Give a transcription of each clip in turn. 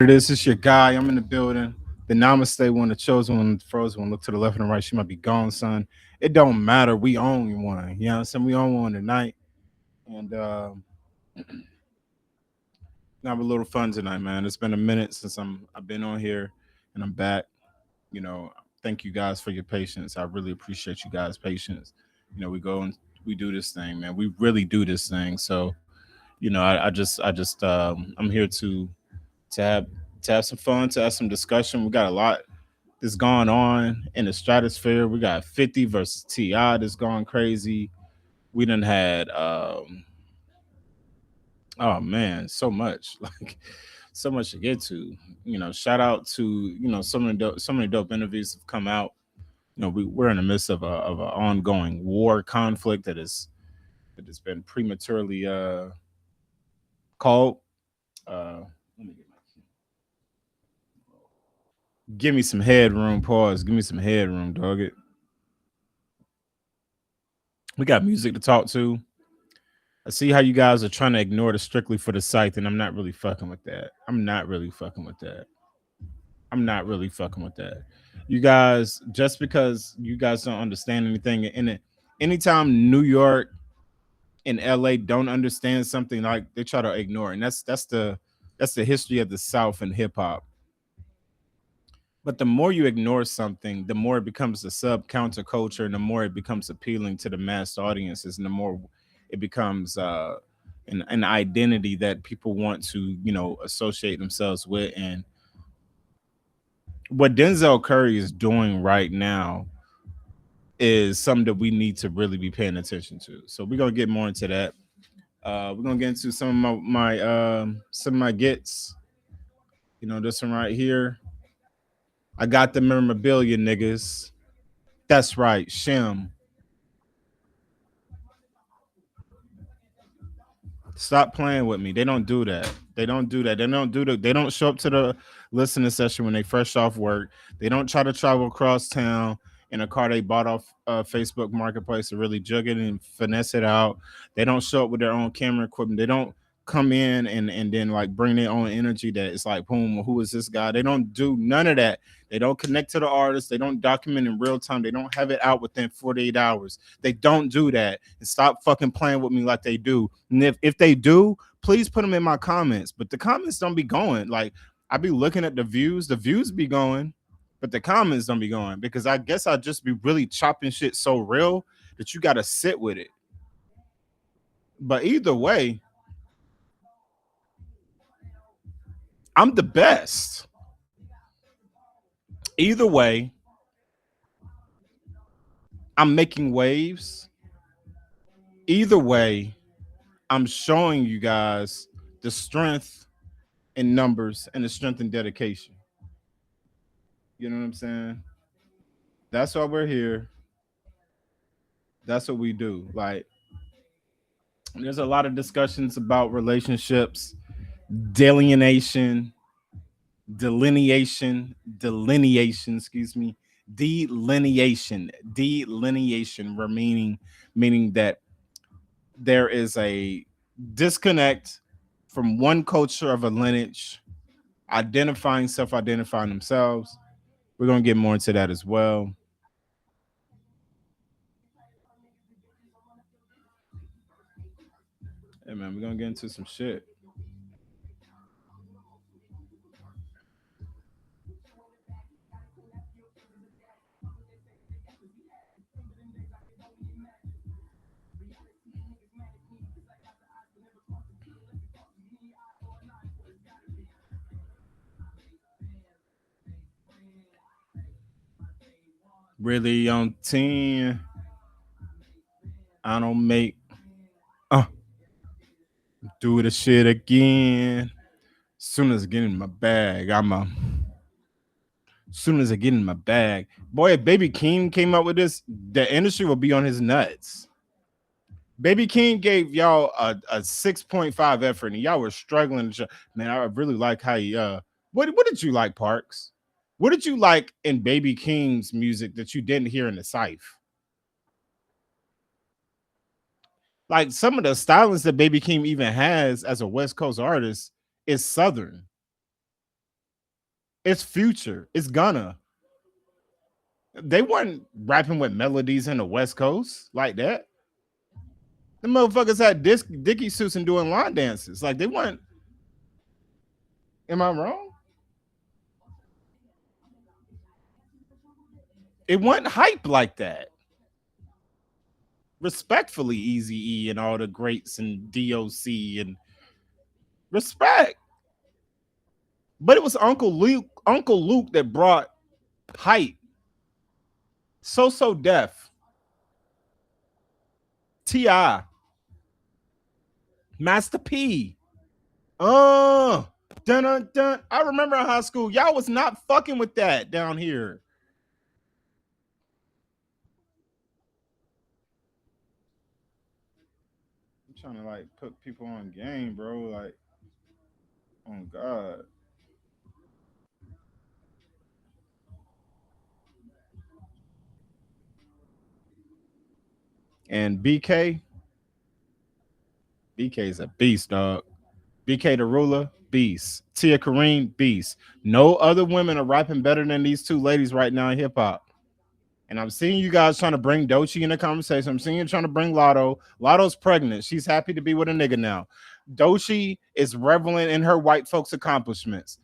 It is. It's your guy. I'm in the building. The Namaste one, the chosen one, the frozen one. Look to the left and the right. She might be gone, son. It don't matter. We own one. You know what I'm saying? We own one tonight. And have a little fun tonight, man. It's been a minute since I've been on here and I'm back. You know, thank you guys for your patience. I really appreciate you guys' patience. You know, we go and we do this thing, man. We really do this thing. So, I'm here to have to have some fun, to have some discussion. We got a lot that's going on in the stratosphere. We got 50 versus Ti that's going crazy. We done had oh man, so much like so much to get to. You know, shout out to so many dope interviews have come out. You know, we're in the midst of a ongoing war conflict that has been prematurely called. Let me give me some headroom. Pause. Give me some headroom, dog. It. We got music to talk to. I see how you guys are trying to ignore the strictly for the site, and I'm not really fucking with that. I'm not really fucking with that. I'm not really fucking with that. You guys, just because you guys don't understand anything in it, anytime New York and LA don't understand something, like they try to ignore it. And that's the history of the South and hip hop. But the more you ignore something, the more it becomes a sub counterculture, and the more it becomes appealing to the mass audiences, and the more it becomes an identity that people want to, associate themselves with. And what Denzel Curry is doing right now is something that we need to really be paying attention to. So we're gonna get more into that. We're gonna get into some of my gets. You know, this one right here. I got the memorabilia, niggas. That's right, Shem. Stop playing with me. They don't do that. They don't do that. They don't show up to the listening session when they fresh off work. They don't try to travel across town in a car they bought off Facebook Marketplace to really jug it and finesse it out. They don't show up with their own camera equipment. They don't come in and then like bring their own energy that it's like, boom, who is this guy? They don't do none of that. They don't connect to the artist. They don't document in real time. They don't have it out within 48 hours. They don't do that. And stop fucking playing with me like they do. And if they do, please put them in my comments. But the comments don't be going. Like, I be looking at the views. The views be going, but the comments don't be going, because I guess I just be really chopping shit so real that you got to sit with it. But either way, I'm the best. Either way, I'm making waves. Either way, I'm showing you guys the strength in numbers and the strength in dedication. You know what I'm saying? That's why we're here. That's what we do. Like, there's a lot of discussions about relationships, delineation, excuse me, delineation, meaning that there is a disconnect from one culture of a lineage, self-identifying themselves. We're gonna get more into that as well. Hey man, we're gonna get into some shit. Really on 10. I don't make uh do the shit again. Soon as I get in my bag, soon as I get in my bag. Boy, if Baby King came up with this, the industry will be on his nuts. Baby King gave y'all a 6.5 effort, and y'all were struggling. Man, I really like how you what did you like, Parks? What did you like in Baby King's music that you didn't hear in the Scythe? Like, some of the stylings that Baby King even has as a West Coast artist is Southern. It's Future. It's Gunna. They weren't rapping with melodies in the West Coast like that. The motherfuckers had dicky suits and doing line dances. Like they weren't. Am I wrong? It wasn't hype like that. Respectfully, Easy E and all the greats and DOC and respect. But it was Uncle Luke that brought hype. So Def, Ti, Master P. Dun dun dun. I remember in high school, y'all was not fucking with that down here. I'm trying to like put people on game, bro. Like, oh God. And BK is a beast, dog. BK the ruler, beast. Tia Kareem, beast. No other women are rapping better than these two ladies right now in hip hop. And I'm seeing you guys trying to bring Dochi in the conversation. I'm seeing you trying to bring Lotto. Lotto's pregnant. She's happy to be with a nigga now. Dochi is reveling in her white folks' accomplishments.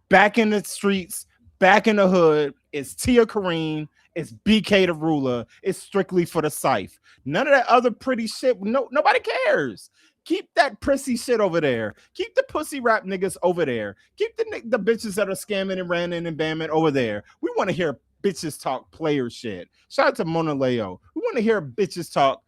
Back in the streets, back in the hood, it's Tia Kareem, it's BK the ruler, it's strictly for the scythe. None of that other pretty shit. No, nobody cares. Keep that prissy shit over there. Keep the pussy rap niggas over there. Keep the bitches that are scamming and ranting and bamming over there. We want to hear bitches talk player shit. Shout out to Mona Leo. We want to hear bitches talk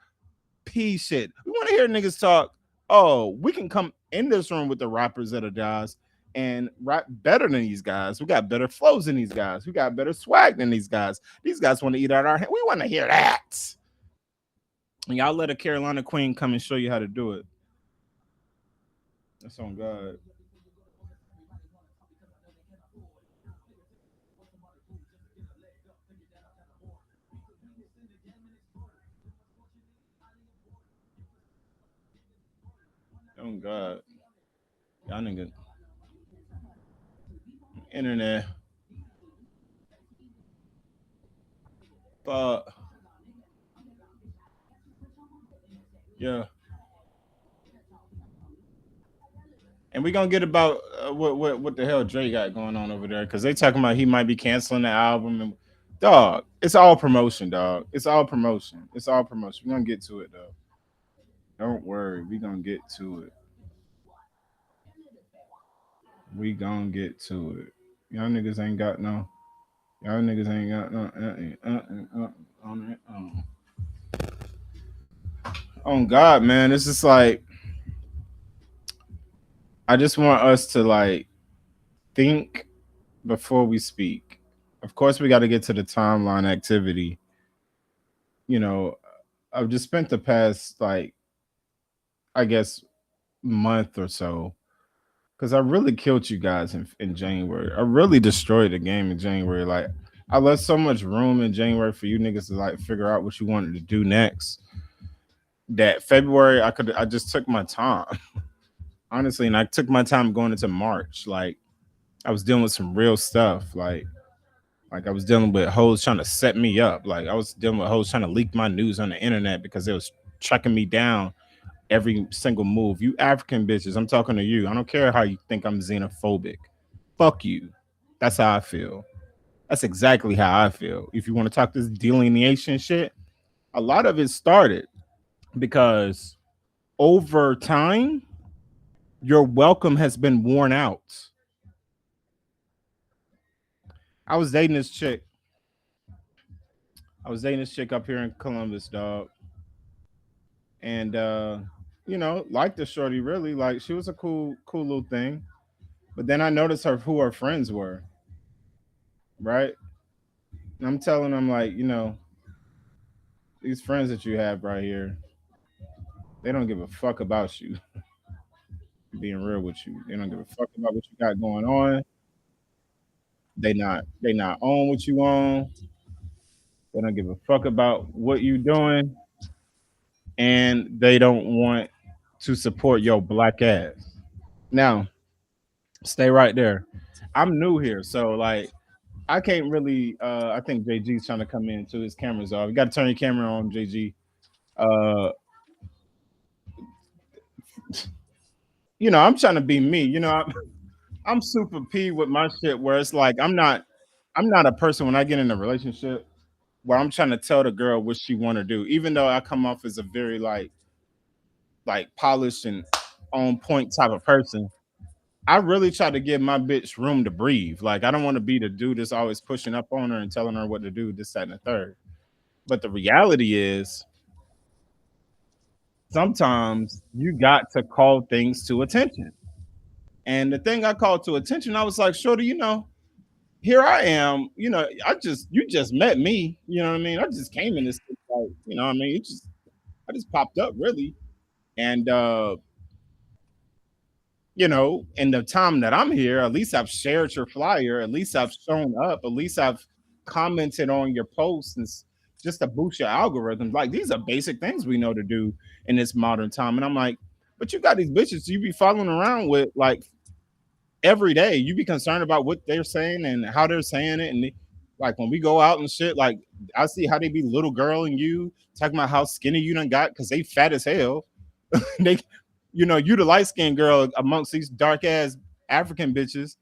P shit. We want to hear niggas talk. Oh, we can come in this room with the rappers that are guys and rap better than these guys. We got better flows than these guys. We got better swag than these guys. These guys want to eat out our hand. We want to hear that. And y'all let a Carolina Queen come and show you how to do it. That's on God. On God. Y'all niggas. Internet. But yeah. And we gonna get about what the hell Dre got going on over there because they talking about he might be canceling the album and dog. It's all promotion, dog. It's all promotion. It's all promotion. We're gonna get to it though. Don't worry, we gonna get to it. We gonna get to it. Y'all niggas ain't got no. Y'all niggas ain't got no. On it. On God, man. It's just like I just want us to like think before we speak. Of course, we got to get to the timeline activity. You know, I've just spent the past like I guess month or so because I really killed you guys in January. I really destroyed the game in January. Like I left so much room in January for you niggas to like figure out what you wanted to do next. That February I just took my time. Honestly, and I took my time going into March. Like I was dealing with some real stuff. Like I was dealing with hoes trying to set me up. Like I was dealing with hoes trying to leak my news on the internet because they was tracking me down every single move. You African bitches, I'm talking to you. I don't care how you think I'm xenophobic. Fuck you. That's how I feel. That's exactly how I feel. If you want to talk this delineation shit, a lot of it started because over time, your welcome has been worn out. I was dating this chick. I was dating this chick up here in Columbus, dog. And you know, liked the shorty really. Like she was a cool little thing. But then I noticed who her friends were, right? And I'm telling them like, you know, these friends that you have right here, they don't give a fuck about you. Being real with you, they don't give a fuck about what you got going on. They not on what you on. They don't give a fuck about what you doing, and they don't want to support your black ass. Now, Stay right there. I'm new here, so like I can't really. I think JG's trying to come in too. His camera's off. You got to turn your camera on, JG. Uh, I'm trying to be me. I'm super P with my shit. Where it's like I'm not a person when I get in a relationship where I'm trying to tell the girl what she want to do. Even though I come off as a very like polished and on point type of person, I really try to give my bitch room to breathe. Like I don't want to be the dude that's always pushing up on her and telling her what to do, this, that, and the third. But the reality is sometimes you got to call things to attention. And the thing I called to attention, I was like, Shorty, here I am. You just met me. You know what I mean? I just came in this, like, I mean, I just popped up really. And in the time that I'm here, at least I've shared your flyer. At least I've shown up. At least I've commented on your posts and just to boost your algorithms. Like these are basic things we know to do in this modern time. And I'm like, but you got these bitches you be following around with like every day. You be concerned about what they're saying and how they're saying it. And like when we go out and shit, like I see how they be little girl and you talking about how skinny you done got because they fat as hell. they you the light skinned girl amongst these dark ass African bitches,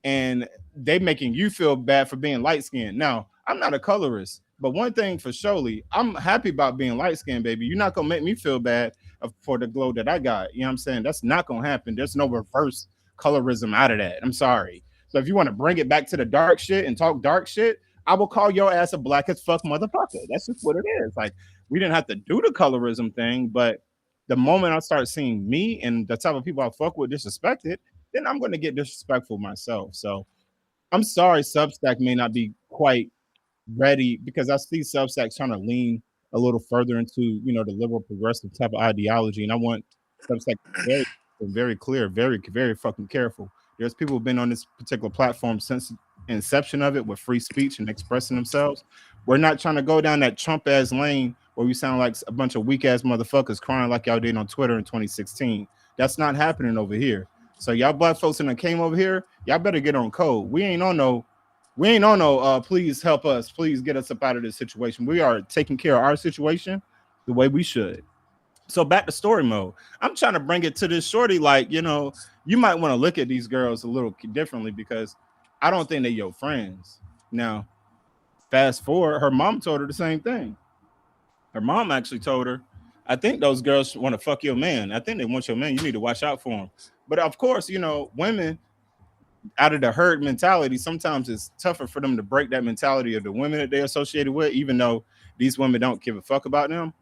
and they making you feel bad for being light skinned. Now, I'm not a colorist, but one thing for surely, I'm happy about being light skinned, baby. You're not gonna make me feel bad for the glow that I got. You know what I'm saying? That's not gonna happen. There's no reverse colorism out of that. I'm sorry. So if you want to bring it back to the dark shit and talk dark shit, I will call your ass a black as fuck motherfucker. That's just what it is. Like we didn't have to do the colorism thing, but the moment I start seeing me and the type of people I fuck with disrespected, then I'm going to get disrespectful myself. So I'm sorry, Substack may not be quite ready because I see Substack trying to lean a little further into the liberal progressive type of ideology, and I want Substack to be very clear, very very fucking careful. There's people who've been on this particular platform since inception of it with free speech and expressing themselves. We're not trying to go down that Trump ass lane where we sound like a bunch of weak ass motherfuckers crying like y'all did on Twitter in 2016. That's not happening over here. So y'all black folks that came over here, y'all better get on code. We ain't on no please help us, please get us up out of this situation. We are taking care of our situation the way we should. So back to story mode. I'm trying to bring it to this shorty, like, you might want to look at these girls a little differently because I don't think they're your friends. Now, fast forward, her mom told her the same thing. Her mom actually told her, I think those girls want to fuck your man. I think they want your man. You need to watch out for him. But of course, women out of the herd mentality, sometimes it's tougher for them to break that mentality of the women that they're associated with, even though these women don't give a fuck about them,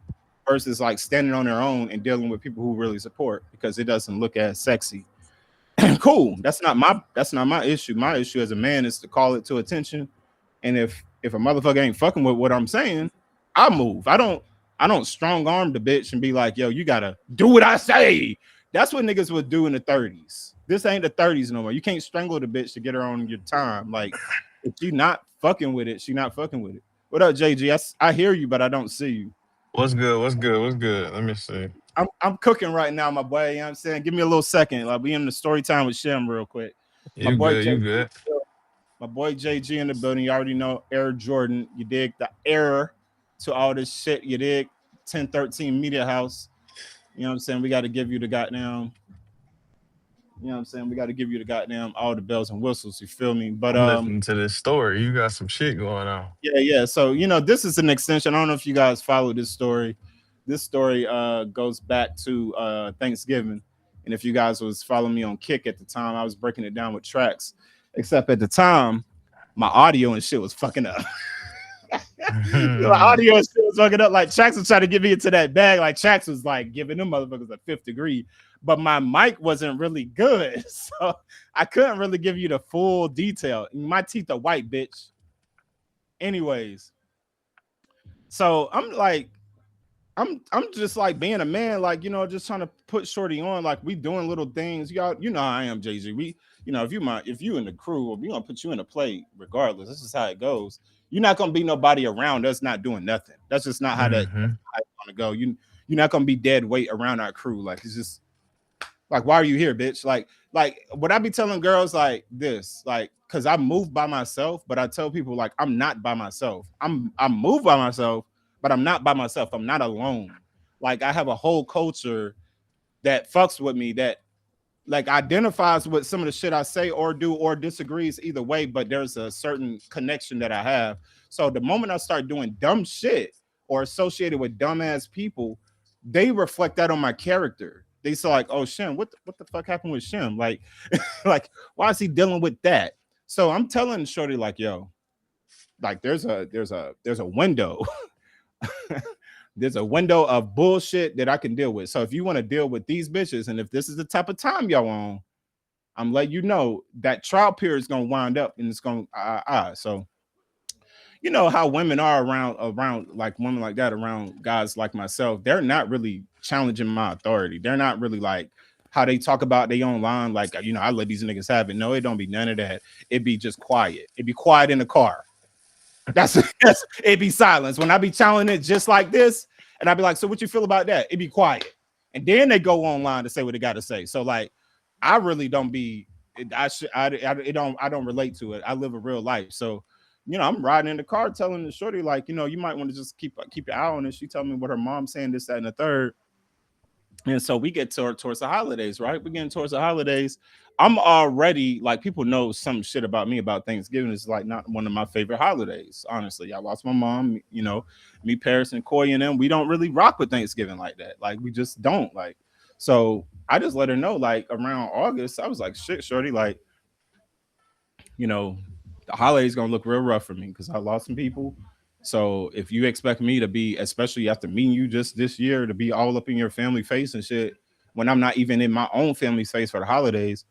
versus like standing on their own and dealing with people who really support because it doesn't look as sexy. Cool. That's not my issue. My issue as a man is to call it to attention. And if a motherfucker ain't fucking with what I'm saying, I move. I don't strong arm the bitch and be like, yo, you gotta do what I say. That's what niggas would do in the 30s. This ain't the 30s no more. You can't strangle the bitch to get her on your time. Like, if she not fucking with it, she not fucking with it. What up, JG? I hear you, but I don't see you. What's good? What's good? What's good? Let me see. I'm cooking right now, my boy. You know what I'm saying? Give me a little second. Like, we in the story time with Shem real quick. My You boy good? You JG, good? my boy JG in the building. You already know Air Jordan. You dig the error to all this shit. You dig 1013 Media House. You know what I'm saying? We got to give you the goddamn. You know what I'm saying? We got to give you the goddamn all the bells and whistles. You feel me? But I'm listening to this story. You got some shit going on. yeah. So this is an extension. I don't know if you guys follow this story. This story goes back to Thanksgiving, and if you guys was following me on Kick at the time, I was breaking it down with tracks. Except at the time, my audio and shit was fucking up. My audio and shit was fucking up. Like Trax was trying to get me into that bag. Like Trax was like giving them motherfuckers a fifth degree, but my mic wasn't really good, so I couldn't really give you the full detail. My teeth are white, bitch. Anyways, so I'm just like being a man, like just trying to put Shorty on, like we doing little things. Y'all, how I am, Jay Z. We, if you in the crew, we gonna put you in a play regardless. This is how it goes. You're not gonna be nobody around us not doing nothing. That's just not how that's hmm gonna go. You're not gonna be dead weight around our crew. Like it's just like, why are you here, bitch? Like like what I be telling girls like this, like, cause I move by myself, but I tell people like I'm not by myself. I'm moved by myself, but I'm not by myself. I'm not alone. Like I have a whole culture that fucks with me, that like identifies with some of the shit I say or do or disagrees either way, but there's a certain connection that I have. So the moment I start doing dumb shit or associated with dumbass people, they reflect that on my character. They say like, oh Shem, what the fuck happened with Shem? Like, like why is he dealing with that? So I'm telling Shorty like, yo, like there's a window. There's a window of bullshit that I can deal with. So if you want to deal with these bitches, and if this is the type of time y'all on, I'm letting you know that trial period is gonna wind up and it's gonna so you know how women are around like women like that around guys like myself. They're not really challenging my authority. They're not really like how they talk about they own line, like you know, I let these niggas have it. No, it don't be none of that. It be just quiet. It be quiet in the car. That's it be silence. When I be challenging it just like this, and I be like, so what you feel about that? It be quiet. And then they go online to say what they got to say. So like I really don't be I don't relate to it. I live a real life. So you know, I'm riding in the car telling the shorty, like, you know, you might want to just keep your eye on it. She told me what her mom's saying, this, that, and the third. And so we get towards the holidays, right? We're getting towards the holidays. I'm already like people know some shit about me about Thanksgiving is like not one of my favorite holidays. Honestly, I lost my mom. You know, me, Paris, and Coy and them. We don't really rock with Thanksgiving like that. Like we just don't like. So I just let her know like around August. I was like, shit, shorty, like you know, the holidays gonna look real rough for me because I lost some people. So if you expect me to be, especially after meeting you just this year, to be all up in your family face and shit, when I'm not even in my own family's face for the holidays,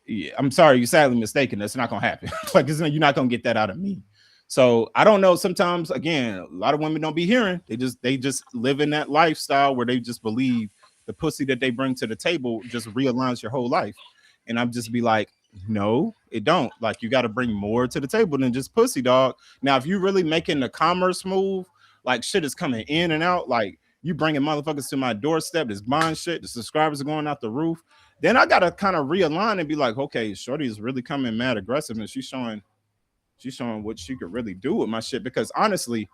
yeah, I'm sorry, you're sadly mistaken. That's not gonna happen. Like you're not gonna get that out of me. So I don't know. Sometimes again, a lot of women don't be hearing. They just live in that lifestyle where they just believe the pussy that they bring to the table just realigns your whole life. And I'm just be like, no, it don't. Like you got to bring more to the table than just pussy, dog. Now, if you really making the commerce move, like shit is coming in and out, like you bringing motherfuckers to my doorstep, this buying shit, the subscribers are going out the roof. Then I gotta kind of realign and be like, okay, Shorty is really coming mad aggressive, and she's showing what she could really do with my shit. Because honestly,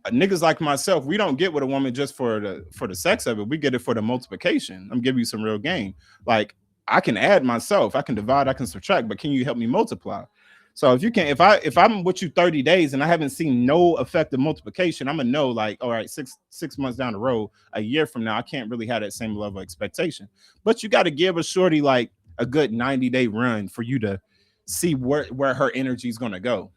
niggas like myself, we don't get with a woman just for the sex of it. We get it for the multiplication. I'm giving you some real game. Like I can add myself, I can divide, I can subtract, but can you help me multiply? So if you can, if I'm with you 30 days and I haven't seen no effective multiplication, I'm gonna know like, all right, six months down the road, a year from now, I can't really have that same level of expectation. But you got to give a shorty like a good 90-day run for you to see where her energy is gonna go.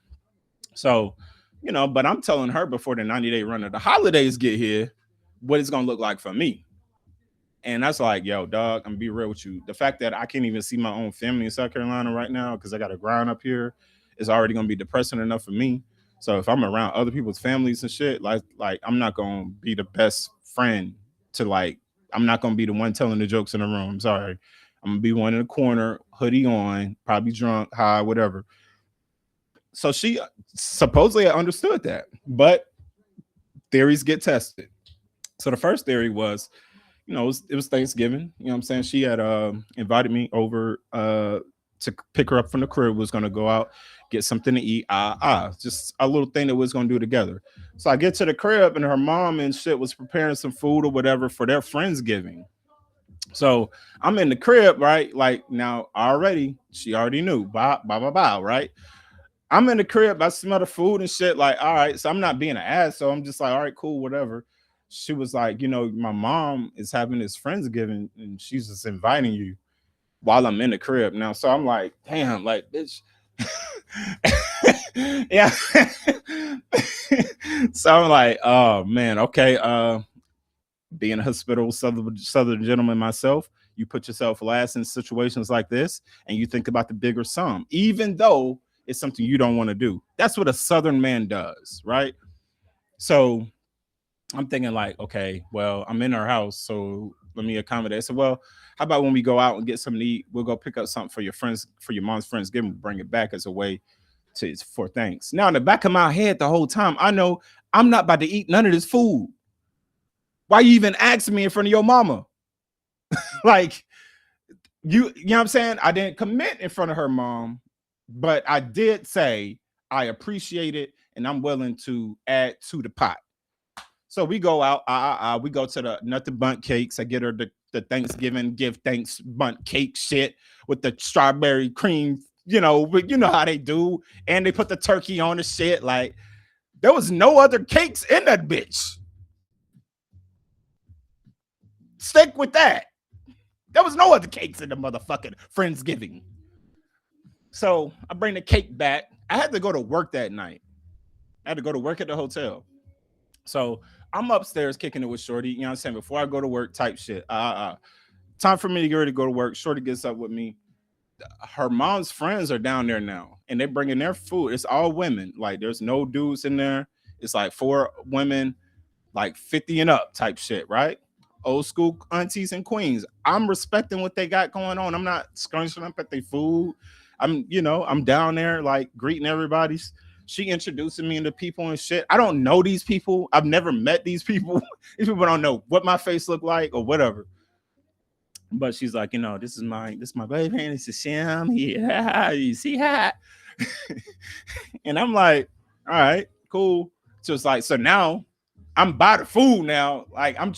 So, you know, but I'm telling her before the 90-day run of the holidays get here, what it's gonna look like for me. And that's like, yo, dog, I'm gonna be real with you. The fact that I can't even see my own family in South Carolina right now because I got a grind up here is already gonna be depressing enough for me. So if I'm around other people's families and shit, like I'm not gonna be the best friend to like, I'm not gonna be the one telling the jokes in the room. I'm sorry. I'm gonna be one in the corner, hoodie on, probably drunk, high, whatever. So she supposedly understood that, but theories get tested. So the first theory was, you know, it was Thanksgiving. You know what I'm saying? She had invited me over to pick her up from the crib. We was gonna go out, get something to eat. Just a little thing that we was gonna do together. So I get to the crib and her mom and shit was preparing some food or whatever for their friendsgiving. So I'm in the crib, right? Like now already, she already knew. Blah, blah, blah, blah, right? I'm in the crib. I smell the food and shit. Like, all right. So I'm not being an ass. So I'm just like, all right, cool, whatever. She was like, you know, my mom is having this friendsgiving and she's just inviting you while I'm in the crib now. So I'm like, damn, like, bitch. Yeah. So I'm like, oh man, okay. Being a hospitable southern gentleman myself, you put yourself last in situations like this and you think about the bigger sum, even though it's something you don't want to do. That's what a southern man does, right? So I'm thinking like, okay, well, I'm in our house, so let me accommodate. So, well, how about when we go out and get something to eat, we'll go pick up something for your friends, for your mom's friends, give them, bring it back as a way for thanks. Now, in the back of my head, the whole time, I know I'm not about to eat none of this food. Why you even asking me in front of your mama? Like, you know what I'm saying? I didn't commit in front of her mom, but I did say I appreciate it and I'm willing to add to the pot. So we go out, we go to the nothing bundt cakes. I get her the Thanksgiving give thanks bundt cake shit with the strawberry cream, you know how they do, and they put the turkey on the shit. Like there was no other cakes in that bitch. Stick with that. There was no other cakes in the motherfucking Friendsgiving. So I bring the cake back. I had to go to work that night. I had to go to work at the hotel. So I'm upstairs kicking it with Shorty, you know what I'm saying? Before I go to work, type shit. Time for me to get ready to go to work. Shorty gets up with me. Her mom's friends are down there now, and they're bringing their food. It's all women. Like there's no dudes in there. It's like 4 women, like 50 and up type shit, right? Old school aunties and queens. I'm respecting what they got going on. I'm not scrunching up at their food. I'm down there like greeting everybody. She introducing me into people and shit. I don't know these people. I've never met these people. These people don't know what my face look like or whatever. But she's like, this is my boyfriend. This is Shem. Yeah, you see how? And I'm like, all right, cool. So it's like, so now I'm by the food now. Like I'm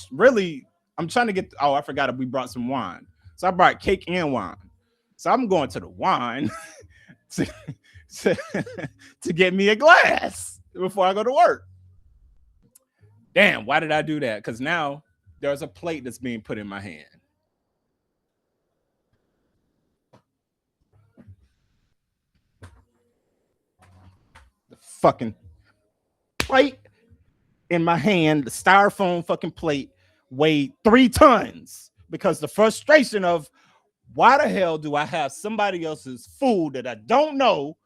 trying to get. Oh, I forgot we brought some wine. So I brought cake and wine. So I'm going to the wine to get me a glass before I go to work. Damn, why did I do that? Because now there's a plate that's being put in my hand. The fucking plate in my hand, the styrofoam fucking plate, weighed 3 tons because the frustration of why the hell do I have somebody else's food that I don't know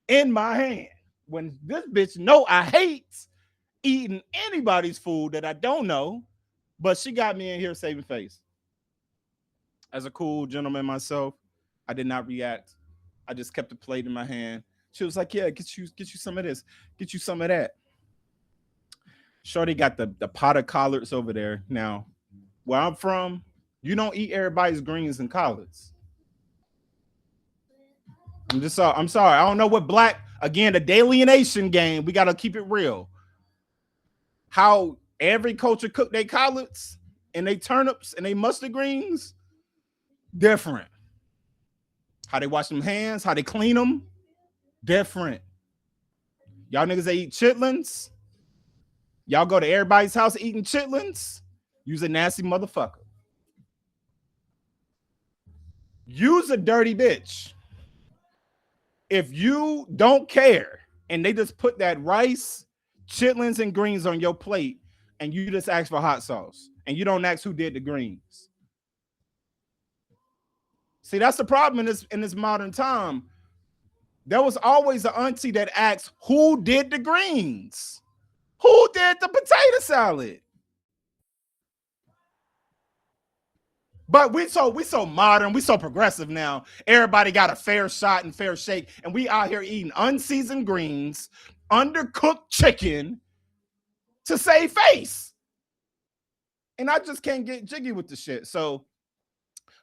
in my hand when this bitch know I hate eating anybody's food that I don't know, but she got me in here saving face. As a cool gentleman myself, I did not react. I just kept the plate in my hand. She was like, yeah, get you some of this, get you some of that. Shorty got the pot of collards over there. Now, where I'm from, you don't eat everybody's greens and collards. I'm sorry. I don't know what again, the delineation game, we got to keep it real. How every culture cook their collards and they turnips and they mustard greens, different. How they wash them hands, how they clean them, different. Y'all niggas that eat chitlins, y'all go to everybody's house eating chitlins, use a nasty motherfucker. Use a dirty bitch. If you don't care and they just put that rice, chitlins, and greens on your plate and you just ask for hot sauce and you don't ask who did the greens. See, that's the problem in this modern time. There was always an auntie that asks who did the greens, who did the potato salad. But we so modern, we so progressive now. Everybody got a fair shot and fair shake, and we out here eating unseasoned greens, undercooked chicken to save face. And I just can't get jiggy with the shit. So,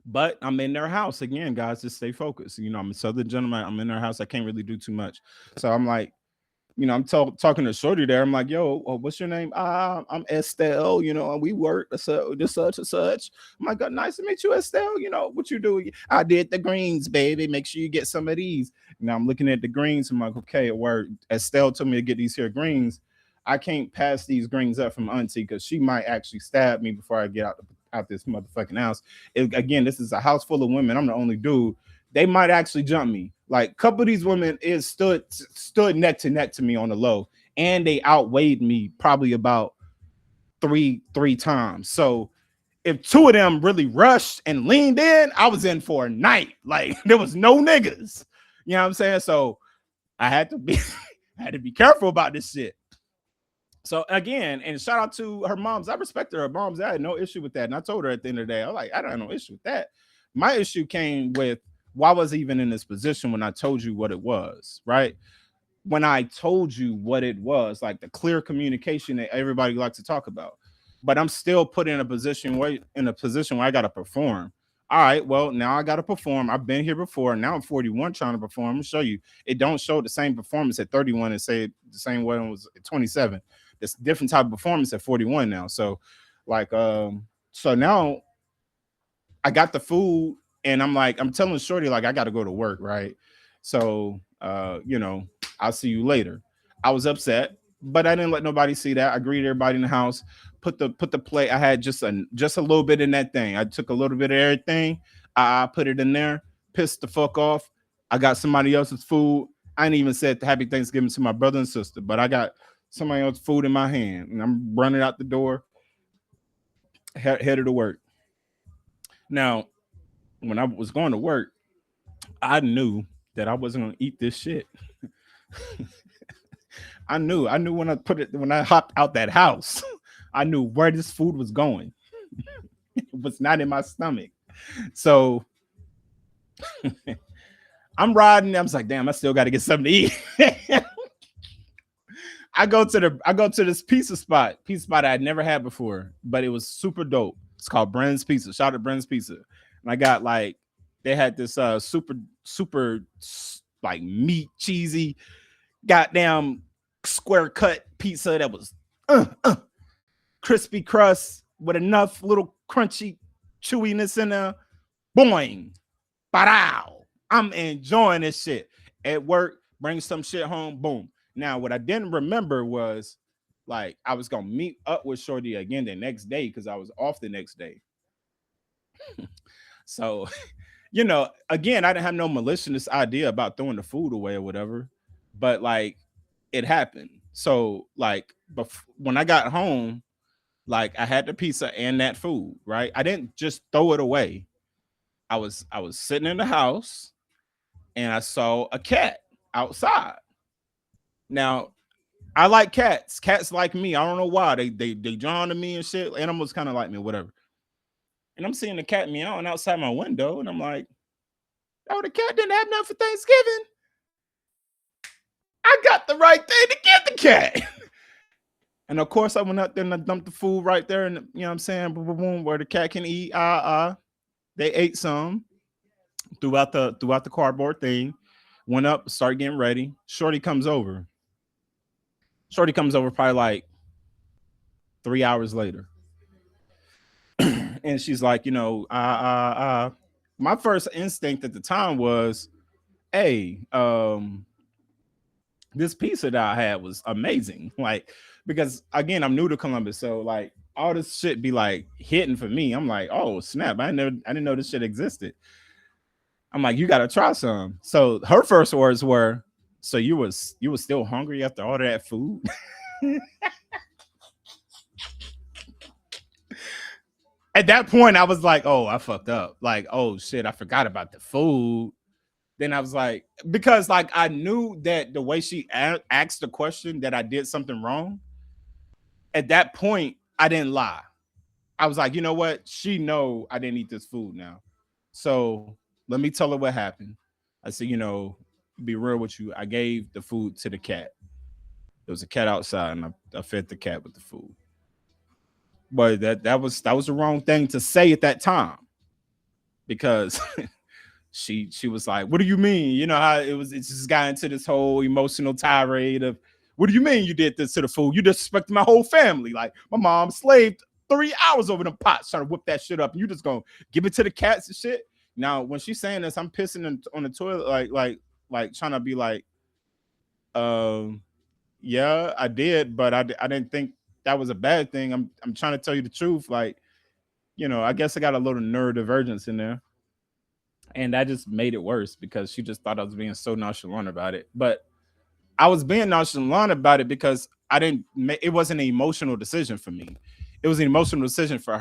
but I'm in their house again, guys. Just stay focused. I'm a Southern gentleman. I'm in their house. I can't really do too much. So I'm like, I'm talking to Shorty there. I'm like, yo, what's your name? I'm Estelle. We work this such and such. I'm like, nice to meet you, Estelle. What you do? I did the greens, baby. Make sure you get some of these. Now I'm looking at the greens. I'm like, okay, word. Estelle told me to get these here greens. I can't pass these greens up from auntie because she might actually stab me before I get out this motherfucking house. Again, this is a house full of women. I'm the only dude. They might actually jump me. Like a couple of these women stood neck to neck to me on the low, and they outweighed me probably about three times. So if 2 of them really rushed and leaned in, I was in for a night. Like there was no niggas. You know what I'm saying? So I had to be careful about this shit. So again, and shout out to her moms. I respect her moms. I had no issue with that. And I told her at the end of the day, I was like, I don't have no issue with that. My issue came with why was I even in this position when I told you what it was, right? When I told you what it was, like the clear communication that everybody likes to talk about. But I'm still put in a position where I got to perform. All right, well, now I got to perform. I've been here before. Now I'm 41 trying to perform. I'm gonna show you. It don't show the same performance at 31 and say the same way it was at 27. It's different type of performance at 41 now. So, like, so now I got the food and I'm like, I'm telling Shorty, like, I got to go to work, right? So, I'll see you later. I was upset, but I didn't let nobody see that. I greeted everybody in the house, put the plate. I had just a little bit in that thing. I took a little bit of everything. I put it in there, pissed the fuck off. I got somebody else's food. I ain't even said happy Thanksgiving to my brother and sister, but I got somebody else's food in my hand and I'm running out the door, headed to work. Now, when I was going to work, I knew that I wasn't gonna eat this shit. I knew when I hopped out that house, I knew where this food was going. It was not in my stomach. So I'm riding. I was like, damn, I still got to get something to eat. I go to this pizza spot I had never had before, but it was super dope. It's called Brennan's Pizza. Shout out to Brennan's Pizza. And I got like they had this super like meat cheesy goddamn square cut pizza that was crispy crust with enough little crunchy chewiness in there. Boing, Barao. I'm enjoying this shit at work. Bring some shit home. Boom. Now, what I didn't remember was like I was gonna meet up with Shorty again the next day because I was off the next day. So, again, I didn't have no malicious idea about throwing the food away or whatever, but like it happened. So, like, when I got home, like I had the pizza and that food, right? I didn't just throw it away. I was sitting in the house and I saw a cat outside. Now, I like cats. Cats like me. I don't know why. They drawn to me and shit. Animals kind of like me, whatever. And I'm seeing the cat meowing outside my window, and I'm like, oh, the cat didn't have nothing for Thanksgiving. I got the right thing to get the cat. And of course, I went out there and I dumped the food right there, and you know what I'm saying, boom, boom, boom, where the cat can eat. They ate some throughout the cardboard thing. Went up, started getting ready. Shorty comes over. Shorty comes over probably like 3 hours later, and she's like, my first instinct at the time was, hey, this pizza that I had was amazing. Like, because again, I'm new to Columbus, so like all this shit be like hitting for me. I'm like, oh snap, I didn't know this shit existed. I'm like, you gotta try some. So her first words were, so you was still hungry after all that food? At that point, I was like, oh, I fucked up. Like, oh shit, I forgot about the food. Then I was like, because like I knew that the way she asked the question that I did something wrong. At that point, I didn't lie. I was like, you know what? She know I didn't eat this food now. So let me tell her what happened. I said, be real with you. I gave the food to the cat. There was a cat outside, and I fed the cat with the food. But that was the wrong thing to say at that time because she was like, "What do you mean?" You know how it just got into this whole emotional tirade of, "What do you mean you did this to the food? You disrespected my whole family. Like my mom slaved 3 hours over them pots trying to whip that shit up, and you just gonna give it to the cats and shit." Now when she's saying this, I'm pissing on the toilet, like trying to be like, um, yeah, I did, but I didn't think that was a bad thing. I'm trying to tell you the truth. Like, I guess I got a little neurodivergence in there. And that just made it worse because she just thought I was being so nonchalant about it. But I was being nonchalant about it because it wasn't an emotional decision for me. It was an emotional decision for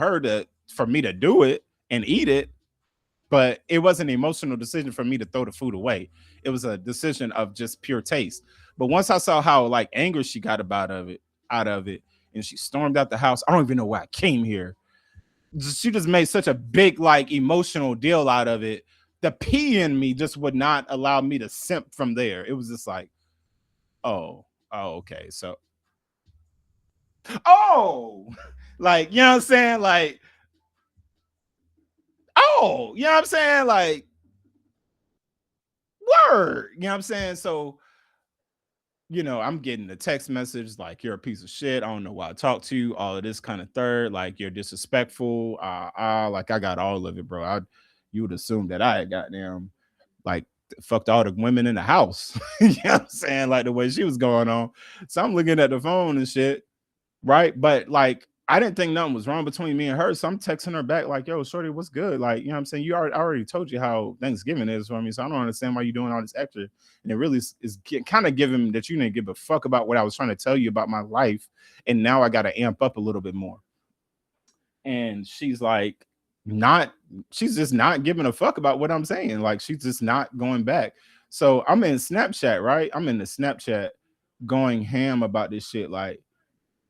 me to do it and eat it, but it wasn't an emotional decision for me to throw the food away. It was a decision of just pure taste. But once I saw how like angry she got out of it, and she stormed out the house. I don't even know why I came here. She just made such a big like emotional deal out of it. The pee in me just would not allow me to simp from there. It was just like, oh, okay. So, oh, like, you know what I'm saying? Like, Oh, you know what I'm saying? Like, word. You know what I'm saying? So, I'm getting the text message like you're a piece of shit. I don't know why I talk to you. All of this kind of third, like you're disrespectful. Like I got all of it, bro. You would assume that I had goddamn like fucked all the women in the house. You know what I'm saying? Like the way she was going on. So I'm looking at the phone and shit, right? But like I didn't think nothing was wrong between me and her. So I'm texting her back, like, yo, shorty, what's good? Like, you know what I'm saying? I already told you how Thanksgiving is for me. So I don't understand why you're doing all this extra. And it really is kind of giving that you didn't give a fuck about what I was trying to tell you about my life. And now I got to amp up a little bit more. And she's like, she's just not giving a fuck about what I'm saying. Like, she's just not going back. So I'm in Snapchat, right? I'm in the Snapchat going ham about this shit. Like,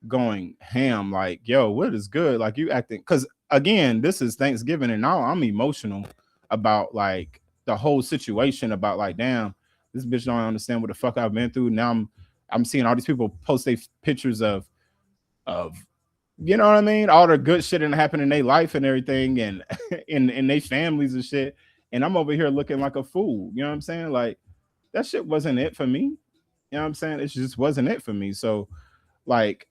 going ham, like, yo, what is good? Like, you acting, because again, this is Thanksgiving, and now I'm emotional about like the whole situation, about like, damn, this bitch don't understand what the fuck I've been through. Now I'm seeing all these people post their pictures of you know what I mean, all the good shit that happened in their life and everything, and in their families and shit. And I'm over here looking like a fool. You know what I'm saying? Like, that shit wasn't it for me. You know what I'm saying? It just wasn't it for me. So like,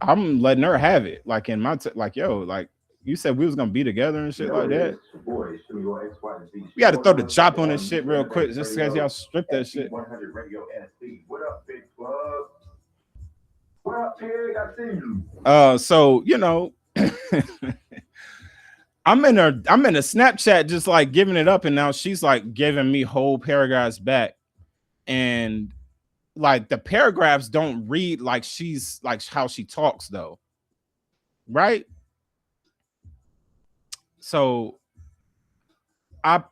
I'm letting her have it. Like in my like, yo, like you said we was gonna be together and shit like that. We got to throw the chop on this shit real quick, just because y'all strip that shit. What up, big plug? What up, Pig? I see you. So I'm in a Snapchat just like giving it up, and now she's like giving me whole paragraphs back, and like the paragraphs don't read like she's like how she talks though, right? So I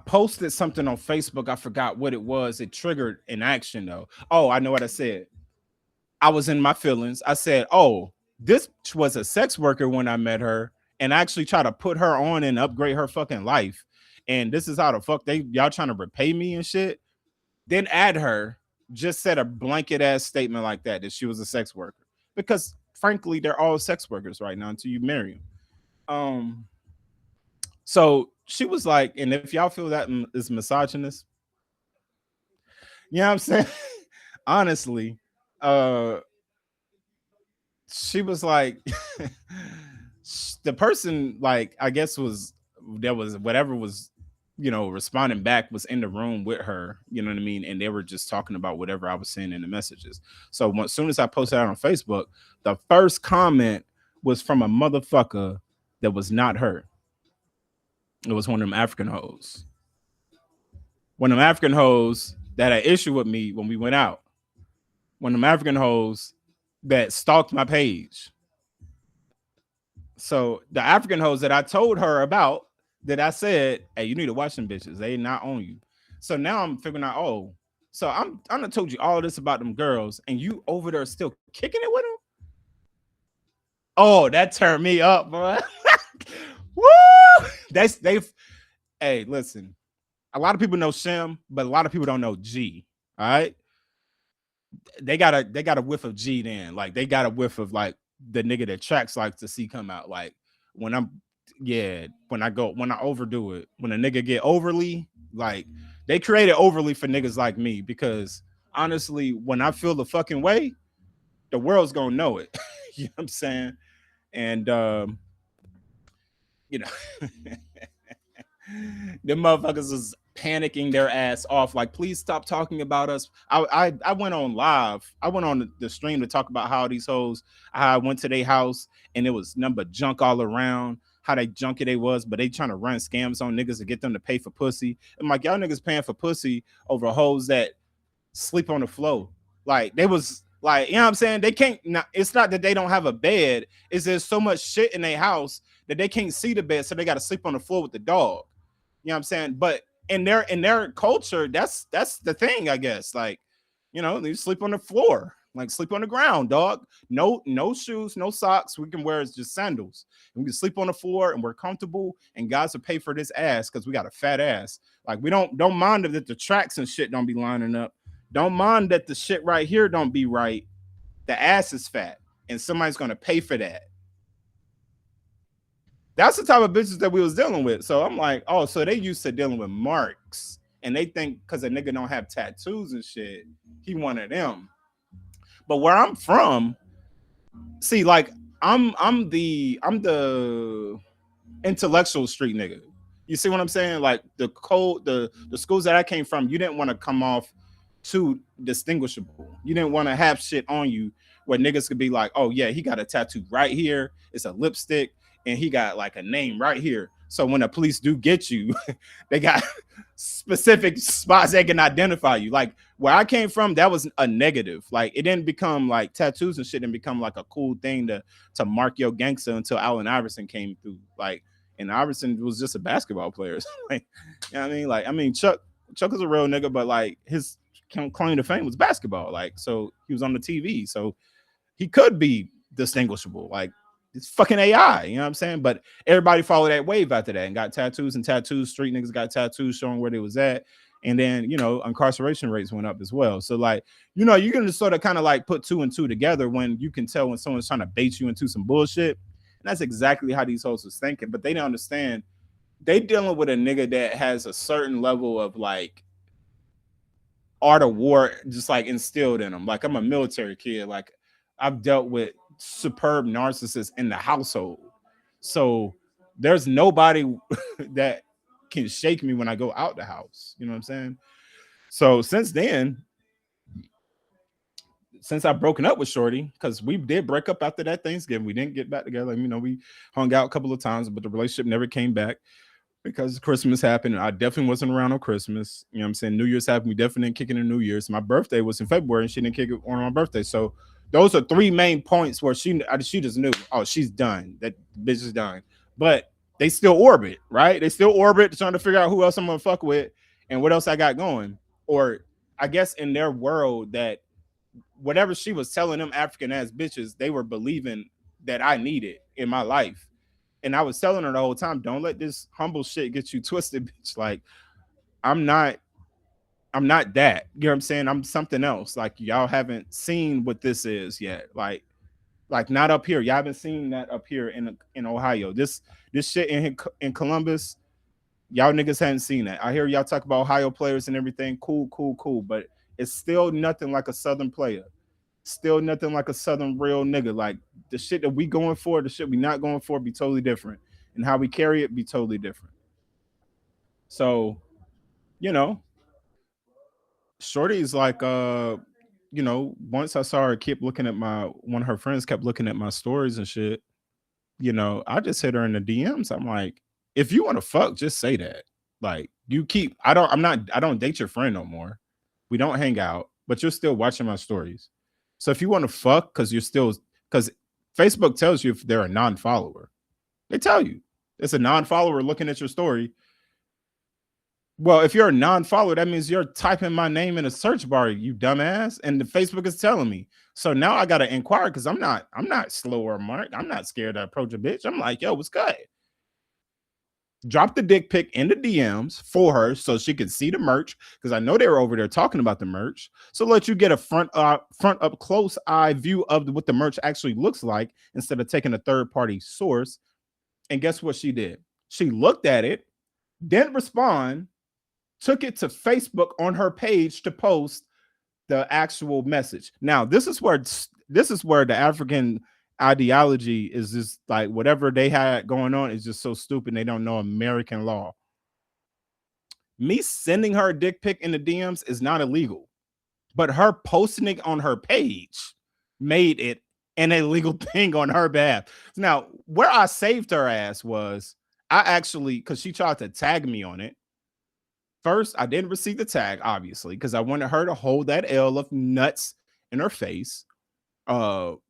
posted something on Facebook. I forgot what it was. It triggered an action though. Oh, I know what I said. I was in my feelings. I said, oh, this was a sex worker when I met her, and I actually try to put her on and upgrade her fucking life. And this is how the fuck y'all trying to repay me and shit. Then add her, just said a blanket ass statement like that she was a sex worker. Because frankly, they're all sex workers right now until you marry them. So she was like, and if y'all feel that is misogynist, you know what I'm saying? Honestly, she was like, the person, like, I guess there was whatever was, responding back was in the room with her, you know what I mean? And they were just talking about whatever I was saying in the messages. So as soon as I posted that on Facebook, the first comment was from a motherfucker that was not her. It was one of them African hoes. One of them African hoes that had issue with me when we went out. One of them African hoes that stalked my page. So the African hoes that I told her about, that I said, hey, you need to watch them bitches. They not on you. So now I'm figuring out, oh, so I done told you all this about them girls, and you over there still kicking it with them? Oh, that turned me up, bro. Woo! Hey, listen. A lot of people know Shem, but a lot of people don't know G. All right. They got a whiff of G then. Like they got a whiff of like the nigga that tracks like to see come out. Like when I overdo it, when a nigga get overly, like they created overly for niggas like me, because honestly, when I feel the fucking way, the world's gonna know it. You know what I'm saying? And you know, the motherfuckers is panicking their ass off. Like, please stop talking about us. I went on live. I went on the stream to talk about how these hoes, how I went to their house and it was number junk all around, how they junky they was, but they trying to run scams on niggas to get them to pay for pussy. I'm like, y'all niggas paying for pussy over hoes that sleep on the floor. Like they was like, you know what I'm saying? They can't, it's not that they don't have a bed. It's there's so much shit in their house that they can't see the bed, so they got to sleep on the floor with the dog. You know what I'm saying? But in their culture, that's the thing, I guess. Like, you sleep on the floor, like sleep on the ground, dog. No shoes, no socks. We can wear just sandals. And we can sleep on the floor and we're comfortable. And guys will pay for this ass because we got a fat ass. Like we don't mind that the tracks and shit don't be lining up. Don't mind that the shit right here don't be right. The ass is fat, and somebody's gonna pay for that. That's the type of bitches that we was dealing with. So I'm like, oh, so they used to dealing with marks, and they think because a nigga don't have tattoos and shit, he one of them. But where I'm from, see, like I'm the intellectual street nigga. You see what I'm saying? Like the schools that I came from, you didn't want to come off too distinguishable. You didn't want to have shit on you where niggas could be like, oh yeah, he got a tattoo right here. It's a lipstick, and he got like a name right here. So when the police do get you, they got specific spots that can identify you. Like where I came from, that was a negative. Like it didn't become like tattoos and shit didn't become like a cool thing to mark your gangster until Allen Iverson came through. Like, and Iverson was just a basketball player. Like, you know what I mean? Like, I mean, Chuck is a real nigga, but like his claim to fame was basketball. Like, so he was on the TV, so he could be distinguishable. Like, it's fucking AI, you know what I'm saying? But everybody followed that wave after that and got tattoos and tattoos. Street niggas got tattoos showing where they was at. And then, you know, incarceration rates went up as well. So, like, you know, you're gonna sort of kind of like put two and two together when you can tell when someone's trying to bait you into some bullshit. And that's exactly how these hoes was thinking. But they don't understand. They dealing with a nigga that has a certain level of like art of war just like instilled in them. Like I'm a military kid. Like I've dealt with superb narcissists in the household. So there's nobody that can shake me when I go out the house. You know what I'm saying? So since then, since I've broken up with Shorty, because we did break up after that Thanksgiving, we didn't get back together. You know, we hung out a couple of times, but the relationship never came back because Christmas happened. And I definitely wasn't around on Christmas. You know what I'm saying? New Year's happened. We definitely didn't kick it in New Year's. My birthday was in February and she didn't kick it on my birthday. So those are three main points where she just knew, oh, she's done. That bitch is done. But they still orbit, right? They still orbit trying to figure out who else I'm gonna fuck with and what else I got going. Or I guess in their world that whatever she was telling them African ass bitches, they were believing that I needed in my life. And I was telling her the whole time, don't let this humble shit get you twisted, bitch. Like, I'm not that. You know what I'm saying? I'm something else. Like, y'all haven't seen what this is yet. Like not up here. Y'all haven't seen that up here in Ohio. This shit in Columbus, y'all niggas haven't seen that. I hear y'all talk about Ohio players and everything. Cool. But it's still nothing like a Southern player. Still nothing like a Southern real nigga. Like the shit that we going for, the shit we not going for be totally different. And how we carry it be totally different. So, you know, Shorty's like you know, once I saw her keep looking at one of her friends kept looking at my stories and shit, you know, I just hit her in the DMs. I'm like, if you want to fuck, just say that. Like, I don't date your friend no more. We don't hang out, but you're still watching my stories. So if you want to fuck, because Facebook tells you if they're a non-follower, they tell you it's a non-follower looking at your story. Well, if you're a non-follower, that means you're typing my name in a search bar, you dumbass. And the Facebook is telling me. So now I gotta inquire because I'm not slow or Mark. I'm not scared to approach a bitch. I'm like, yo, what's good? Drop the dick pic in the DMs for her so she can see the merch because I know they were over there talking about the merch. So let you get a front up close eye view of what the merch actually looks like instead of taking a third party source. And guess what she did? She looked at it, didn't respond, took it to Facebook on her page to post the actual message. Now, this is where the African ideology is just like whatever they had going on is just so stupid. They don't know American law. Me sending her a dick pic in the DMs is not illegal, but her posting it on her page made it an illegal thing on her behalf. Now, where I saved her ass was I actually, because she tried to tag me on it. First, I didn't receive the tag, obviously, because I wanted her to hold that L of nuts in her face. Because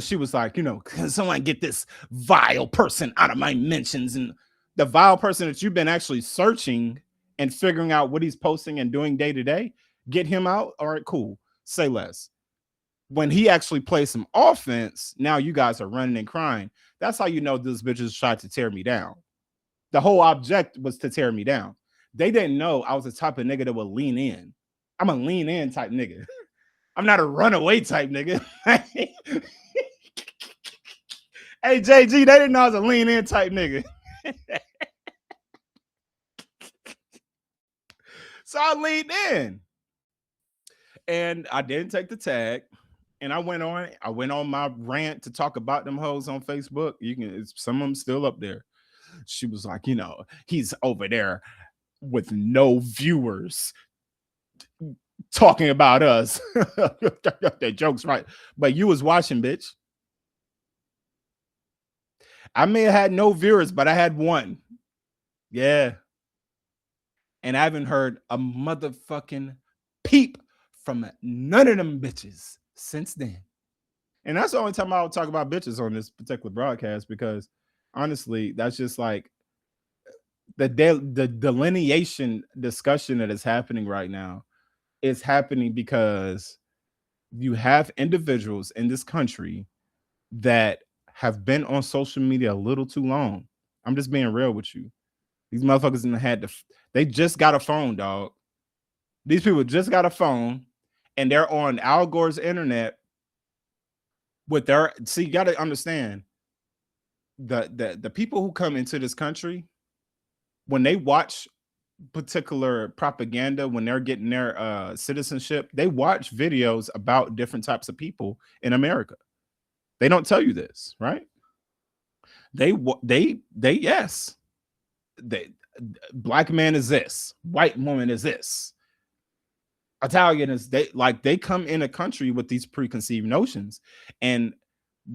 she was like, you know, can someone get this vile person out of my mentions? And the vile person that you've been actually searching and figuring out what he's posting and doing day to day, get him out. All right, cool. Say less. When he actually plays some offense, now you guys are running and crying. That's how you know these bitches tried to tear me down. The whole object was to tear me down. They didn't know I was the type of nigga that would lean in. I'm a lean in type nigga. I'm not a runaway type nigga. Hey, JG, they didn't know I was a lean in type nigga. So I leaned in. And I didn't take the tag. And I went on my rant to talk about them hoes on Facebook. You can some of them still up there. She was like, he's over there with no viewers talking about us. That joke's right. But you was watching, bitch. I may have had no viewers, but I had one. Yeah. And I haven't heard a motherfucking peep from none of them bitches since then. And that's the only time I'll talk about bitches on this particular broadcast, because honestly, that's just like the delineation discussion that is happening right now is happening because you have individuals in this country that have been on social media a little too long. I'm just being real with you. These motherfuckers they just got a phone, dog. These people just got a phone and they're on Al Gore's internet with their, see, you got to understand the people who come into this country, when they watch particular propaganda, when they're getting their citizenship, they watch videos about different types of people in America. They don't tell you this, right? They yes, they, black man is this, white woman is this, Italian is, they come in a country with these preconceived notions, and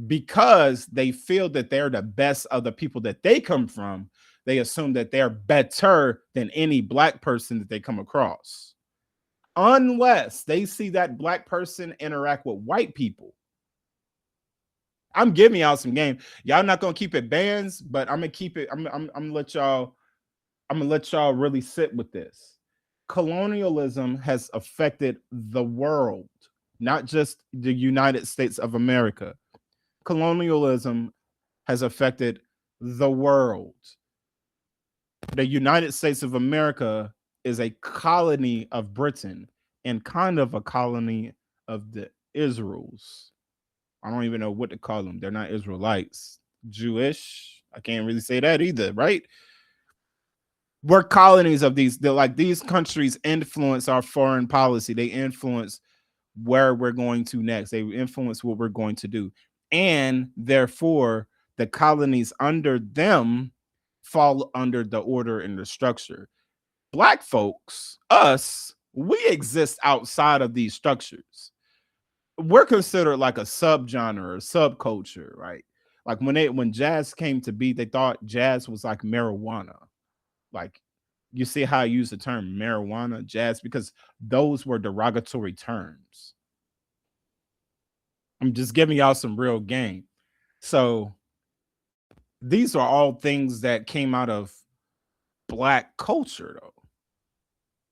because they feel that they're the best of the people that they come from, they assume that they're better than any black person that they come across, unless they see that black person interact with white people. I'm giving y'all some game. Y'all not gonna keep it bands, but I'm gonna keep it. I'm gonna let y'all. I'm gonna let y'all really sit with this. Colonialism has affected the world, not just the United States of America. Colonialism has affected the world. The United States of America is a colony of Britain and kind of a colony of the Israels. I don't even know what to call them. They're not Israelites. Jewish. I can't really say that either, right? We're colonies of these. They're like, these countries influence our foreign policy. They influence where we're going to next. They influence what we're going to do. And therefore, the colonies under them fall under the order and the structure. Black folks, us, we exist outside of these structures. We're considered like a subgenre or subculture, right? Like when jazz came to be, they thought jazz was like marijuana. Like, you see how I use the term marijuana, jazz, because those were derogatory terms. I'm just giving y'all some real game. So these are all things that came out of black culture, though.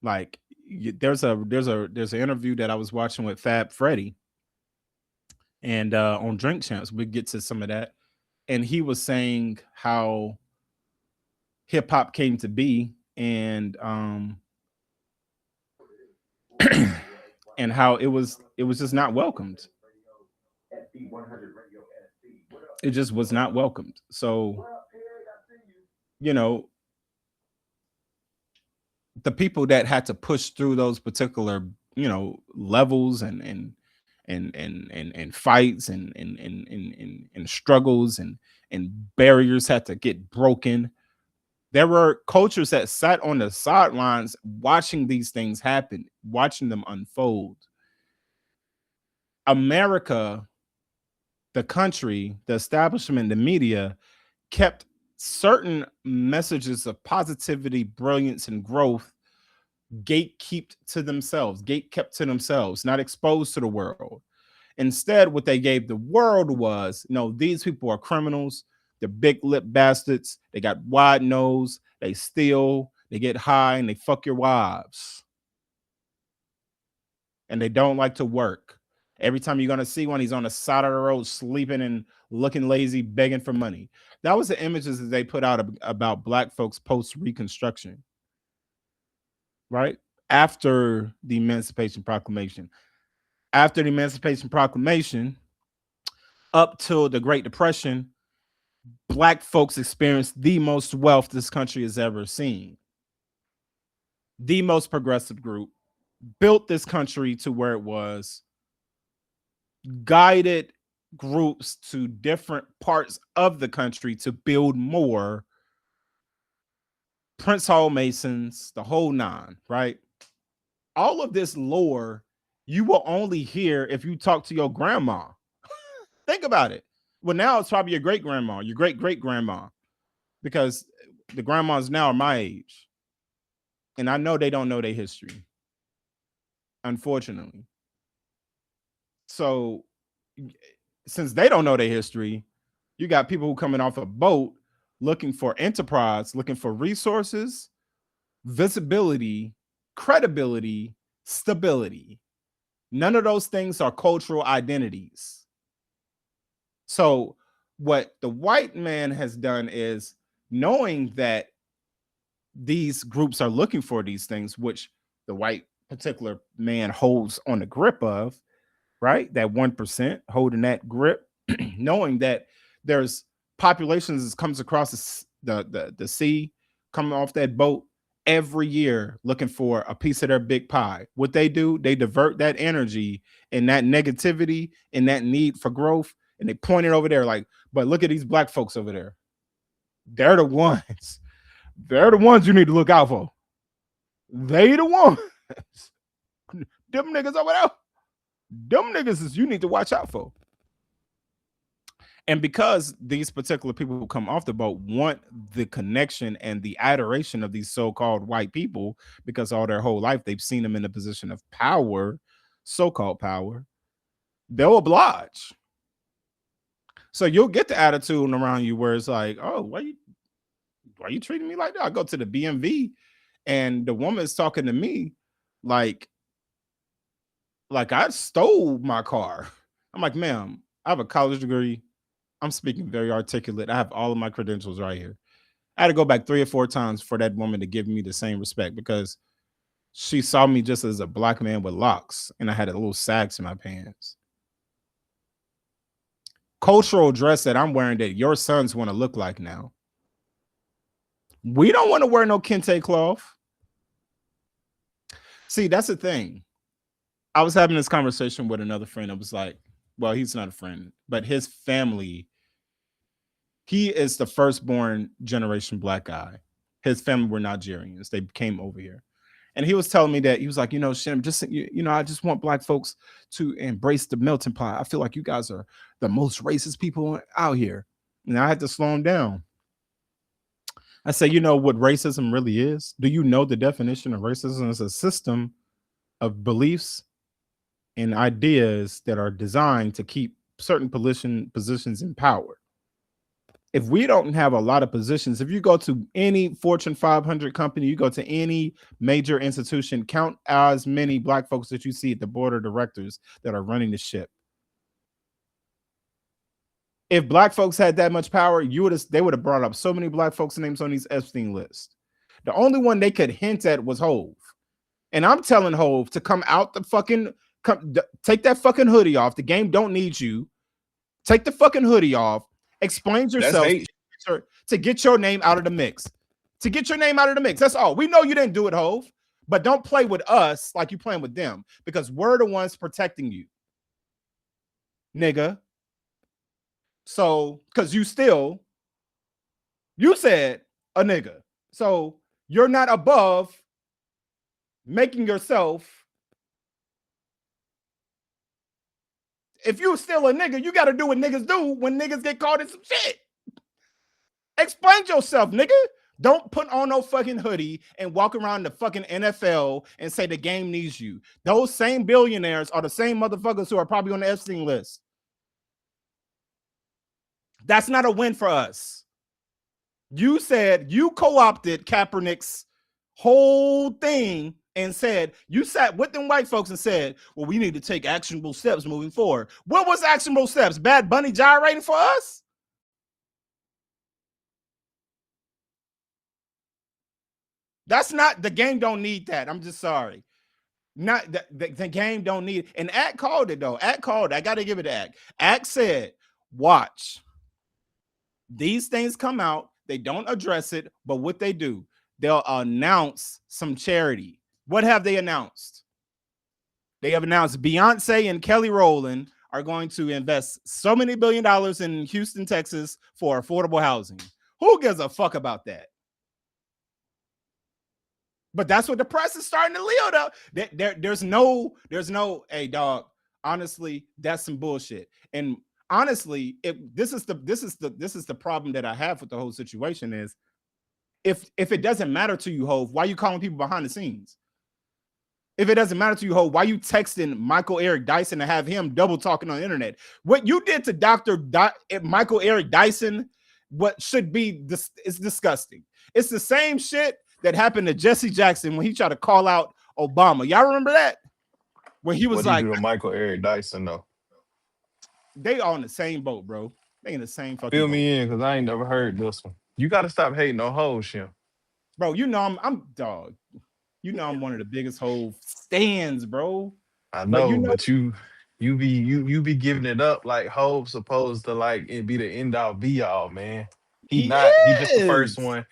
Like, there's an interview that I was watching with Fab Freddy, and on Drink Champs, we get to some of that, and he was saying how hip hop came to be, and and how it was just not welcomed. It just was not welcomed. So, you know, the people that had to push through those particular, levels and fights and struggles and barriers had to get broken. There were cultures that sat on the sidelines watching these things happen, watching them unfold. America, the country, the establishment, the media kept certain messages of positivity, brilliance, and growth gatekept to themselves, not exposed to the world. Instead, what they gave the world was, no, these people are criminals. They're big lip bastards. They got wide nose. They steal. They get high and they fuck your wives. And they don't like to work. Every time you're going to see one, he's on the side of the road, sleeping and looking lazy, begging for money. That was the images that they put out about black folks post Reconstruction, right? After the Emancipation Proclamation. After the Emancipation Proclamation, up till the Great Depression, Black folks experienced the most wealth this country has ever seen. The most progressive group built this country to where it was, guided groups to different parts of the country to build more. Prince Hall Masons, the whole nine, right? All of this lore you will only hear if you talk to your grandma. Think about it. Well, now it's probably your great grandma, your great great grandma, because the grandmas now are my age. And I know they don't know their history, unfortunately. So, since they don't know their history, you got people who coming off a boat looking for enterprise, looking for resources, visibility, credibility, stability. None of those things are cultural identities. So, what the white man has done is, knowing that these groups are looking for these things, which the white particular man holds on the grip of, right? That 1% holding that grip, knowing that there's populations that comes across the sea, coming off that boat every year looking for a piece of their big pie. What they do, they divert that energy and that negativity and that need for growth, and they point it over there like, but look at these black folks over there. They're the ones. They're the ones you need to look out for. They the ones. Them niggas over there. Them niggas is you need to watch out for. And because these particular people who come off the boat want the connection and the adoration of these so-called white people, because all their whole life they've seen them in a position of power, so-called power, they'll oblige. So you'll get the attitude around you where it's like, oh, why you treating me like that? I go to the BMV and the woman's talking to me like I stole my car. I'm like, ma'am, I have a college degree. I'm speaking very articulate. I have all of my credentials right here. I had to go back 3 or 4 times for that woman to give me the same respect, because she saw me just as a black man with locks and I had a little sags in my pants. Cultural dress that I'm wearing that your sons want to look like now. We don't want to wear no kente cloth. See, that's the thing. I was having this conversation with another friend. I was like, well, he's not a friend, but his family, he is the firstborn generation black guy. His family were Nigerians. They came over here. And he was telling me that he was like, Shem, just, I just want black folks to embrace the melting pot. I feel like you guys are the most racist people out here. And I had to slow him down. I say, you know what racism really is? Do you know the definition of racism? Is a system of beliefs and ideas that are designed to keep certain positions in power. If we don't have a lot of positions, if you go to any Fortune 500 company, you go to any major institution, count as many black folks that you see at the board of directors that are running the ship. If black folks had that much power, they would have brought up so many black folks' names on these Epstein lists. The only one they could hint at was Hove. And I'm telling Hove to come out the fucking, take that fucking hoodie off. The game don't need you. Take the fucking hoodie off. Explain yourself to get your name out of the mix. To get your name out of the mix. That's all. We know you didn't do it, Hove. But don't play with us like you playing with them, because we're the ones protecting you, nigga. So, because you said a nigga. So you're not above making yourself. If you still a nigga, you got to do what niggas do when niggas get caught in some shit. Explain yourself, nigga. Don't put on no fucking hoodie and walk around the fucking NFL and say the game needs you. Those same billionaires are the same motherfuckers who are probably on the Epstein list. That's not a win for us. You said you co-opted Kaepernick's whole thing and said, you sat with them white folks and said, well, we need to take actionable steps moving forward. What was actionable steps? Bad Bunny gyrating for us? That's not, the game don't need that. I'm just sorry. Not the game don't need it. And Act called it though. Act called it. I got to give it to Act. Act said, watch. These things come out, they don't address it, but what they do, they'll announce some charity. What have they announced? They have announced Beyonce and Kelly Rowland are going to invest so many $1 billion in Houston, Texas for affordable housing. Who gives a fuck about that? But that's what the press is starting to lead up. There's no, hey dog. Honestly, that's some bullshit. And honestly, this is the problem that I have with the whole situation is if it doesn't matter to you, Hove, why are you calling people behind the scenes? If it doesn't matter to you, Hove, why are you texting Michael Eric Dyson to have him double talking on the internet? What you did to Michael Eric Dyson, what should be this is disgusting. It's the same shit that happened to Jesse Jackson when he tried to call out Obama. Y'all remember that? When he was What do like, you do to Michael Eric Dyson though? they all in the same boat, bro. They in the same fucking Fill boat. me in, cause I ain't never heard this one. You gotta stop hating on hoes, Shem. Bro, you know I'm dog. You know I'm one of the biggest whole stands, bro. I But you know, know but you be giving it up like hoes supposed to like it be the end all be all, man. He he not. He just the first is. one.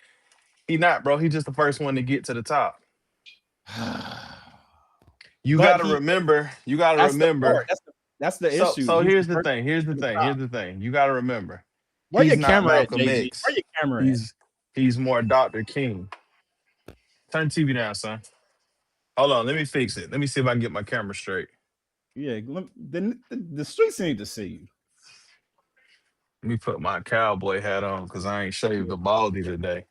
He not, bro. He just the first one to get to the top. You But gotta he remember. You gotta that's the part. remember. That's the So issue. so He's the here's the first thing. Here's the to the thing. top. Here's the thing. You gotta remember. Where your He's not camera at, Malcolm JG? Where X. your camera at? He's he's more Dr. King. Turn the TV down, son. Hold on. Let me fix it. Let me see if I can get my camera straight. Yeah, the streets need to see you. Let me put my cowboy hat on because I ain't shaved Yeah. the baldy today.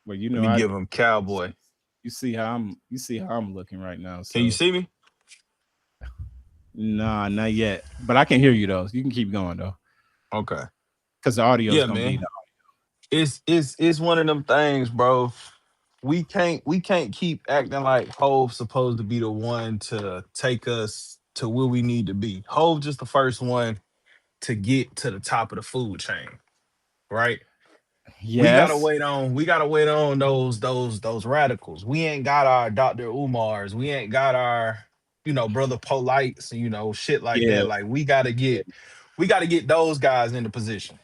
Well, you Let know, me I give him cowboy. you see how I'm looking right now. Can you So see me? nah, not yet. But I can hear you though. You can keep going though. Okay. Because the audio is Yeah, gonna be man. It's one of them things, bro. We can't keep acting like Hove's supposed to be the one to take us to where we need to be. Hove just the first one to get to the top of the food chain, right? yes. We gotta wait on those radicals. We ain't got our Dr. Umars, we ain't got our, brother Polites, shit like Yeah. that. Like we gotta get those guys into position,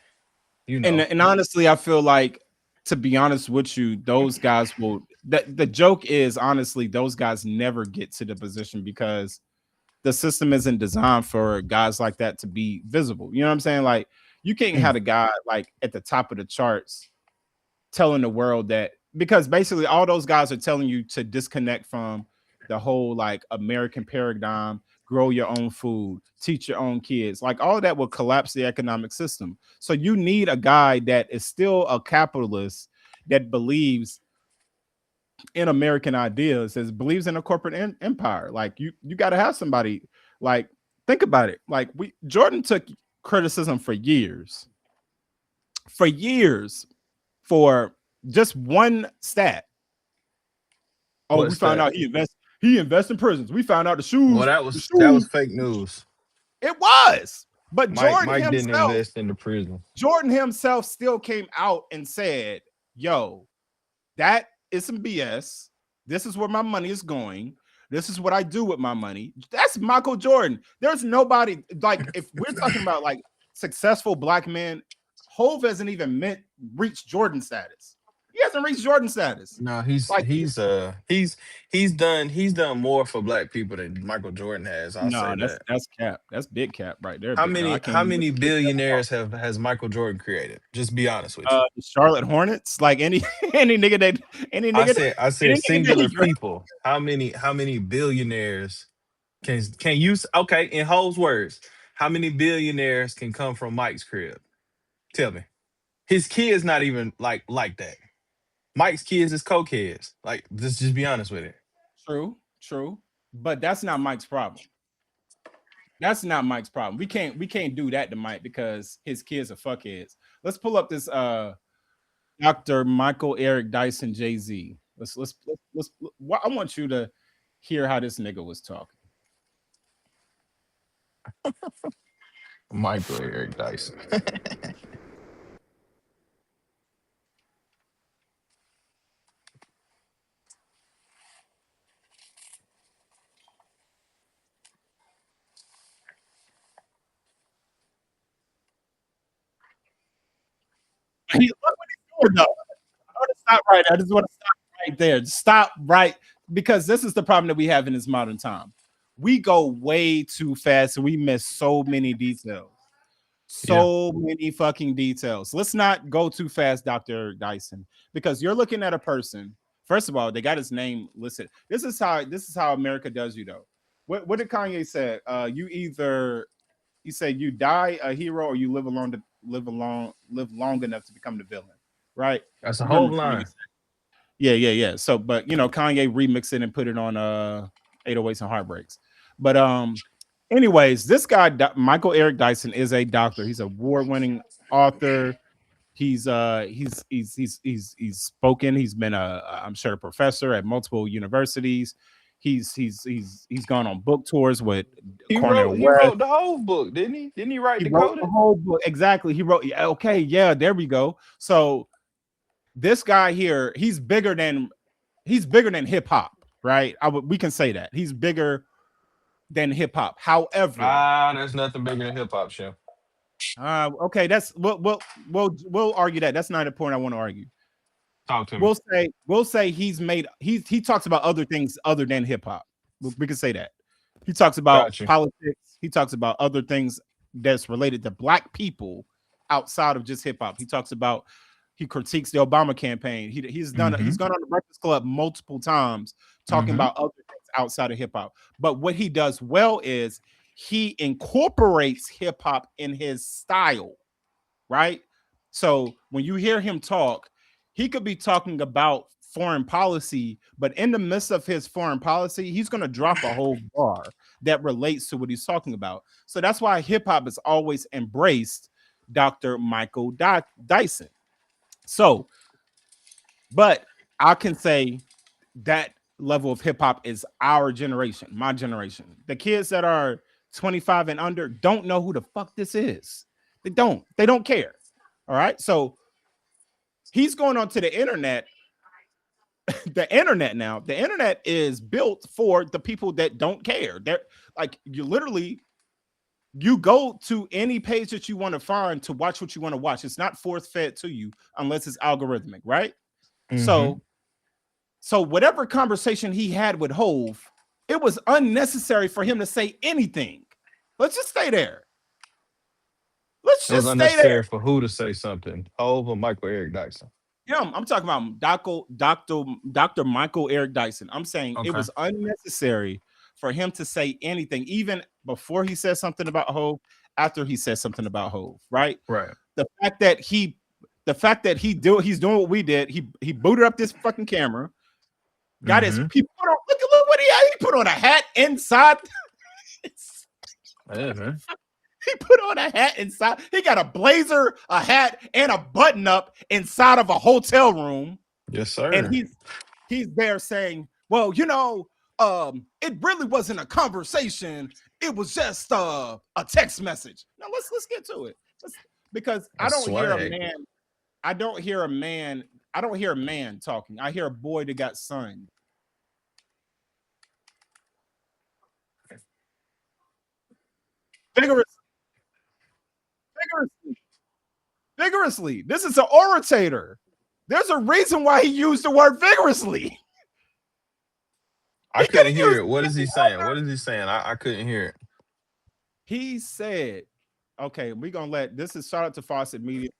you And know. and honestly, I feel like to be honest with you, those guys will the joke is honestly, those guys never get to the position because the system isn't designed for guys like that to be visible. You know what I'm saying? Like you can't Mm. have a guy like at the top of the charts telling the world that because basically all those guys are telling you to disconnect from the whole like American paradigm, grow your own food, teach your own kids. Like all of that will collapse the economic system. So you need a guy that is still a capitalist that believes in American ideas, that believes in a corporate empire. Like you got to have somebody like think about it. Like Jordan took criticism for years for just one stat. Oh, we What's found that? out he invests in prisons. We found out the Well, shoes, the that was shoes. fake news. It was. But Mike didn't invest in the prison. Jordan himself still came out and said, "Yo, that is some BS. This is where my money is going. This is what I do with my money." That's Michael Jordan. There's nobody like if we're talking about like successful black men, Hove hasn't even reached Jordan status. He hasn't reached Jordan status. No, he's Like he's uh he's he's done more for black people than Michael Jordan has. I'll no, say that. that's cap. That's big cap right there. How Big dog. I many can't how even many take that off. billionaires has Michael Jordan created? Just be honest with you. The Charlotte Hornets, like any any I nigga that said I any said nigga that he singular people. How many billionaires can you okay, in Ho's words, how many billionaires can come from Mike's crib? Tell me. His kids not even like that. Mike's kids is cokeheads. Like, just be honest with it. true, but that's not Mike's problem. That's not Mike's problem. We can't do that to Mike because his kids are fuckheads. Let's pull up this Dr. Michael Eric Dyson Jay-Z. I want you to hear how this nigga was talking. Michael Eric Dyson. Look what he's doing, though. I want to stop right. I just want to stop right there. Stop right because this is the problem that we have in this modern time. We go way too fast and we miss so many details. Yeah, So many fucking details. Let's not go too fast, Dr. Dyson, because you're looking at a person. First of all, they got his name listed. This is how America does you though. What did Kanye say? You either he said you die a hero or you live long enough to become the villain, right? that's a You whole remember Kanye? line. Yeah, yeah, yeah. So, but Kanye remixed it and put it on 808s and Heartbreaks. But anyways, this guy Michael Eric Dyson is a doctor. He's a award-winning author. He's spoken. He's been I'm sure a professor at multiple universities. He's gone on book tours with He Cornell wrote he West. wrote the whole book, didn't he? Didn't he write He wrote the Decoded? whole book. Exactly. He wrote, yeah, okay, yeah, there we go. So this guy here, he's bigger than hip hop, right? We can say that. He's bigger than hip hop. However, Ah, there's nothing bigger than hip hop, Shem. okay, that's we'll argue that. That's not a point I want to argue. Talk to me. We'll say he talks about other things other than hip hop. We can say that. He talks about Got you. politics. He talks about other things that's related to black people outside of just hip hop. He critiques the Obama campaign. He's Mm-hmm. gone on the Breakfast Club multiple times talking Mm-hmm. about other things outside of hip hop. But what he does well is he incorporates hip hop in his style, right? So when you hear him talk, he could be talking about foreign policy, but in the midst of his foreign policy, he's going to drop a whole bar that relates to what he's talking about. So that's why hip hop has always embraced Dr. Michael Dyson. So, but I can say that level of hip hop is our generation, my generation. The kids that are 25 and under don't know who the fuck this is. They don't. They don't care. All right. So he's going onto the internet. The internet is built for the people that don't care. They're like you go to any page that you want to find to watch what you want to watch. It's not force fed to you unless it's algorithmic, right? Mm-hmm. So whatever conversation he had with Hove, it was unnecessary for him to say anything. Let's just stay there. Let's It was just stay there. unnecessary for who to say something. Hove or Michael Eric Dyson. Him. I'm talking about Dr. Michael Eric Dyson. I'm saying it Okay. was unnecessary for him to say anything, even before he said something about Hove, after he said something about Hove, right? Right. The fact that he's doing what we did, he booted up this fucking camera, got his Mm-hmm. people look what he had. He put on a hat inside. Yeah, man. He put on a hat inside. He got a blazer, a hat, and a button up inside of a hotel room. Yes, And sir. he's there saying, well, it really wasn't a conversation. It was just a text message. Now let's get to it. Because I That's don't hear a swag. man. I don't hear a man. I don't hear a man talking. I hear a boy that got son. Vigorously, vigorously, vigorously. This is an orator. There's a reason why he used the word vigorously. I He could couldn't have hear used it. What is he saying? What is he saying? I couldn't hear it. he said, okay, we're gonna let this is shout out to Fawcett Media.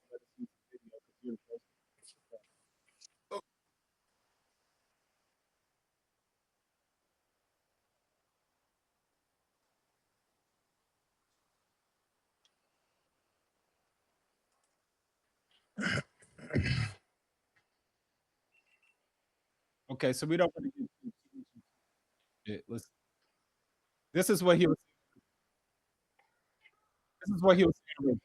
Okay, so we don't want to get it. This is what he was this is what he was saying.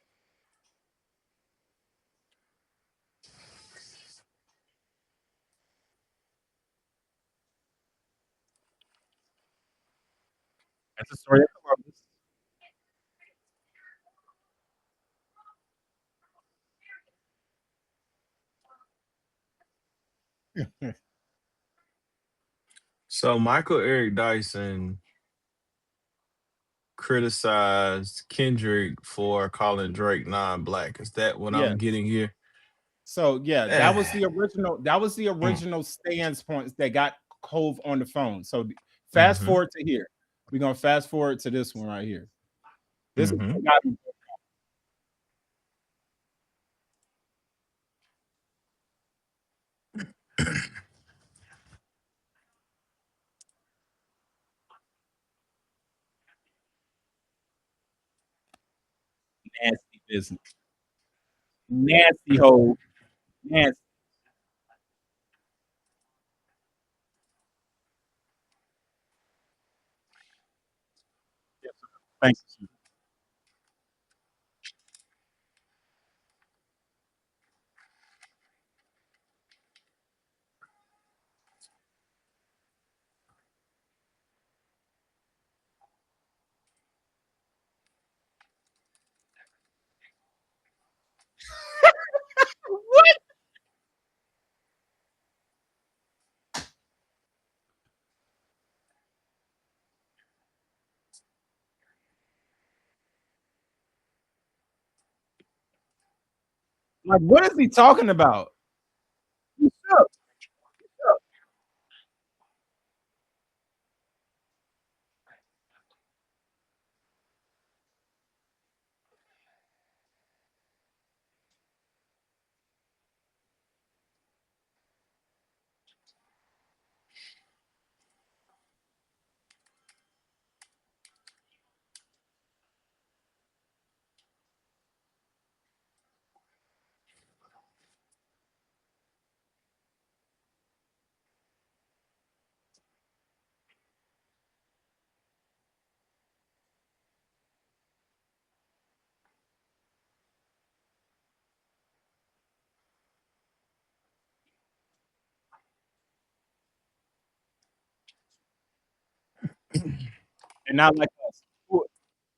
That's the story of Columbus. So Michael Eric Dyson criticized Kendrick for calling Drake non-black. Is that what Yeah, I'm getting here? So yeah, that was Eh. the original. That was the Mm. original stance points that got Hove on the phone. So fast Mhm. forward to here. We're gonna fast forward to this one right here. This is Mhm. what got me nasty business. Nasty Hove. Nasty. Yes, sir. Thank you, sir. What? Like, what is he talking about? He shook. He shook. And not like us.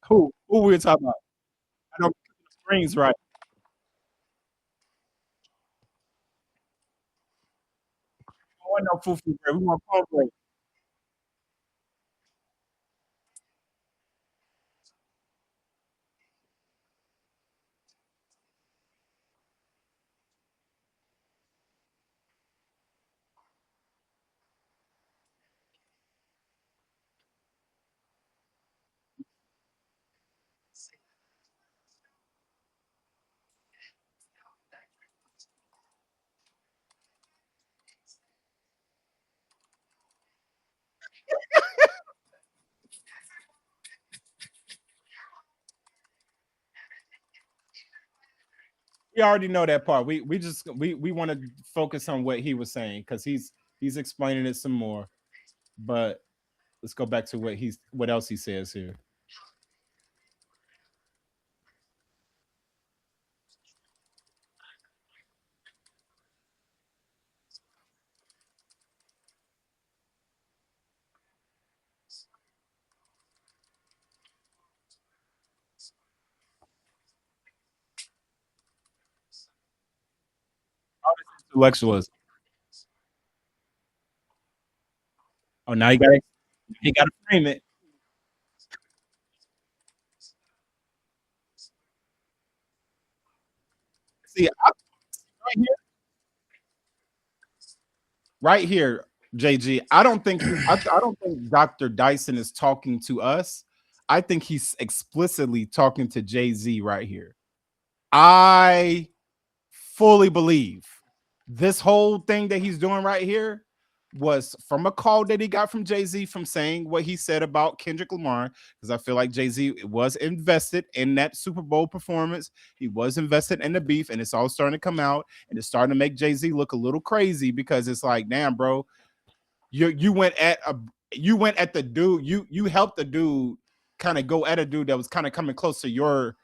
Who we were talking about? I know the screens right. I want no fufu bread. We want cornbread. We already know that part. We want to focus on what he was saying because he's explaining it some more. But let's go back to what else he says here. Intellectualism. Oh, now he got to frame it. See, right here, right here, JG. I don't think Dr. Dyson is talking to us. I think he's explicitly talking to Jay Z right here. I fully believe this whole thing that he's doing right here was from a call that he got from Jay-Z from saying what he said about Kendrick Lamar. Because I feel like Jay-Z was invested in that Super Bowl performance. He was invested in the beef, and it's all starting to come out, and it's starting to make Jay-Z look a little crazy because it's like, damn, bro, you went at the dude, you helped the dude kind of go at a dude that was kind of coming close to your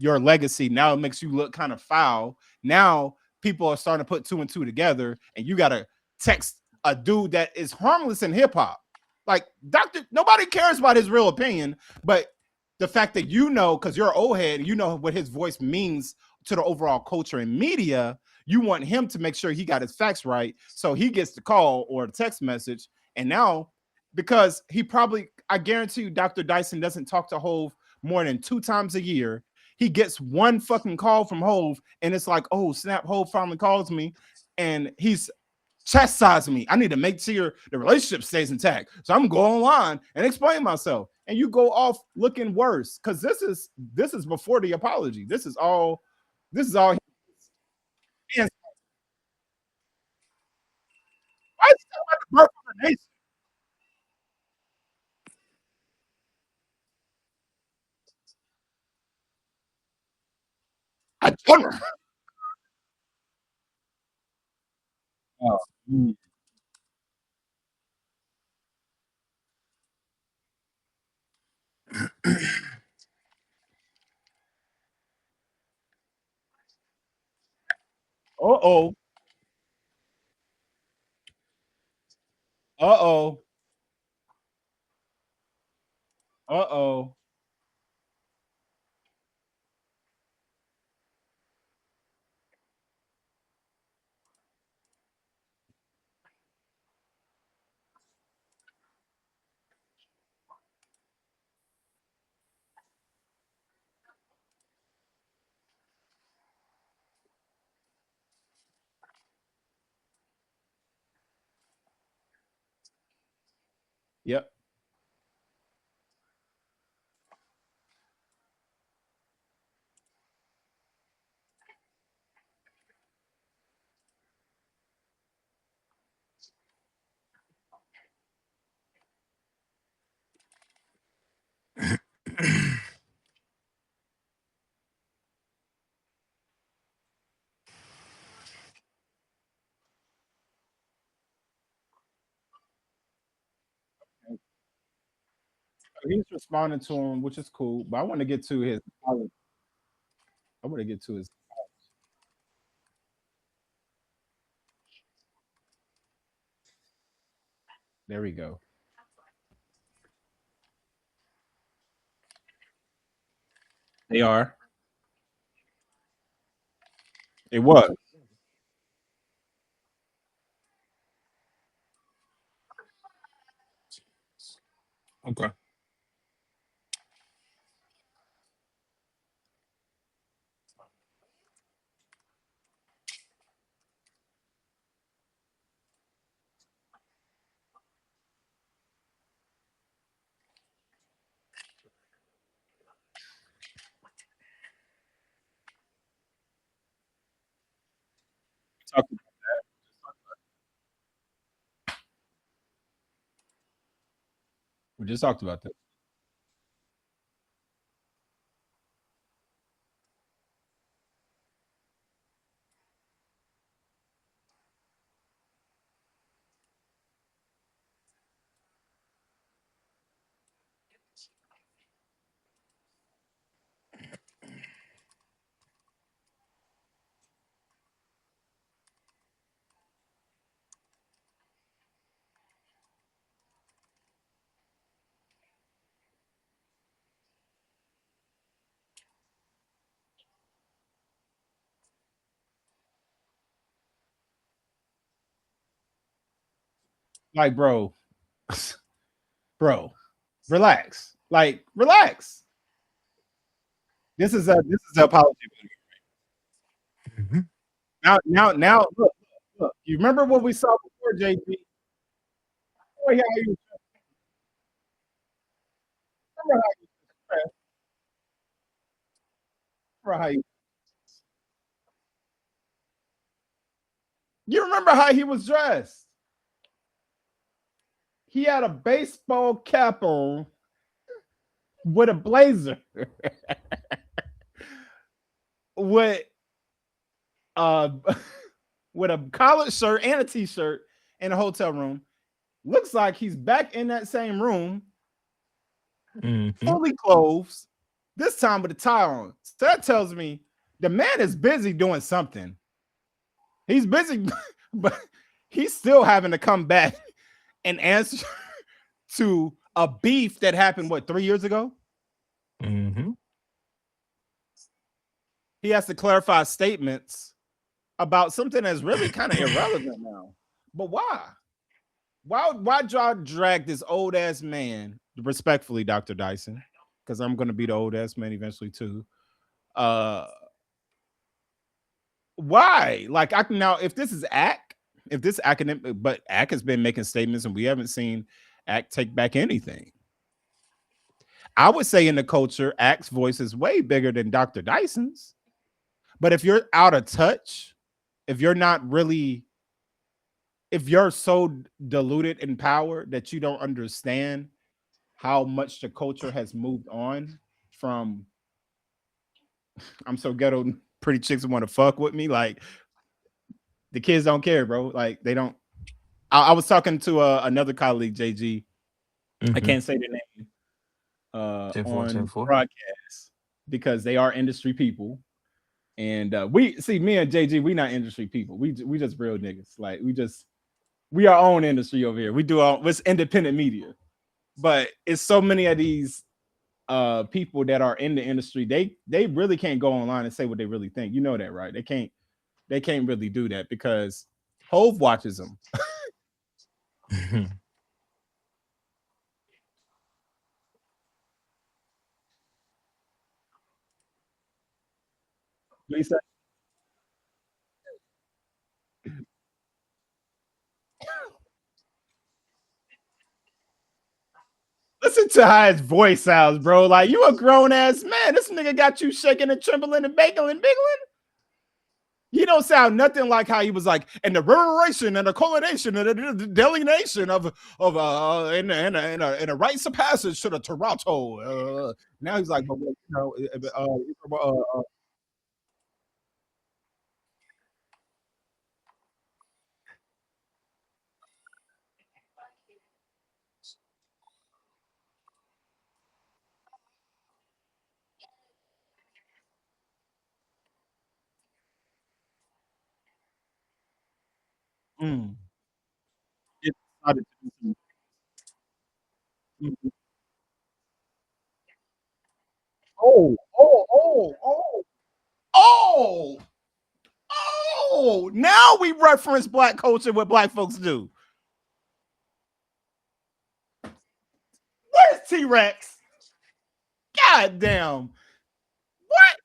legacy. Now it makes you look kind of foul. Now people are starting to put two and two together, and you gotta text a dude that is harmless in hip-hop. Like, Doctor, nobody cares about his real opinion, but the fact that you know, because you're an old head, you know what his voice means to the overall culture and media, you want him to make sure he got his facts right. So he gets the call or the text message. And now, because he probably, I guarantee you, Dr. Dyson doesn't talk to Hove more than 2 times a year. He gets one fucking call from Hove, and it's like, oh snap, Hove finally calls me, and he's chastising me. I need to make sure the relationship stays intact. So I'm going online and explain myself. And you go off looking worse because this is before the apology. This is all. I still like the birth of a nation. I don't know. Oh, uh-oh. Uh-oh. Uh-oh. Yep. He's responding to him, which is cool. But I want to get to his. I want to get to his. There we go. They are. It was. Okay. We just talked about that. Like, bro, relax. Like, relax. This is a apology. Mhm. Now, look. You remember what we saw before, JP? Remember how you remember how you remember how you remember how he was dressed? He had a baseball cap on with a blazer, with uh with a collared shirt and a t-shirt in a hotel room. Looks like he's back in that same room, Mhm. fully clothed, this time with a tie on. So that tells me the man is busy doing something. He's busy, but he's still having to come back and answer to a beef that happened, what, 3 years ago? Mhm. He has to clarify statements about something that's really kind of irrelevant now. But why? Why drag this old ass man, respectfully, Dr. Dyson, because I'm gonna be the old ass man eventually too. Uh, why? Like I can now, if this is ACK, if this academic, but ACK has been making statements, and we haven't seen ACK take back anything. I would say in the culture, ACK's voice is way bigger than Dr. Dyson's. But if you're out of touch, if you're not really, if you're so diluted in power that you don't understand how much the culture has moved on from I'm so ghetto, pretty chicks want to fuck with me. Like the kids don't care, bro. Like they don't. I was talking to another colleague, JG. I Mm-hmm. can't say the name 10 4, 10 on 4. broadcast because they are industry people. And we see me and JG, we not industry people. We just real niggas. Like we our own industry over here. We do our it's independent media. But it's so many of these people that are in the industry, they really can't go online and say what they really think. You know that, right? They can't really do that because Hove watches them. Lisa, listen to how his voice sounds, bro. Like you a grown ass man. This nigga got you shaking and trembling and bagling and biggling. He don't sound nothing like how he was like in the reiteration and the coordination and the delineation of a rites of passage to the Toronto. Now he's like, but you know, mm, it started to do some- oh, oh, oh, oh, oh, oh. Now we reference black culture, what black folks do. Where's T Rex? God damn. What?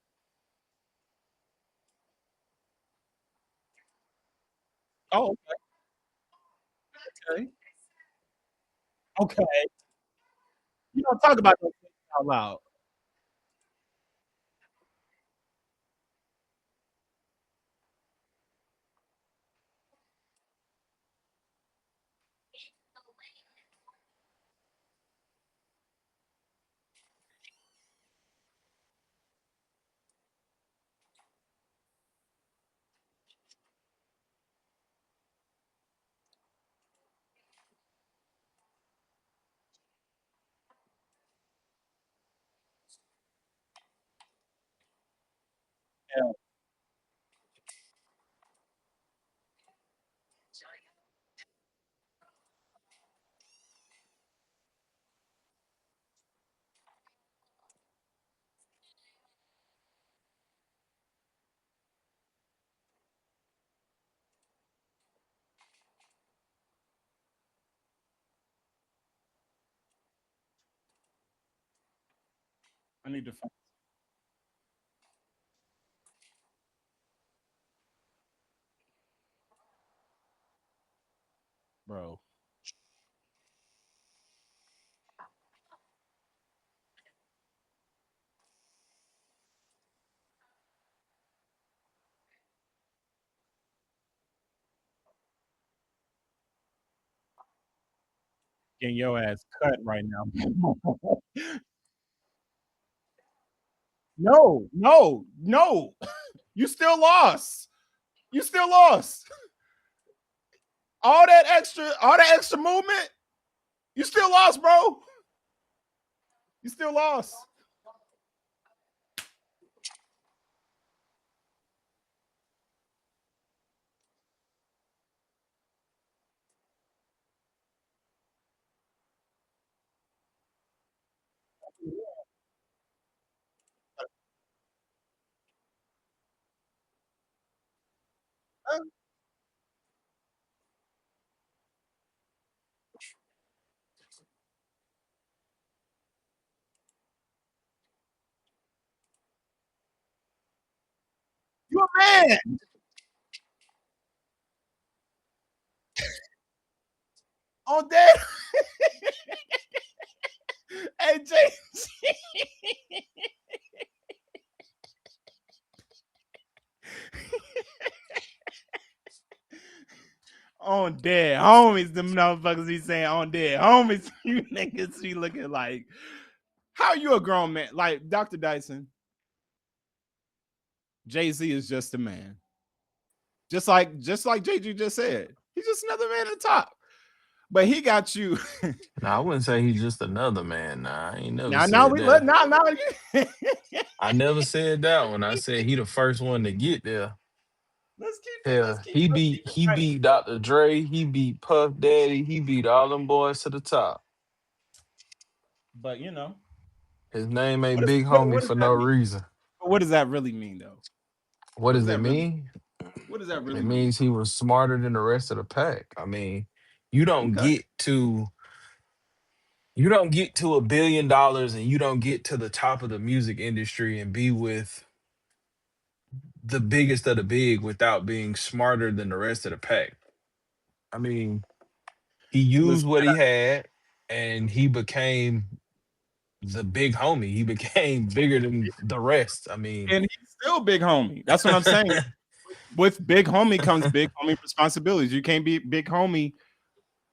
Oh, okay. Okay. You don't talk about those things out loud. Yeah, I need to find, bro. Getting your ass cut right now. No, no, no. You still lost. You still lost. All that extra movement, you still lost, bro. You still lost. a man. On that, hey Jay, on dead homies, them motherfuckers be saying on dead homies. You niggas be looking like, how you a grown man? Like Dr. Dyson, Jay-Z is just a man. Just like JG just said. He's just another man at the top. But he got you. Nah, I wouldn't say he's just another man. Nah, I ain't never Now said we let that. now. I never said that one. I said he the first one to get there. Let's Hell, keep he let's beat keep it he right. beat Dr. Dre, he beat Puff Daddy, he beat all them boys to the top. But you know, His name ain't what is Big what Homie does for that no mean? reason. What does that really mean though? What What does does it that really mean? what does that It really mean? means he was smarter than the rest of the pack. I mean, you don't Okay. get to you don't get to $1 billion and you don't get to the top of the music industry and be with the biggest of the big without being smarter than the rest of the pack. I mean, he used Listen, what he had and he became the big homie. He became bigger than the rest. I mean, and he's still big homie. That's what I'm saying. With big homie comes big homie responsibilities. You can't be big homie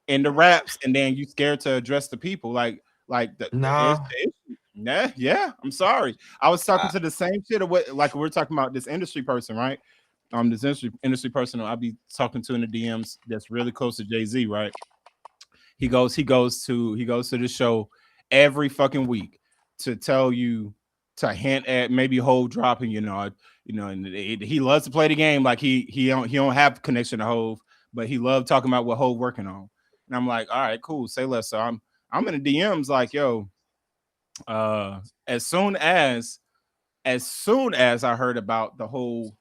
in the raps and then you scared to address the people. Like nah, the issue. Yeah. I'm sorry. I was talking I, to the same shit of what like we're talking about this industry person, right? This industry person I'll be talking to in the DMs that's really close to Jay-Z, right? He goes to the show every fucking week to tell you to hint at maybe Hove dropping, and he loves to play the game like he don't have connection to Hove, but he loved talking about what Hove working on. And I'm like, all right, cool, say less. So I'm in the DMs like, yo, uh, as soon as I heard about the whole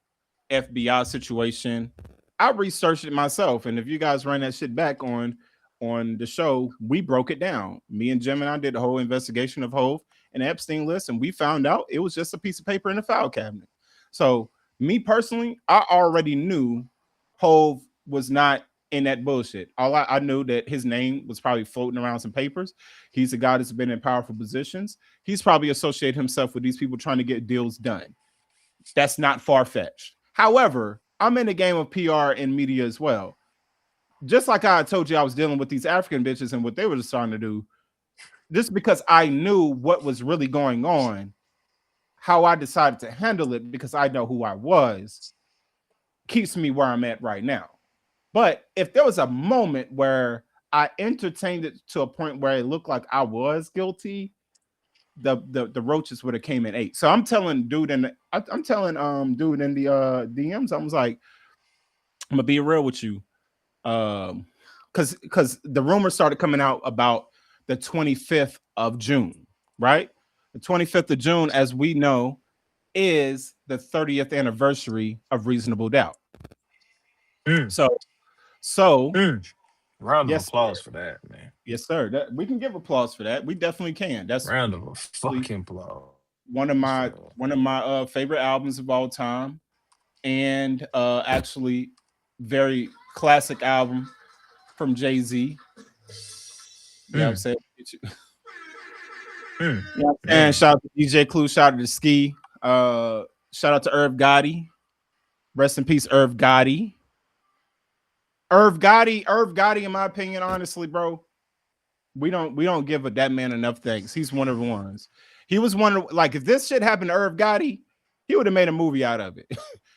FBI situation, I researched it myself. And if you guys run that shit back on the show, we broke it down. Me and Jim and I did the whole investigation of Hove and Epstein list, and we found out it was just a piece of paper in the file cabinet. So me personally, I already knew Hove was not in that bullshit. I knew that his name was probably floating around some papers. He's a guy that's been in powerful positions. He's probably associated himself with these people trying to get deals done. That's not far fetched. However, I'm in the game of PR and media as well. Just like I told you, I was dealing with these African bitches and what they were just trying to do. Just because I knew what was really going on, how I decided to handle it because I know who I was, keeps me where I'm at right now. But if there was a moment where I entertained it to a point where it looked like I was guilty, the roaches would have came in eight. So I'm telling I'm telling dude in the DMs, I was like, I'm gonna be real with you. Because the rumors started coming out about the 25th of June, right? The 25th of June, as we know, is the 30th anniversary of Reasonable Doubt. mm, So, so mm. Round of yes, applause for that, man. yes, sir. That we can give applause for that. We definitely can. That's Round of really fucking applause one of for my that. one of my favorite albums of all time, and actually very classic album from Jay Z. Yeah, I'm Mm, saying. mm, You know what I'm saying? man. Shout out to DJ Clue, shout out to Ski. Shout out to Irv Gotti. Rest in peace, Irv Gotti. Irv Gotti, in my opinion, honestly, bro, we don't give that man enough thanks. He's one of the ones. He was one of like if this shit happened to Irv Gotti, he would have made a movie out of it.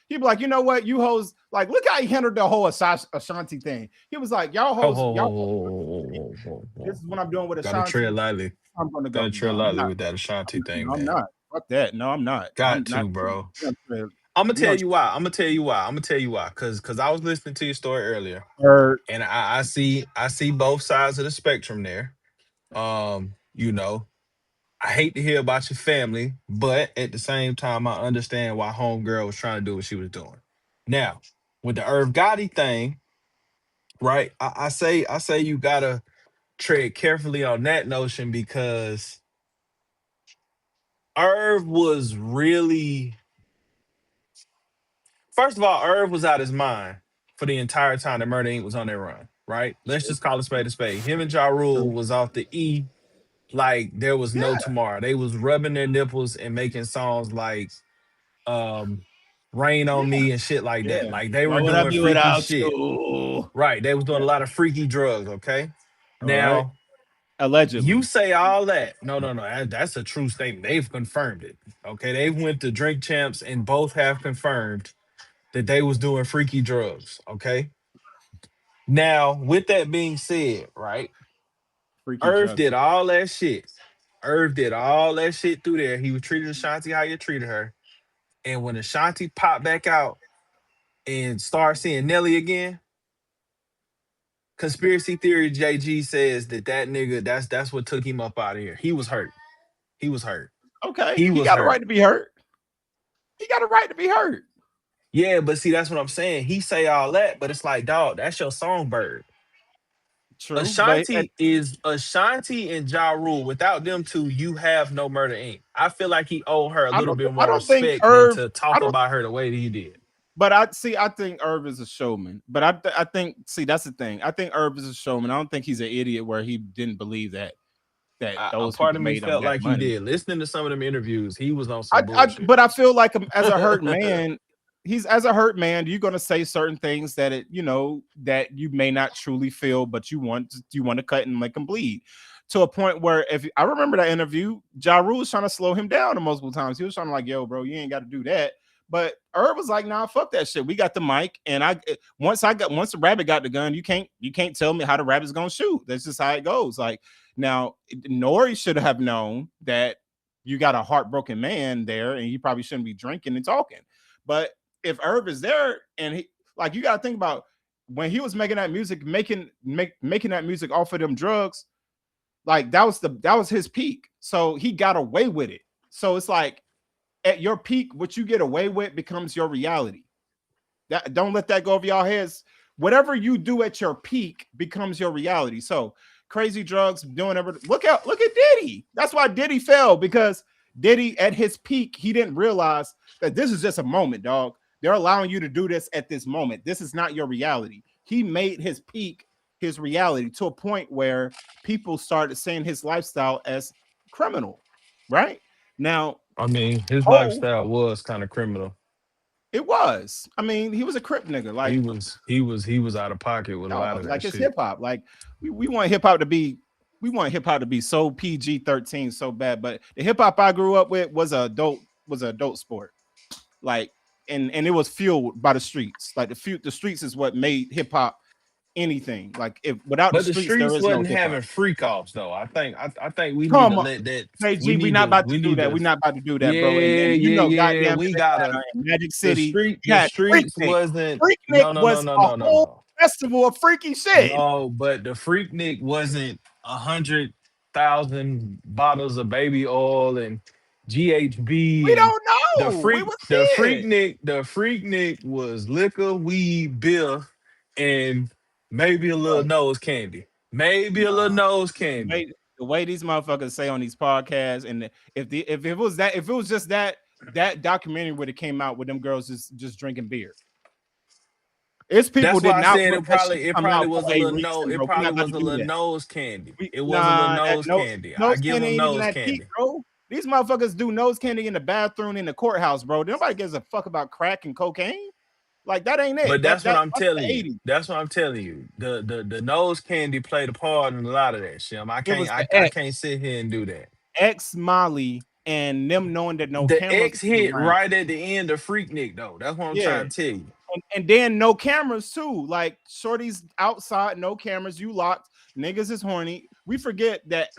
He'd be like, you know what, you hoes, like, look how he handled the whole Ashanti thing. He was like, y'all Ho, hoes, ho, ho, y'all, ho, ho, ho, ho, this ho, is what ho. I'm doing with Gotta tread Ashanti. lightly. I'm gonna go. Gotta No, tread I'm lightly not. with that Ashanti thing, No, I'm man. not. Fuck that. No, I'm not. I'm Got not. to, bro. You I'm gonna tell know, you why. I'm gonna tell you why. I'm gonna tell you why. Cause I was listening to your story earlier, or and I see both sides of the spectrum there. You know, I hate to hear about your family, but at the same time, I understand why homegirl was trying to do what she was doing. Now, with the Irv Gotti thing, right? I say you gotta tread carefully on that notion because Irv was really First of all, Irv was out his mind for the entire time that Murder Inc. was on their run, right? Let's True. just call a spade a spade. Him and Ja Rule True. was off the E like there was no Yeah. tomorrow. They was rubbing their nipples and making songs like um Rain on Yeah. Me and shit like that. Yeah. Like they were What would I doing be freaky without shit. you? Right. They was Yeah. doing a lot of freaky drugs, okay? All right. Now, you Allegedly. say all that. No, no, no. That's a true statement. They've confirmed it. Okay. They went to Drink Champs and both have confirmed that they was doing freaky drugs. Okay. Now, with that being said, right? Freaky Irv drugs. did all that shit. Irv did all that shit through there. He was treating Ashanti how you treated her. And when Ashanti popped back out and started seeing Nelly again, conspiracy theory JG says that nigga that's what took him up out of here. He was hurt. He was hurt. Okay. He He was got a hurt. right to be hurt. He got a right to be hurt. Yeah, but see that's what I'm saying. He say all that, but it's like, dog, that's your songbird. True. But Ashanti and Ja Rule. Without them two, you have no Murder Inc. I feel like he owed her a little bit I more don't think respect than Irv to I talk don't about her the way that he did. but I see I think Irv is a showman. But I think see that's the thing. I think Irv is a showman. I don't think he's an idiot where he didn't believe that A those part people of me made him felt that like he money. did. Listening to some of them interviews, he was on some bullshit. But I feel like as a hurt man, he's as a hurt man, you're gonna say certain things that that you may not truly feel, but you want to cut and make him bleed to a point where if I remember that interview, Ja Rule was trying to slow him down multiple times. He was trying to like, yo, bro, you ain't got to do that. But Herb was like, nah, fuck that shit. We got the mic, and once the rabbit got the gun, you can't tell me how the rabbit's gonna shoot. That's just how it goes. Like now, Nori should have known that you got a heartbroken man there, and you probably shouldn't be drinking and talking. But if Herb is there, and he like you got to think about when he was making that music, making that music off of them drugs, like that was his peak. So he got away with it. So it's like at your peak, what you get away with becomes your reality. That don't let that go over y'all heads. Whatever you do at your peak becomes your reality. So crazy drugs, doing everything. Look at Diddy. That's why Diddy fell, because Diddy at his peak, he didn't realize that this is just a moment, dog. They're allowing you to do this at this moment. This is not your reality. He made his peak his reality to a point where people started saying his lifestyle as criminal. Right now, I mean, his oh, lifestyle was kind of criminal. it was. I mean, he was a crip nigga. Like He was out of pocket with a lot dog, of that like it's shit. hip hop. Like we want hip hop to be so PG-13 so bad. But the hip hop I grew up with was an adult sport. Like and it was fueled by the streets. Like the streets is what made hip hop anything. Like if without the But the streets, there streets is no wasn't hip hop. having freak offs though. I think we need to Come on. let that Hey we G, we need not to about to we do need that. to We not about to do that, bro. yeah, And yeah, yeah. goddamn We it, gotta Magic City. the You had streets Freaknik. wasn't Freaknik no no no was no a no no whole no. festival of freaky shit. No, but the Freaknik wasn't 100,000 bottles of baby oil and GHB We and don't know. We was kids. the Freaknik was liquor, weed, beer, and maybe a little Bro, nose candy. Maybe a little nah. nose The candy. way these motherfuckers say on these podcasts, and if it was just that documentary where it came out with them girls just drinking beer. It's people That's why did I not said want that shit to it come probably out for was a a little reason, it bro. We're probably not about was to a do little that. nose candy. We It was a little nah nose no candy. I nose give candy them ain't even nose that peak, candy. bro. These motherfuckers do nose candy in the bathroom in the courthouse, bro. Nobody gives a fuck about crack and cocaine. Like that ain't it. But that's what I'm That's the telling you. 80s. That's what I'm telling you. The nose candy played a part in a lot of that shit. It was the I can't sit here and do that. X Molly and them knowing that no The cameras X was hit around. right at the end of Freaknik though. That's what I'm Yeah. trying to tell you. And then no cameras too. Like shorty's outside, no cameras. You locked. Niggas is horny. We forget that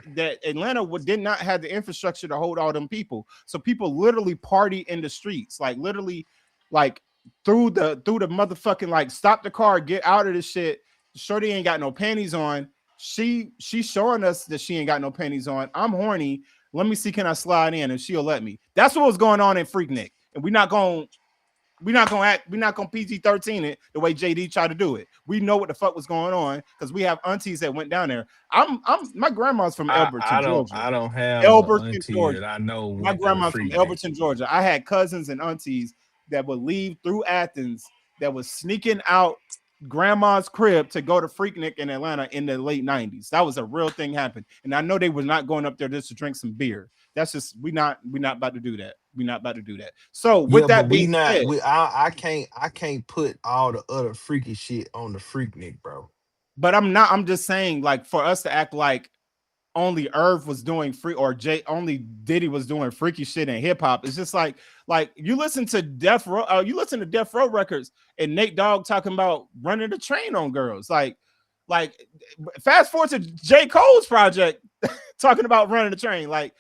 Atlanta did not have the infrastructure to hold all them people. So people literally party in the streets, like literally, like through the motherfucking like stop the car, get out of this shit. Shorty ain't got no panties on. She's showing us that she ain't got no panties on. I'm horny. Let me see, can I slide in? And she'll let me. That's what was going on in Freaknik. And we're not gonna PG-13 it the way JD tried to do it. We know what the fuck was going on because we have aunties that went down there. My grandma's from Elberton, Georgia. I don't have an Elberton, auntie Georgia. that I know My went to the grandma's from Freaknik. Elberton, Georgia. I had cousins and aunties that would leave through Athens that was sneaking out grandma's crib to go to Freaknik in Atlanta in the late 90s. That was a real thing happened. And I know they were not going up there just to drink some beer. That's just we not about to do that. We're not about to do that. So with Yeah, but that we being not. said, I can't put all the other freaky shit on the Freaknik, bro. but I'm just saying, like, for us to act like only Irv was doing free or Jay only Diddy was doing freaky shit in hip hop. It's just like you listen to Death Row records and Nate Dogg talking about running the train on girls. Like fast forward to J. Cole's project talking about running the train. Like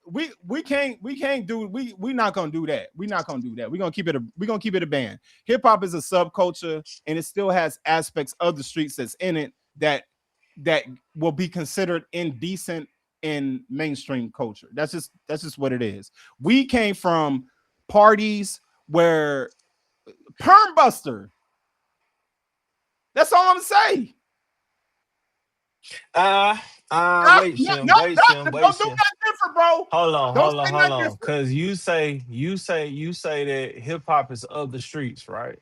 we can't do we not gonna do that. We're not gonna do that. We're gonna keep it a band. Hip hop is a subculture and it still has aspects of the streets that's in it that will be considered indecent in mainstream culture. That's just what it is. We came from parties where Perm Buster. That's all I'm saying. Uh Not, wait, not, Shem, not, wait, Shem, not, wait, don't do Shem. nothing different, bro. Hold on, Don't hold on, say hold nothing on. different. Cause you say that hip hop is of the streets, right?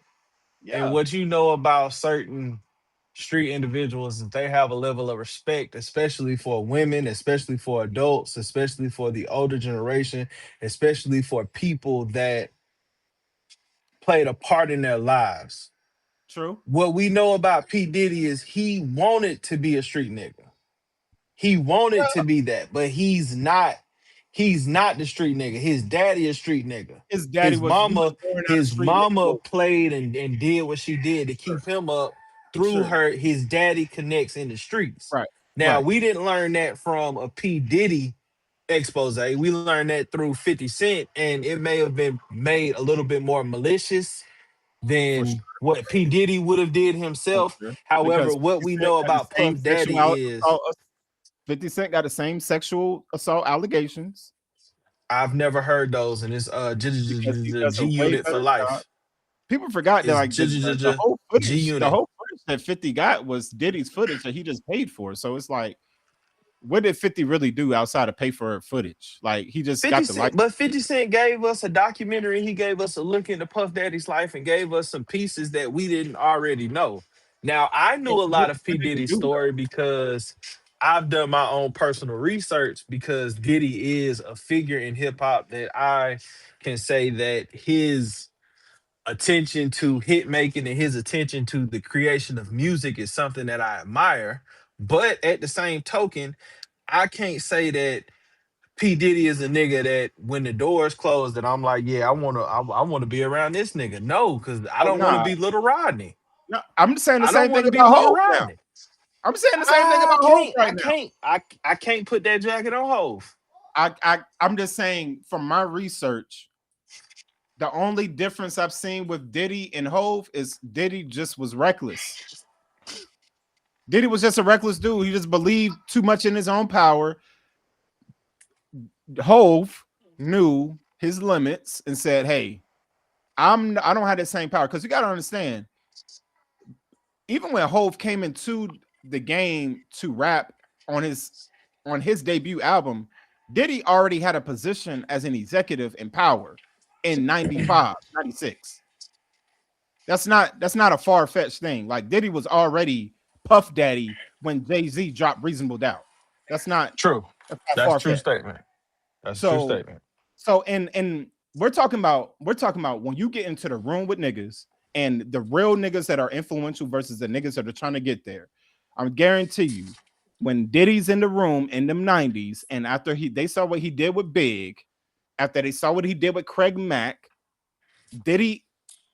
And Yeah, what you know about certain street individuals is they have a level of respect, especially for women, especially for adults, especially for the older generation, especially for people that played a part in their lives. true. What we know about P. Diddy is he wanted to be a street nigga. He wanted to be that, but he's not. He's not the street nigga. His daddy a street nigga. His daddy His was he was mama, born out of his street mama nigga. played and did what she did to Sure, keep him up through sure. her. His daddy connects in the streets. Right, Now right. we didn't learn that from a P. Diddy expose. We learned that through 50 Cent, and it may have been made a little bit more malicious For than sure, what P. Diddy would have did for himself. sure. However, Because what 50 we Cent know got the about same Puff sexual Daddy is assault. 50 Cent got the same sexual assault allegations I've never heard those, and it's because he does G a way Unit for better job. life. People forgot that It's like the whole G footage, the Unit. whole footage that 50 got was Diddy's footage that he just paid for. So it's like, what did 50 really do outside of pay for footage? Like he just 50 got the light. Cent, but 50 Cent gave us a documentary. He gave us a look into Puff Daddy's life and gave us some pieces that we didn't already know. Now, I knew a What lot of P. did he Diddy's do story though? because I've done my own personal research because Diddy is a figure in hip hop that I can say that his attention to hit making and his attention to the creation of music is something that I admire. But at the same token, I can't say that P Diddy is a nigga that when the doors close that I'm like, yeah, I want to be around this nigga. No, because I Oh don't want to nah, be Little Rodney. no, I'm saying the I don't same want thing to be about Little Hove now. Rodney. I'm saying the same thing I about Hove can't, right I now. can't, I can't put that jacket on Hove. I'm just saying from my research, the only difference I've seen with Diddy and Hove is Diddy just was reckless. Diddy was just a reckless dude. He just believed too much in his own power. Hove knew his limits and said, "Hey, I don't have the same power." Because you got to understand, even when Hove came into the game to rap on his debut album, Diddy already had a position as an executive in power in 95, 96. That's not a far-fetched thing. Like Diddy was already Puff Daddy when Jay-Z dropped Reasonable Doubt. That's not True. that's not That's a true far-fetched. statement. That's a true So statement. and we're talking about when you get into the room with niggas and the real niggas that are influential versus the niggas that are trying to get there. I guarantee you, when Diddy's in the room in them 90s, and after they saw what he did with Big, after they saw what he did with Craig Mack, Diddy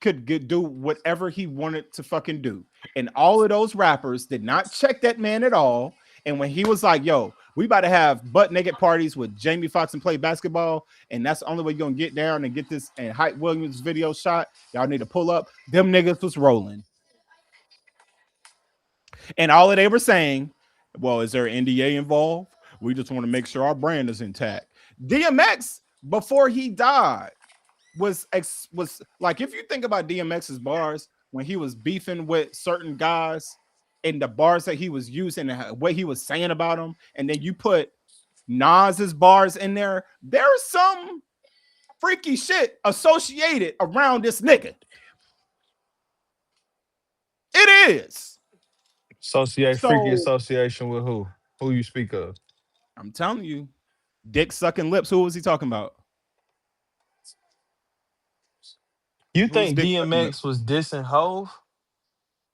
could do whatever he wanted to fucking do. And all of those rappers did not check that man at all. And when he was like, yo, we about to have butt naked parties with Jamie Foxx and play basketball, and that's the only way you're gonna get down and get this and Hype Williams video shot. Y'all need to pull up. Them niggas was rolling. And all that they were saying, well, is there an NDA involved? We just want to make sure our brand is intact. DMX, before he died, was like, if you think about DMX's bars when he was beefing with certain guys and the bars that he was using and what he was saying about them, and then you put Nas's bars in there, there's some freaky shit associated around this nigga. It is. Freaky So association with who? Who you speak of? I'm telling you, dick sucking lips. Who was he talking about? You Who's think dick sucking lips? DMX was dissing Hove?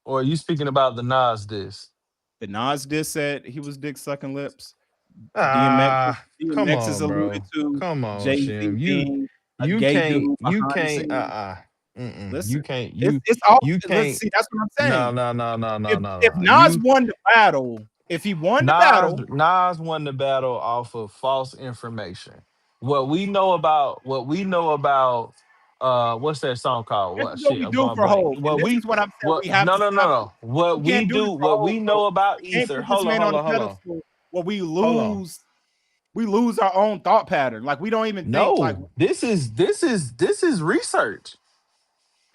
Or are you speaking about the Nas diss? The Nas diss said he was dick sucking lips. DMX Come DMX is on, alluded bro. to Come on, Jay-Z Shim. being a You gay can't dude you behind the can't scenes. mm-mm. Listen, You it's all. you Let's can't see. That's what I'm no saying. no no no no If no if no. Nas won the battle, if he won the battle, Nas won the battle off of false information. What's that song called? this What is what shit, we I'm do going for blank. Hov, and this is what I'm saying. We have No to no no stop. no. What We we can't do this do, for what Hov, we bro. know about We can't Ether. put this Hold on, man hold on a on, hold on. pedestal where Hold on. we lose our own thought pattern. Like we don't even think like No, this is research.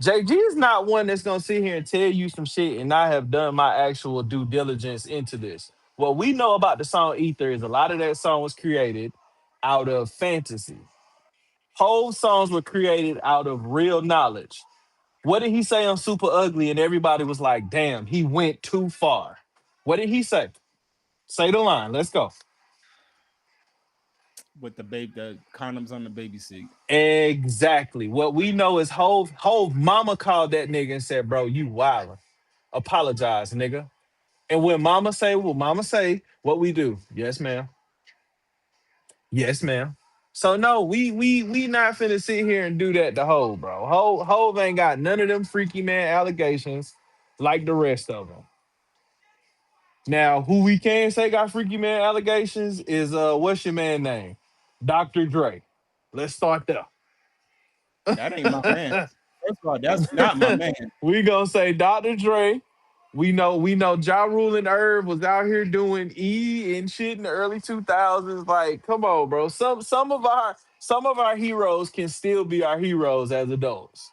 JG is not one that's gonna sit here and tell you some shit and I have done my actual due diligence into this. What we know about the song Ether is a lot of that song was created out of fantasy. Whole songs were created out of real knowledge. What did he say on Super Ugly? And everybody was like, damn, he went too far. What did he say? Say the line. Let's go. with the condoms on the baby seat. Exactly. What we know is Hove mama called that nigga and said, bro, you wildin'. Apologize, nigga. And when mama say, what we do? Yes, ma'am. Yes, ma'am. So no, we not finna sit here and do that to Hove, bro. Hove ain't got none of them freaky man allegations like the rest of them. Now, who we can say got freaky man allegations is what's your man name? Dr. Dre. Let's start there. That ain't my man. First of all, that's not my man. We gonna say Dr. Dre. We know Ja Rule and Irv was out here doing E and shit in the early 2000s. Like, come on, bro. Some of our heroes can still be our heroes as adults.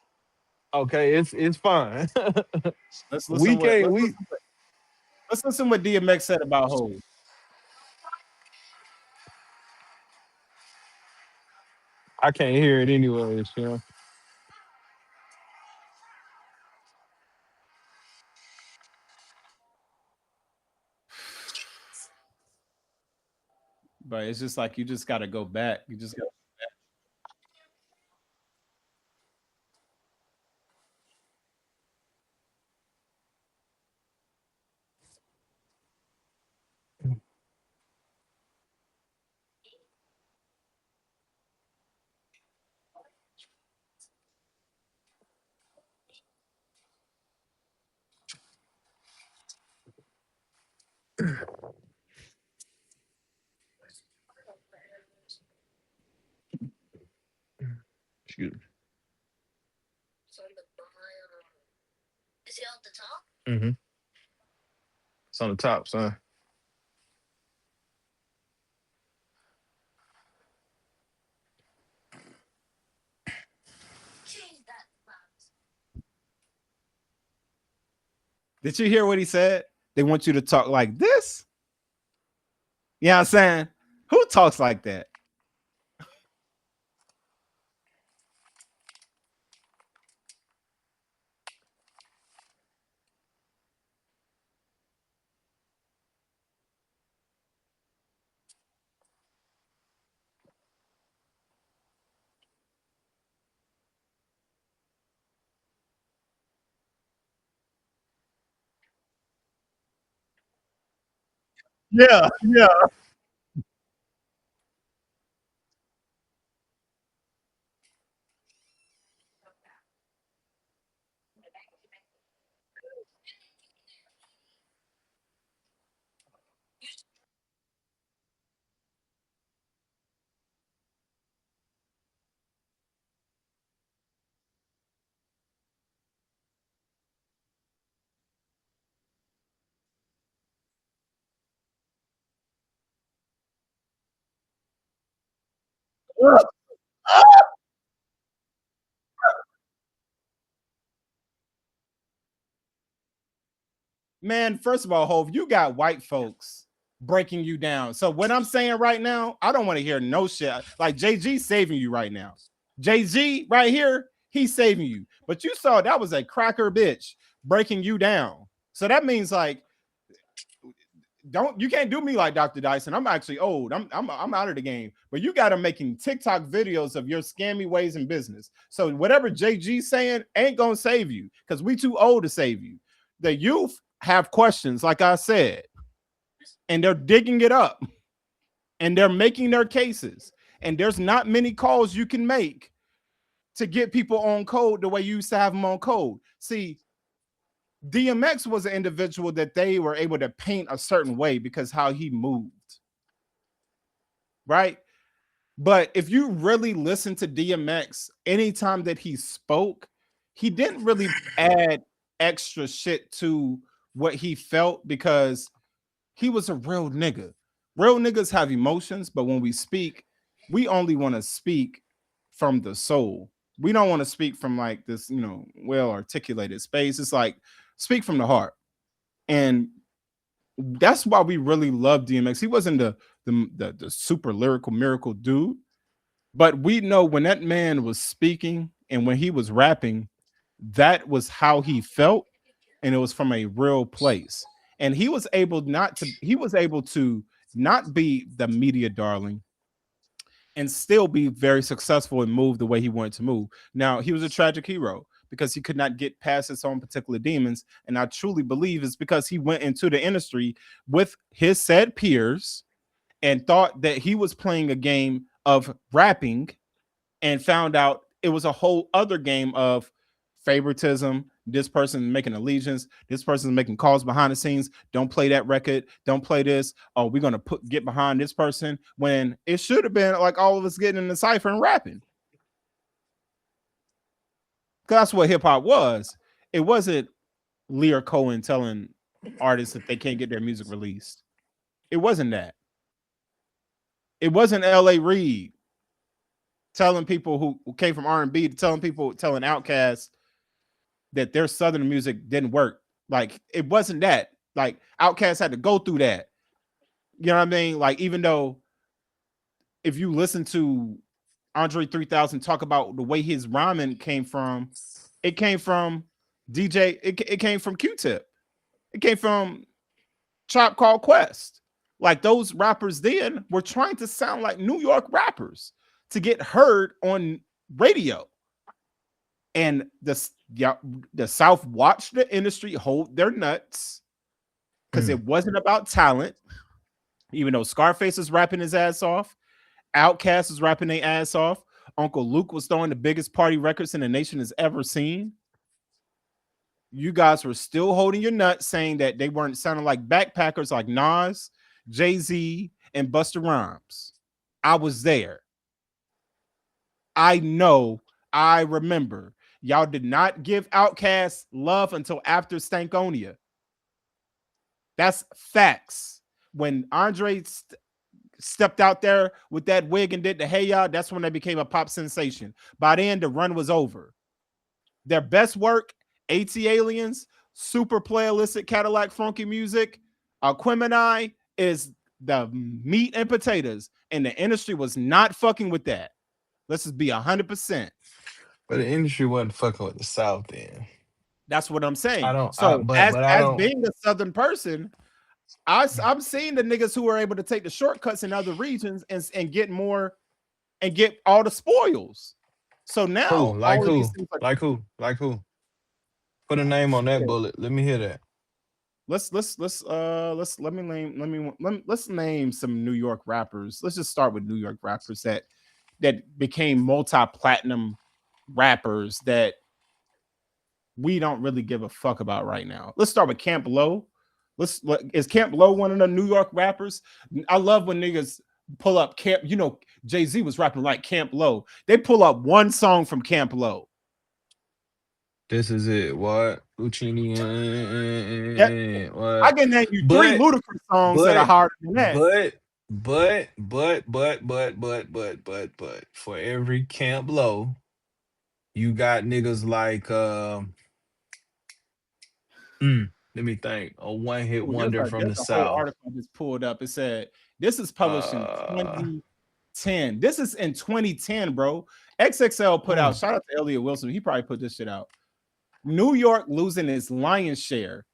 Okay, it's fine. Let's we listen what can't we let's listen what DMX said about Hov. I can't hear it anyways, you know. But it's just like you just gotta go back. You just got Excuse me. It's on the top, son. Did you hear what he said? They want you to talk like this. You know what I'm saying? Who talks like that? Yeah, yeah. Man, first of all, Hove, you got white folks breaking you down. So what I'm saying right now, I don't want to hear no shit. Like JG saving you right now. Jay-Z right here, he's saving you. But you saw that was a cracker bitch breaking you down. So that means like don't you can't do me like Dr. Dyson. I'm actually old. I'm out of the game. But you got him making TikTok videos of your scammy ways in business. So whatever JG saying ain't gonna save you because we too old to save you. The youth have questions, like I said, and they're digging it up and they're making their cases. And there's not many calls you can make to get people on code the way you used to have them on code. See, DMX was an individual that they were able to paint a certain way because how he moved, right? But if you really listen to DMX, anytime that he spoke, he didn't really add extra shit to what he felt because he was a real nigga. Real niggas have emotions, but when we speak, we only want to speak from the soul. We don't want to speak from like this, well articulated space. It's like speak from the heart. And that's why we really love DMX. He wasn't the super lyrical miracle dude, but we know when that man was speaking and when he was rapping, that was how he felt, and it was from a real place. And he was able to not be the media darling and still be very successful and move the way he wanted to move. Now, he was a tragic hero because he could not get past his own particular demons. And I truly believe it's because he went into the industry with his said peers and thought that he was playing a game of rapping and found out it was a whole other game of favoritism. This person making allegiance. This person's making calls behind the scenes. Don't play that record. Don't play this. Oh, we're gonna get behind this person when it should have been like all of us getting in the cipher and rapping. That's what hip hop was. It wasn't Lear Cohen telling artists that they can't get their music released. It wasn't that. It wasn't L.A. Reid telling people who came from R&B telling Outkast that their Southern music didn't work. Like it wasn't that. Like Outkast had to go through that. You know what I mean? Like even though if you listen to Andre 3000 talk about the way his rhyming came from, it came from DJ. It came from Q-Tip. It came from Chop Called Quest. Like those rappers then were trying to sound like New York rappers to get heard on radio. And the South watched the industry hold their nuts because it wasn't about talent. Even though Scarface was rapping his ass off, Outkast was rapping their ass off, Uncle Luke was throwing the biggest party records in the nation has ever seen. You guys were still holding your nuts saying that they weren't sounding like backpackers like Nas, Jay-Z, and Busta Rhymes. I was there. I know. I remember. Y'all did not give Outkast love until after Stankonia. That's facts. When Andre stepped out there with that wig and did the hey y'all, that's when they became a pop sensation. By then, the run was over. Their best work, AT Aliens, Super Play Illicit Cadillac Funky Music, Aquemini is the meat and potatoes. And the industry was not fucking with that. Let's just be 100%. But the industry wasn't fucking with the South then. That's what I'm saying. I don't. So But I as don't. being a Southern person, I'm seeing the niggas who are able to take the shortcuts in other regions and get more and get all the spoils. So now Who? Like all of who? these things are Like who? Like who? Put a name on that bullet. Let me hear that. let's name some New York rappers. Let's just start with New York rappers that became multi-platinum rappers that we don't really give a fuck about right now. Let's start with Camp Lo. Is Camp Lo one of the New York rappers? I love when niggas pull up Camp. Jay-Z was rapping like Camp Lo. They pull up one song from Camp Lo. This is it. What? Uchini. Yeah, I What? can name you three But Ludacris songs that are but harder than that. for every Camp Low, you got niggas like let me think. A one hit Ooh, there's wonder a from there's the a whole South. article I just pulled up. It said this is published in Uh 2010. 10. This is in 2010, bro. XXL put out, Mm. shout out to Elliot Wilson. He probably put this shit out. New York losing its lion's share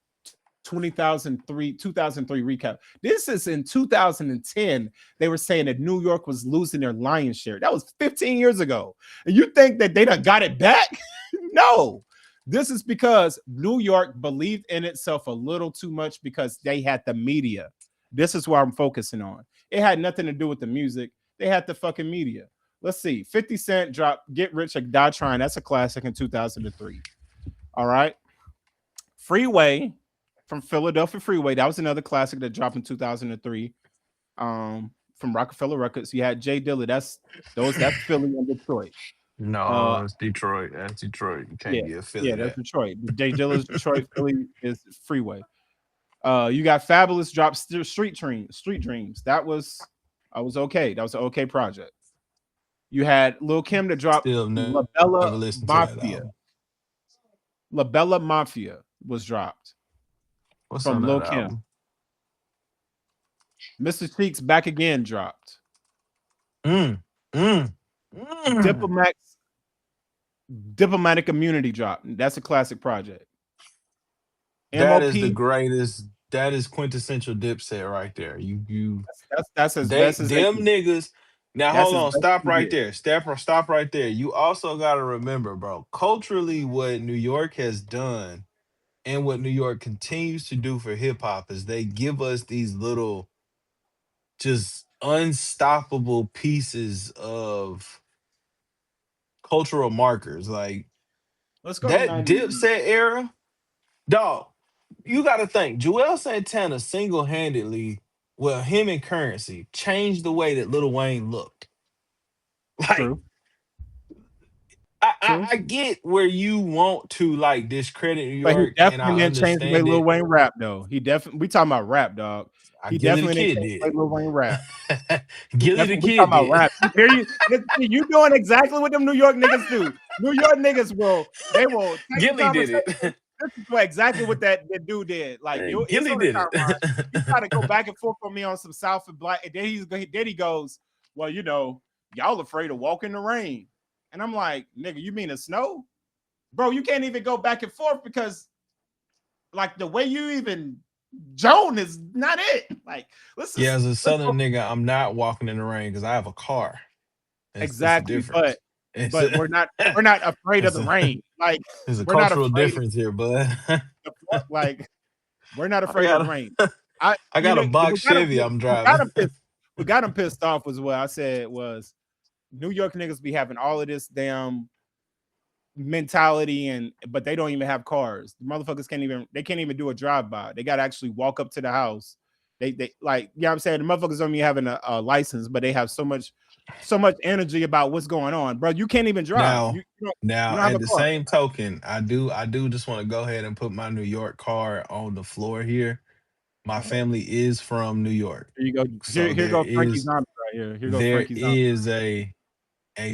2003 recap. This is in 2010. They were saying that New York was losing their lion's share. That was 15 years ago. And you think that they done got it back? No. This is because New York believed in itself a little too much because they had the media. This is what I'm focusing on. It had nothing to do with the music. They had the fucking media. Let's see. 50 Cent dropped Get Rich or Die Trying. That's a classic in 2003. All right. Freeway from Philadelphia Freeway. That was another classic that dropped in 2003. From Rockefeller Records. You had Jay Dilla. That's Philly and Detroit. Uh, No, it's Detroit. That's Detroit. You yeah, can't give Philly yeah, that's that. Detroit. Jay Dilla's Detroit. Philly is Freeway. You got Fabulous drop Street Dreams. Street Dreams. I was okay. That was an okay project. You had Lil Kim that dropped Still La never listened Bella to that album. Mafia. La Bella Mafia was dropped What's on from that Lil Kim. album? Mr. Cheeks Back Again dropped. Mm, mm, mm. Diplomatic Immunity dropped. That's a classic project. That is the MOP. greatest. That is quintessential Dipset right there. You That's as they best as they them can get. niggas. Now That's hold as on, best as stop they right get. there. Stop right there. You also gotta remember, bro, culturally what New York has done and what New York continues to do for hip hop is they give us these little just unstoppable pieces of cultural markers. Like Let's go to that 99. Dipset era, dog. You got to think, Joel Santana single handedly, well, him and Currency changed the way that Lil Wayne looked. Like, True. I True. get where you want to like discredit New But he York, and definitely I didn't change the way understand Lil it. Wayne rap, though. He definitely, we talking about rap, dog. I He Gilly the definitely didn't Kid change the way did. Lil Wayne rap. He Gilly the definitely, we talking Kid about did. rap. Here you, you doing exactly what them New York niggas do. New York niggas they will take the Gilly did conversation. it. This is what exactly what that dude did. Like it's Gilly on the did timeline. He it. tried to go back and forth on me on some South and Black, and then he goes, well, y'all afraid to walk in the rain, and I'm like, nigga, you mean the snow? Bro, you can't even go back and forth because like the way you even Joan is not it. Like, Yeah, as a let's go Southern nigga, I'm not walking in the rain because I have a car. It's a exactly, but difference. It's but a, we're not afraid of it's the a rain. Like there's a we're not cultural afraid difference here, bud. of like we're not I afraid of the got rain. I I you got a know box Chevy I'm what got driving. him pissed what got him pissed off was what I said was New York niggas be having all of this damn mentality but they don't even have cars. The motherfuckers can't even do a drive by. They gotta actually walk up to the house. They like, you know what I'm saying? The motherfuckers don't even having a license, but they have so much energy about what's going on. Bro, you can't even drive. Now, You now don't have at a the car. same token, I do just want to go ahead and put my New York card on the floor here. My family is from New York. Here you go. So Here goes Frankie Zombie right here. Here goes there Frankie Zombie. is a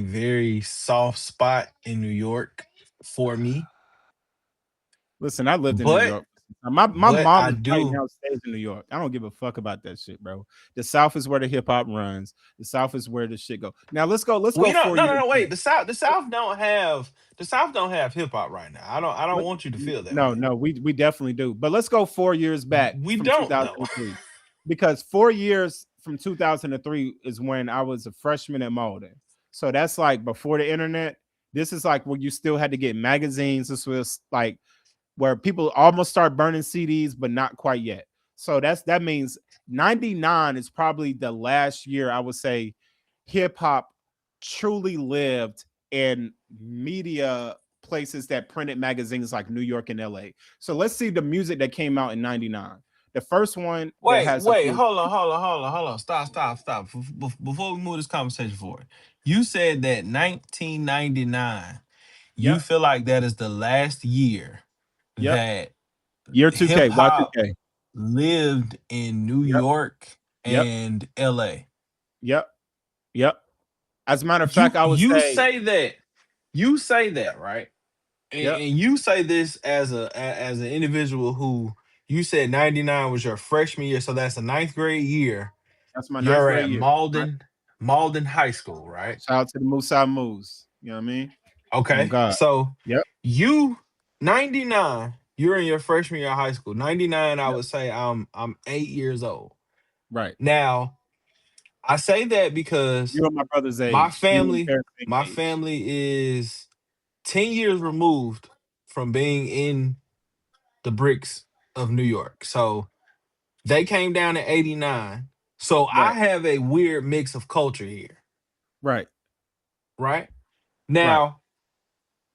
very soft spot in New York for me. Listen, I lived in New But York. My I mom is right do now stays in New York. I don't give a fuck about that shit, bro. The South is where the hip hop runs. The South is where the shit go. Now let's we go don't 4 no no years no back. wait. The South don't have hip hop right now. I don't Let- want you to feel that No, way. no, we definitely do. But let's go 4 years back We from don't though. 2003. Because 4 years from 2003 is when I was a freshman at Malden. So that's like before the internet. This is like where you still had to get magazines. This was like where people almost start burning CDs, but not quite yet. So that means 99 is probably the last year I would say hip hop truly lived in media places that printed magazines like New York and LA. So let's see the music that came out in 99. The first one that has a Wait, hold on. Stop. Before we move this conversation forward, you said that 1999, you yep, feel like that is the last year yep, that year hip 2K, hop Y2K. lived in New Yep, York yep, and LA. yep, yep. As a matter of fact, You I would you say, say that. You say that, right? yep, And you say this as as an individual who you said 99 was your freshman year, so that's a ninth grade year. that's my ninth You're grade at year. Malden. Malden High School, right? Shout out to the Moose Moose. You know what I mean? Oh Okay. God. So Yep. you 99, you're in your freshman year of high school. 99, I Yep. would say I'm 8 years old. Right. Now, I say that because You are my brother's my age. You and family, Paris same my age. family is 10 years removed from being in the bricks of New York. So they came down in 89. So I Right. have a weird mix of culture here, Right. right? Right. Now,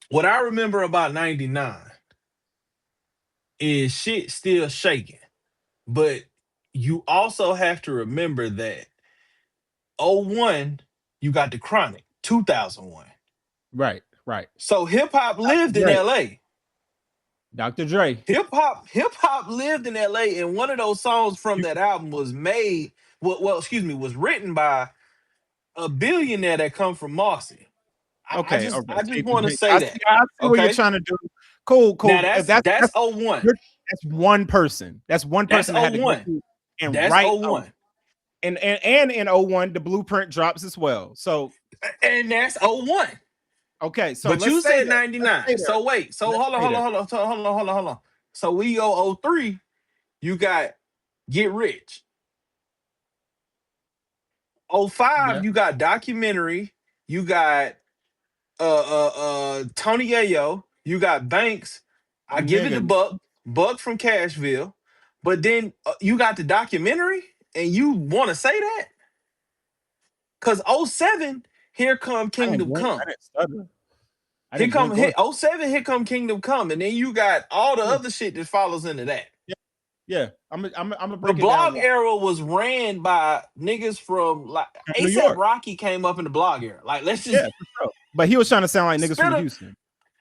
what I remember about 99 is shit still shaking. But you also have to remember that '01, you got the Chronic, 2001. Right. Right. So hip hop Dr. lived in Dre. LA. Dr. Dre. Hip hop lived in LA, and one of those songs from You, that album was made, excuse me, was written by a billionaire that come from Marcy. I okay. just All right. I just Safe want and to drink. say that. I see what you're Okay. trying to do. Cool. Now Cool. that's That's that's '01. that's one person. That's one That's person that had to go '01. through and That's write a '01. and in '01 the blueprint drops as well. So And that's '01. okay. So But let's you stay said there. Let's 99. stay there. So wait. So Let's hold on, stay hold on, there. hold on, hold on. So we go '03. You got Get Rich. Yeah. '05, you got Documentary. You got Tony Yayo. You got Banks. I give it to Nigga. Buck from Cashville. But then you got the documentary, and you want to say that? Because '07, Here Come I didn't Kingdom blink. I Come. didn't stutter. I Here didn't come blink. Go ahead. '07, Here Come Kingdom Come. And then you got all the Yeah. other shit that follows into that. Yeah. Yeah. I'm gonna The break it down blog more. era was ran by niggas from like New ASAP York. Rocky came up in the blog era. Like let's Yeah, just for sure. But he was trying to sound like niggas from Spitter Houston.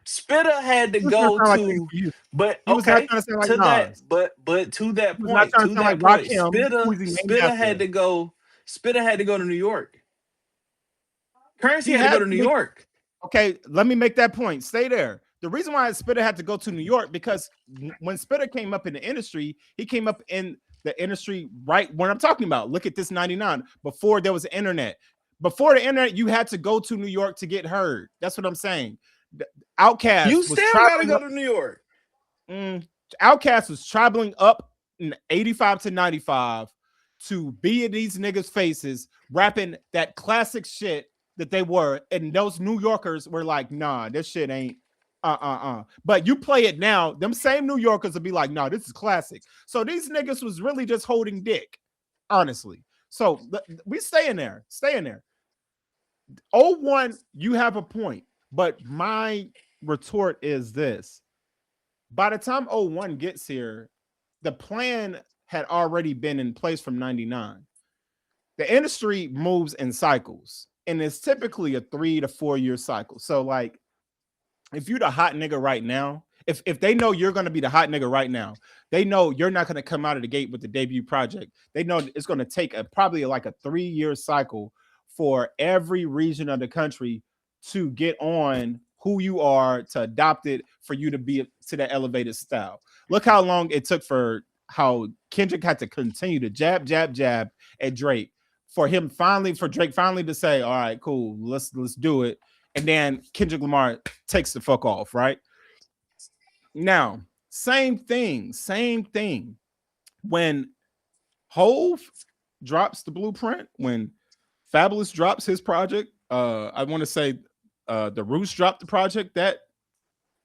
Spitter had to He was trying to go sound like niggas to, from Houston. but He was not okay, trying to sound like to that, Nas. but to that He was not point, trying to sound like Rakim, who is he named Spitter had after. to go, Spitter had to go to New York. Currency He had to go had to New to. York. Okay, let me make that point. Stay there. The reason why Spitter had to go to New York because when Spitter came up in the industry, he came up in the industry right when I'm talking about. Look at this 99 before there was the internet. Before the internet, you had to go to New York to get heard. That's what I'm saying. You Outcast was still gotta traveling go up. to New York. Outcast was traveling up in 85 to 95 to be in these niggas' faces, rapping that classic shit that they were. And those New Yorkers were like, nah, this shit ain't But you play it now, them same New Yorkers will be like, nah, this is classic. So these niggas was really just holding dick, honestly. So we staying there. '01, you have a point. But my retort is this. By the time '01 gets here, the plan had already been in place from 99. The industry moves in cycles, and it's typically a 3 to 4 year cycle. So, like, if you're the hot nigga right now, if they know you're gonna be the hot nigga right now, they know you're not gonna come out of the gate with the debut project. They know it's gonna take probably like a 3 year cycle for every region of the country to get on who you are, to adopt it, for you to be to that elevated style. Look how long it took for how Kendrick had to continue to jab, jab, jab at Drake for Drake finally to say, all right, cool, let's do it. And then Kendrick Lamar takes the fuck off, right? Now, same thing. When Hove drops the blueprint, when Fabulous drops his project, I want to say the Roots dropped the project, that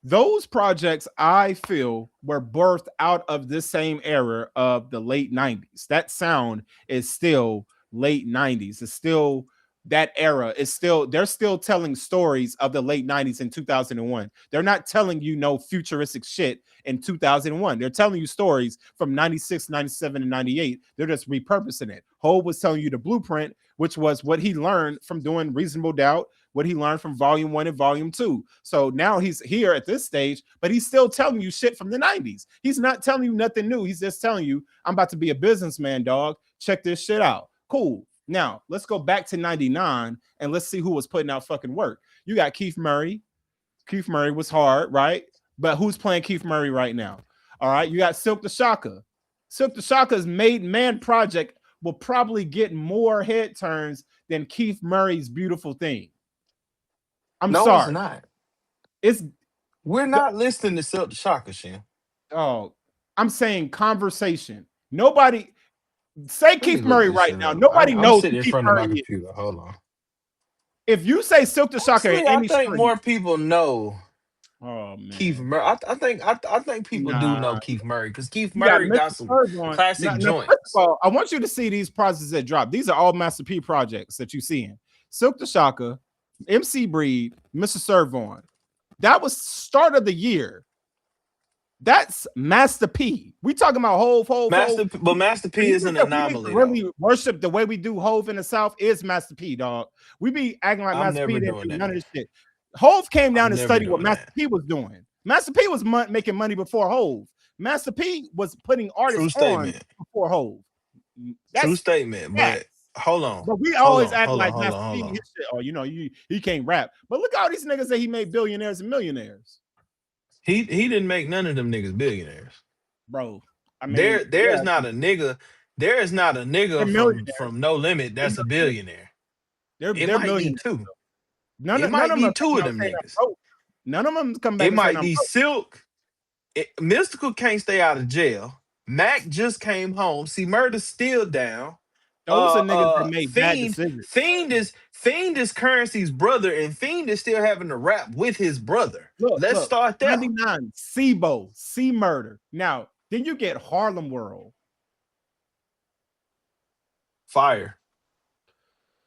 those projects I feel were birthed out of this same era of the late 90s. That sound is still late 90s. It's still that era. They're still telling stories of the late 90s in 2001. They're not telling you no futuristic shit in 2001. They're telling you stories from 96, 97, and 98. They're just repurposing it. Hov was telling you the blueprint, which was what he learned from doing Reasonable Doubt, what he learned from Volume 1 and Volume 2. So now he's here at this stage, but he's still telling you shit from the 90s. He's not telling you nothing new. He's just telling you, I'm about to be a businessman, dog. Check this shit out. Cool. Now, let's go back to 99 and let's see who was putting out fucking work. You got Keith Murray. Keith Murray was hard, right? But who's playing Keith Murray right now? All right. You got Silk the Shaka. Silk the Shaka's Made Man project will probably get more head turns than Keith Murray's Beautiful Thing. I'm No, it's sorry. not. It's We're not listening to Silk the Shocker, Shem. oh, I'm saying conversation. Nobody say Let me Keith look Murray this right shit now. up. Nobody I'm knows who sitting in Keith front of Murray my is. computer. Hold on. If you say Silk the Shocker in Honestly, I any think street, more people know oh Keith man, Murray. I think people do know nah. Keith Murray because Keith You got Murray Mr. got some Serve on. classic Now, first of joints. all, I want you to see these projects that drop. These are all Master P projects that you seeing. Silk the Shocker, MC Breed, Mr. Servon. That was start of the year. That's Master P. We talking about Hove. But Master P is an We need to anomaly though. really worship the way we do Hove in the South is Master P, dog. We be acting like I'm Master P never didn't doing do none that. of this shit. Hove came down I'm and never studied what doing Master that. P was doing. Master P was making money before Hove. Master P was putting True artists on statement. before Hove. True That's statement. facts. But hold on. But we Hold always on. act Hold on. like Hold Master on. P, Hold on. his shit, or he can't rap. But look at all these niggas that he made billionaires and millionaires, He didn't make none of them niggas billionaires. bro. I mean, There's not a nigga. There is not a they're nigga millionaires. from No Limit They're that's a millionaires. billionaire. It They're might be millionaires. two. None It of none might of them be are two coming of out them saying I'm niggas. broke. None of them come back It and saying might I'm be broke. Silk. Mystical can't stay out of jail. Mac just came home. See, Murder's still down. Those are niggas that made bad decisions. Fiend is Currency's brother, and Fiend is still having to rap with his brother. Let's Look, start there. 99, Sibo, C Murder. Now, then you get Harlem World. Fire.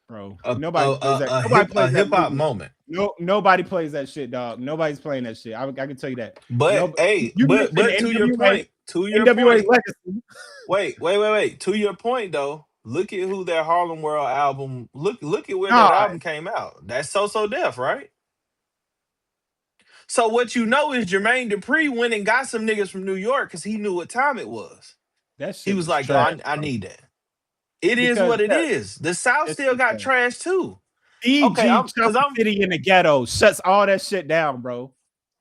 Bro. A Nobody plays that. Nobody plays that hip hop movie. moment. No, nobody plays that shit, dog. Nobody's playing that shit. I can tell you that. But hey, You but mentioned to your NWA, point, Legacy. wait. To your point though, look at who that Harlem World album. Look at where Nah, that album came out. That's So Def, right? So what you know is Jermaine Dupri went and got some niggas from New York because he knew what time it was. that He shit was was like, trash. I need that. It is Because what it is. The South that still shit got trash. trash too. Okay, EG Chopper City in the ghetto shuts all that shit down, bro.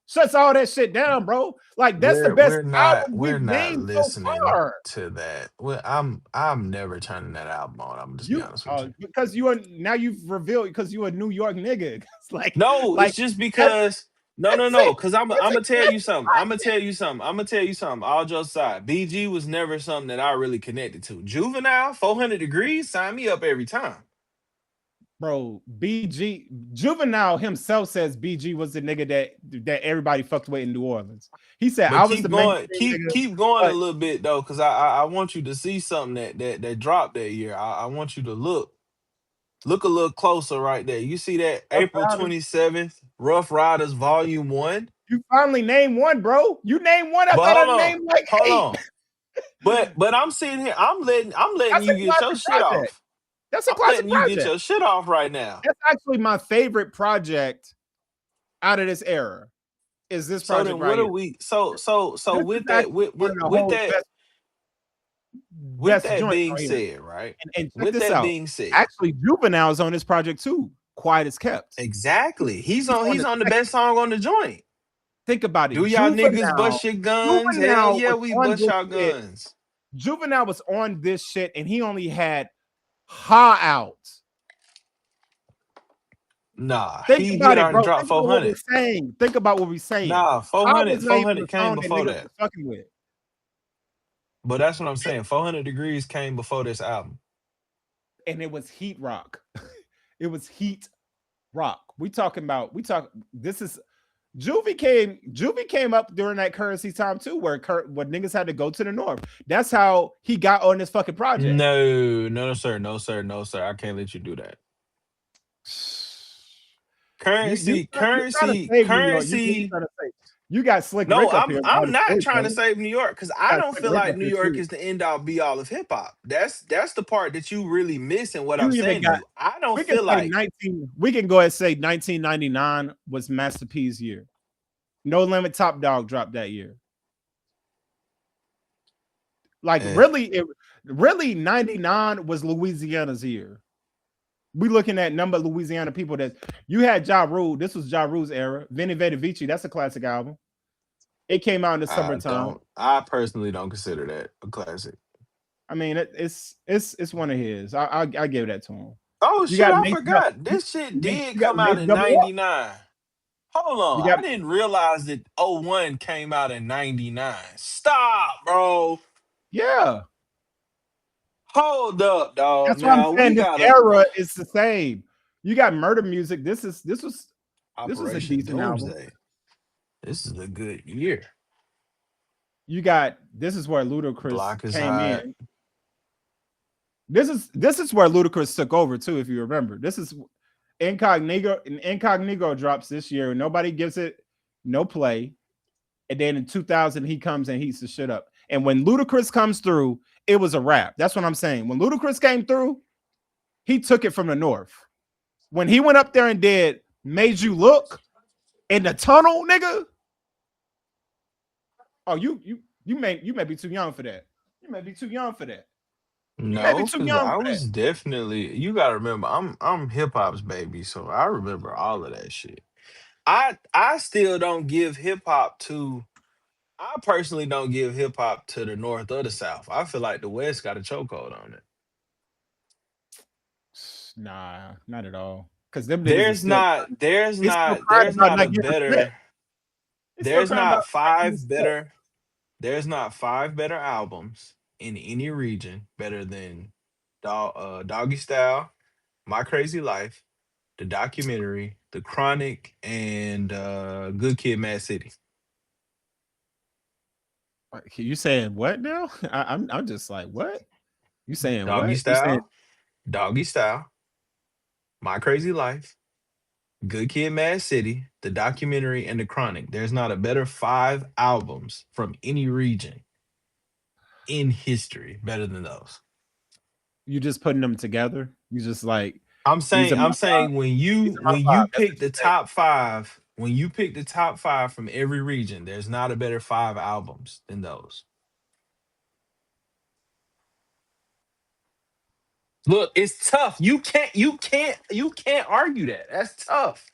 Shuts all that shit down, bro. Like that's the best album we're we've not named so listening far. to that. I'm never turning that album on. I'm just be honest with you. Because you are now you've revealed because you a New York nigga. It's No, like it's just that's because no, that's it. because I'm It's a gonna tell classic you something. I'm gonna tell you something. I'm gonna tell you something. All jokes aside, BG was never something that I really connected to. Juvenile, 400 Degrees, sign me up every time. bro. BG Juvenile himself says BG was the nigga that everybody fucked with in New Orleans. He said But I was the main nigga, keep going a but little bit though, because I want you to see something that dropped that year. I want you to look a little closer right there. You see that Rough April Riders. 27th, Rough Riders Volume 1? You finally named one, bro. You named one. I But thought hold I on, named like hold 8. on. But I'm sitting here, I'm letting That's a you get your classic shit project. off. That's a I'm classic letting you get project. your shit off right now. That's actually my favorite project out of this era. Is this So project then right what are here? we so This is with that actually one of the whole with best that joints being on here. said, right? And check With this that out. being said, Actually, Juvenile's on this project too. Quiet as kept. exactly. He's He's on on the second. best song on the joint. Think about it. Do y'all niggas bust your guns? Hell Juvenile yeah, was we on bust this y'all shit. guns. Juvenile was on this shit, and he only had Ha out. Nah, Think he about had it, already bro. dropped Think about what 400. we're saying. Think about what we're saying. Nah, Ha was not even 400 the came song that before niggas that. was fucking with. But that's what I'm saying. 400 Degrees came before this album. And it was heat rock. It was heat rock. We this is Juvie came up during that Currency time too, where niggas had to go to the north. That's how he got on this fucking project. No, sir. I can't let you do that. Currency. You got Slick No, Rick up here. I'm not trying to save New York because I don't feel like New York is the end all be all of hip hop. That's the part that you really miss in what I'm saying to you. I don't feel like we can go ahead and say 1999 was Master P's year. No Limit Top Dog dropped that year. Like really 99 was Louisiana's year. We looking at number of Louisiana people that you had Ja Rule. This was Ja Rule's era. Vinny Veda Vici, that's a classic album. It came out in the summertime. I personally don't consider that a classic. I mean, it's one of his. I give that to him. Oh You shit, got I Mace. forgot. This shit did You got come out Mace in Double Up. 99. Hold You on. got I didn't realize that '01 came out in 99. Stop, bro. yeah. Hold up, dog. That's what I'm Now we saying. This gotta era is the same. You got Murder Music. This was a Operation decent album. Doomsday. This is a good year. You got this is where Ludacris Block is came hot. in. This is where Ludacris took over too, if you remember. This is Incognito drops this year. Nobody gives it no play. And then in 2000, he comes and heats the shit up. And when Ludacris comes through, it was a wrap. That's what I'm saying. When Ludacris came through, he took it from the north. When he went up there and did Made You Look in the tunnel, nigga. Oh, you may be too young for that. You may be too young for that. You may be No, too because young I for that. was definitely, you gotta remember, I'm hip hop's baby, so I remember all of that shit. I still don't give hip hop to I personally don't give hip hop to the north or the south. I feel like the west got a chokehold on it. Nah, not at all. Because them niggas is There's still not there's they still not crying there's about not a not getting respect. better They still there's crying about not not getting five respect. better there's not five better albums in any region better than Doggy Style, My Crazy Life, the documentary, The Chronic, and Good Kid, Mad City. You saying what now? I'm just like, what? You saying Doggy what? You saying Style, Doggy Style, My Crazy Life, Good Kid, Mad City, the documentary, and The Chronic. There's not a better five albums from any region in history better than those. you just putting them together? You just like I'm these saying are my I'm five. saying when These you are my when five. you That's pick what the you saying. top five, when you pick the top five from every region, there's not a better five albums than those. Look, it's tough. You can't argue that. That's tough.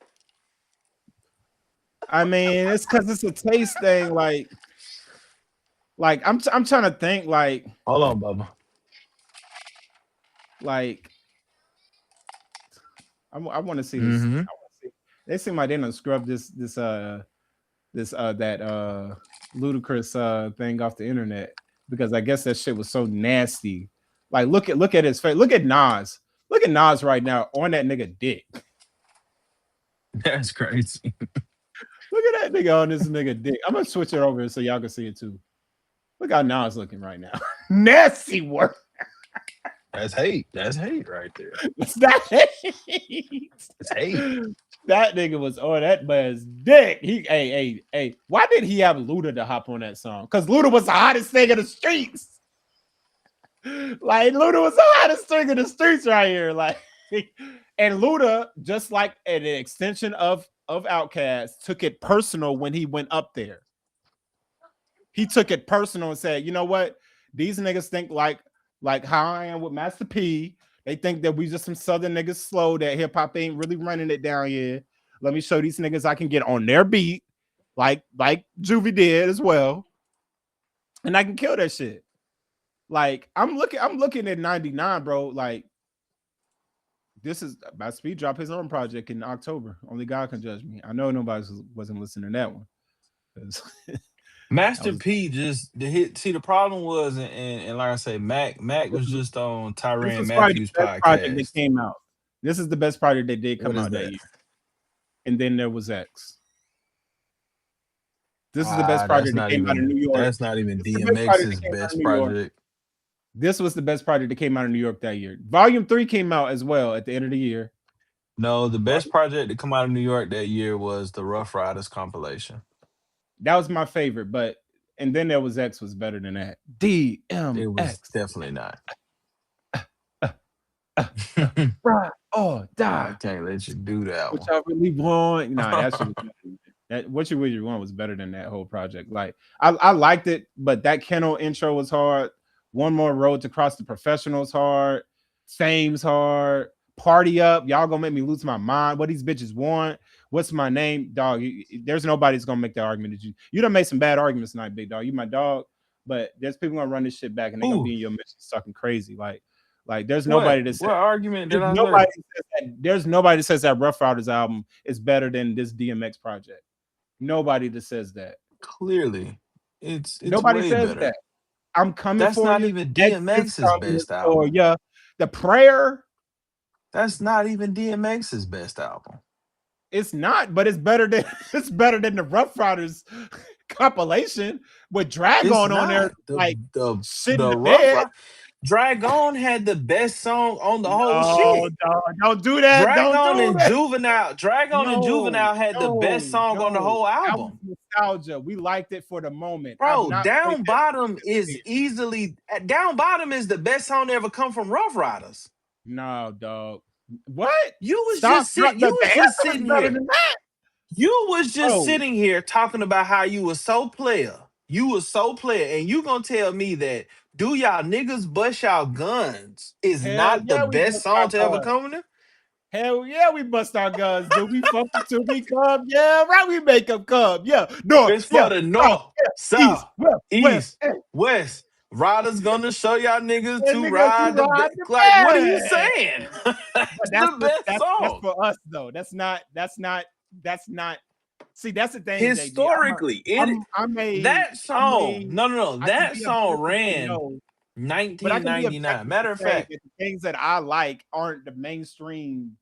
I mean, it's because it's a taste thing. Like I'm trying to think Hold on, Bubba. like I want to see this. Mm-hmm. I want to see. They seem like they done scrub this that ludicrous thing off the internet because I guess that shit was so nasty. Like look at his face. Look at Nas. Look at Nas right now on that nigga dick. That's crazy. Look at that nigga on this nigga dick. I'm gonna switch it over so y'all can see it too. Look how Nas looking right now. Nasty work. That's hate. That's hate right there. That That's hate. that nigga was on that man's dick. Hey. Why did he have Luda to hop on that song? Because Luda was the hottest thing in the streets. Like Luda was the hottest thing in the streets right here. Like, and Luda, just like an extension of Outkast, took it personal when he went up there. He took it personal and said, "You know what? These niggas think like how I am with Master P. They think that we just some southern niggas slow, that hip hop ain't really running it down here. Let me show these niggas I can get on their beat, like Juvie did as well, and I can kill that shit." Like I'm looking at 99, bro. Like this is about Speed drop his own project in October. Only God can judge me. I know nobody wasn't listening to that one. 'Cause that Master was P just the hit. See, the problem was, and like I say, Mac was just on this Tyrann was probably Matthews' the best project that podcast. came out. This is the best project that did What come is out that that? year. And then there was X. This is the best That's project that not came out of even New York. that's not even This is the best project DMX's that came out of best New York. project. This was the best project that came out of New York that year. Volume 3 came out as well at the end of the year. No, the best project to come out of New York that year was the Rough Riders compilation. That was my favorite, but and then there was X was better than that. It was DMX. definitely not. Uh, uh, Ride or I die. can't let you do that What one. y'all really want? Nah, that shit was better than that. What you really want was better than that whole project. Like I liked it, but that Kennel intro was hard. One More Road to Cross the Professionals hard. Fame's hard. Party Up. Y'all gonna make me lose my mind. What these bitches want? What's my name, dog? There's nobody's gonna make that argument that you done made some bad arguments tonight, big dog. You my dog, But there's people gonna run this shit back, and they're gonna Ooh, be in your mission sucking crazy. Like there's what? nobody that says What argument did there's I nobody say? that says there's nobody that says that Rough Riders album is better than this DMX project. Nobody that says that. Clearly, it's Nobody way says that. better. I'm coming That's for not you. even X is DMX's coming best for album. you. The prayer, That's not even DMX's best album. it's not, but it's better than it's better than the Rough Riders compilation with Drag It's on there, not. The like the shit in the the Rough bed. Ride Dragon had the best song on the whole No, shit. dog, don't do that. Don't do that. Dragon and No, Juvenile had the best no, song on the no. whole That was album. nostalgia. We liked it for the moment. I've Bro, not played Down that Bottom is shit. easily Down Bottom is the best song to ever come from Rough Riders. No, dog. What? You was Stop. just No, sitting, you the was just anthem is sitting better here. than that. You was just Oh, sitting here talking about how you was so player. You was so player, and you gonna tell me that Do Y'all Niggas Bust Y'all Guns is hell not the yeah, we best bust our song to ever guns. come from them? Hell yeah, we bust our guns. Do we fuck till we come? Yeah, right. We make them come. Yeah, north. It's for Yeah, the south. North, Yeah, east. South, West. West. East, West. Riders gonna show y'all niggas And to niggas who ride the ride the like. What are you bed. saying? But That's the best that's song. for us though. That's not. See, that's the thing, JG. Historically, it that I song. may No. I can That be a song person say ran no, but I can be 1999. objective to Matter of say fact, that the things that I like aren't the mainstream.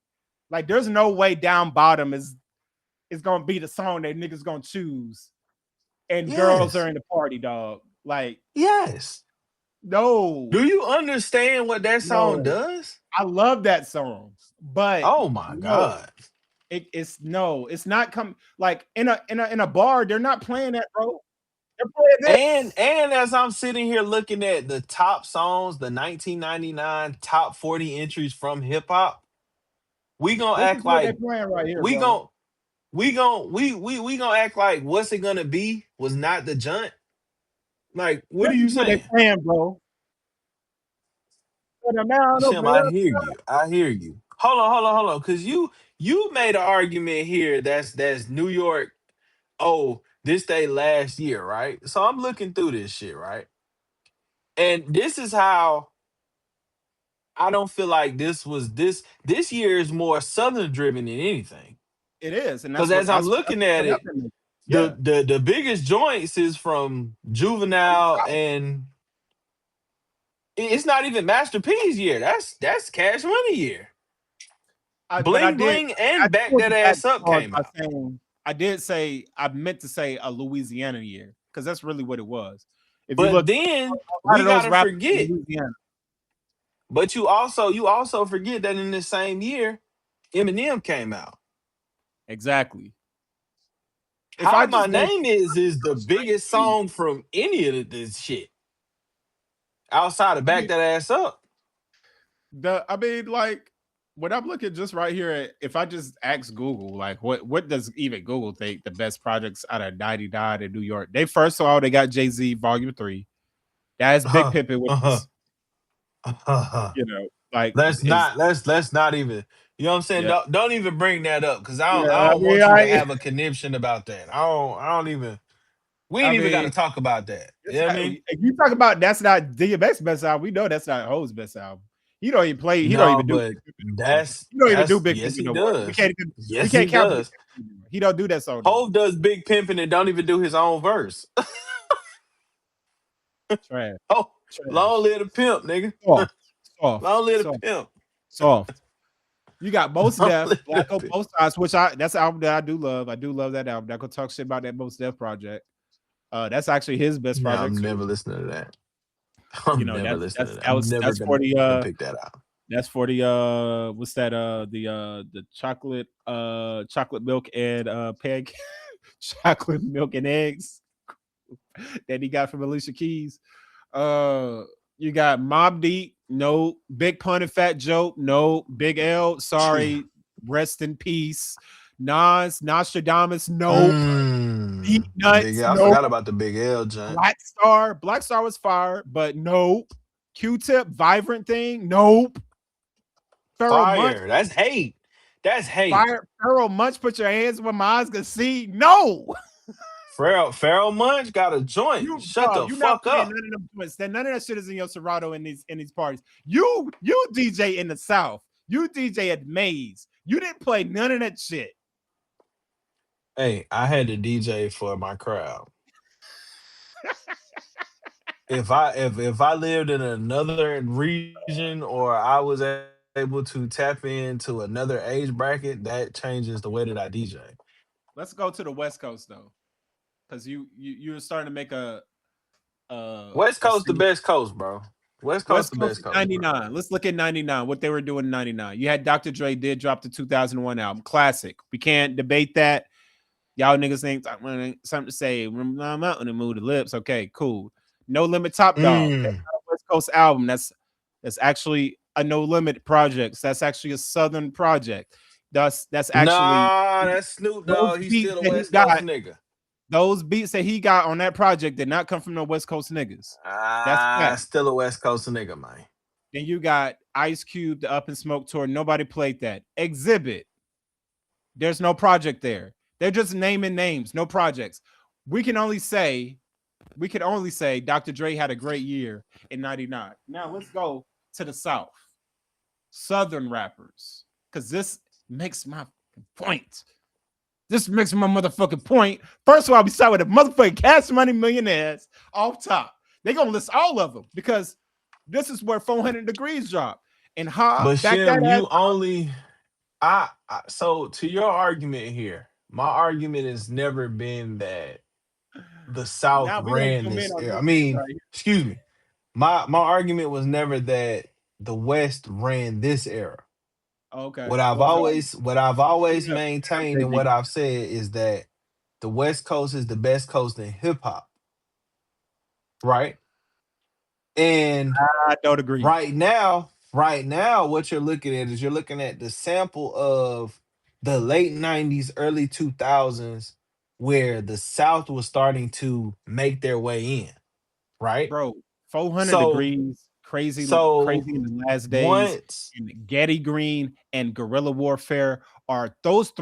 Like, there's no way Down Bottom is gonna be the song that niggas gonna choose, and girls are yes, in the party, dog. Like, yes. no, Do you understand what that song no. does? I love that song, but Oh my no, god. it's no, it's not come like in a bar. They're not playing that, bro. They're playing this. And as I'm sitting here looking at the top songs, the 1999 top 40 entries from hip hop, we gonna This is act what they're like playing right here, we bro. gon' we gonna act like What's It Gonna Be was not the junt. Like, what This are you is what they're saying? playing, bro. Put 'em down, Shem, open I up. hear you. I hear you. Hold on. Cause you made an argument here that's New York. Oh, this day last year, right? So I'm looking through this shit, right? And this is how I don't feel like this year is more southern driven than anything. It is, and Because as I'm that's looking at what it, happened. the Yeah, the the biggest joints is from Juvenile, and it's not even Master P's year. That's Cash Money year. but Bling Bling I and Back pulled That it back Ass Up because came by out. saying I did say I meant to say a Louisiana year because that's really what it was. If you But look, then a lot we of those gotta rappers from forget. Louisiana. But you also forget that in the same year, Eminem came out. Exactly. If I How My just go Name Is the straight biggest to song from any of this shit outside of I Back mean, That Ass Up. like when I'm looking just right here, if I just ask Google, like what does even Google think the best projects out of 99 in New York? They first of all they got Jay-Z Volume 3. That's Big Uh-huh, Pimpin' with uh-huh, us, uh-huh. like is Let's not even. You know what I'm saying? yeah. Don't even bring that up because Yeah, I don't want you to have a conniption about that. I don't even. We I ain't even got to mean, talk about that. You it's know what I not, mean? if you talk about that's not DMX best album, we know that's not Ho's best album. He don't No, even do but Big Pimpin' no more. He don't even do that's Big yes Pimpin' he no more. does. We Yes he can't count Big does. Pimpin' anymore. He don't do that song no more. Hove does big pimping and don't even do his own verse. Trash, Oh, long trash. live the pimp, nigga. Soft, soft, Long live the soft, pimp. soft. You got Most Long Def, live the Black Oak pimp. Both Sides, which that's an album that I do love. I do love that album. I could talk shit about that Most Def project. That's actually his best Yeah, project I'm too. never listening to that. You I'm know, never listening to that. I'm that's never that's for gonna the even pick that out. that's for the what's that the chocolate milk and pancake chocolate milk and eggs that he got from Alicia Keys. You got Mob Deep, no. Big Pun and Fat Joke, no. Big L, Tree. sorry, rest in peace. Nas, Nostradamus, nope. Deep Big Nuts, L. I nope. forgot about the Big L joint. Black Star was fire, but nope. Q-Tip, Vibrant Thing, nope. Pharaoh Munch, Fire. That's hate. That's hate. Pharaoh Munch, put your hands where my eyes can see, no. Farrell Munch got a joint. You, Shut bro, the you not fuck playing up. none of them joints. None of that shit is in your Serato in these parties. You DJ in the South. You DJ at Maze. You didn't play none of that shit. Hey, I had to DJ for my crowd. If I lived in another region or I was able to tap into another age bracket, that changes the way that I DJ. Let's go to the West Coast though, because you're starting to make West a Coast the scene. best coast, bro. West Coast West the Coast best is coast, bro. 99. Let's look at 99, what they were doing in 99. You had Dr. Dre did drop the 2001 album. Classic. We can't debate that. Y'all niggas think something to say. I'm out in the mood of lips. Okay, cool. No Limit Top Dog. That's Mm. not a West Coast album. That's actually a No Limit project. That's actually a Southern project. That's actually Nah, that's Snoop those Dogg. He's beats still a that he West Coast got. nigga. Those beats that he got on that project did not come from the West Coast niggas. That's fact. Still a West Coast nigga, man. Then you got Ice Cube, the Up and Smoke tour. Nobody played that. Exhibit. There's no project there. They're just naming names, no projects. We can only say Dr. Dre had a great year in 99. Now let's go to the South. Southern rappers. Because this makes my point. This makes my motherfucking point. First of all, we start with the motherfucking Cash Money Millionaires off top. They're going to list all of them because this is where 400 Degrees drop. And But back that Shem, ass you only so to your argument here, my argument has never been that the South now we're going to ran zoom in this on era. this I shit mean, right here. excuse me. My argument was never that the West ran this era. Okay. What I've What was it? always what I've always maintained and what I've said is that the West Coast is the best coast in hip hop, right? And I don't agree. right now, what you're looking at is you're looking at the sample of the late 90s, early 2000s, where the South was starting to make their way in, right? Bro, 400 So Degrees, crazy, so crazy in the last days, once and Getty Green and Guerrilla Warfare are those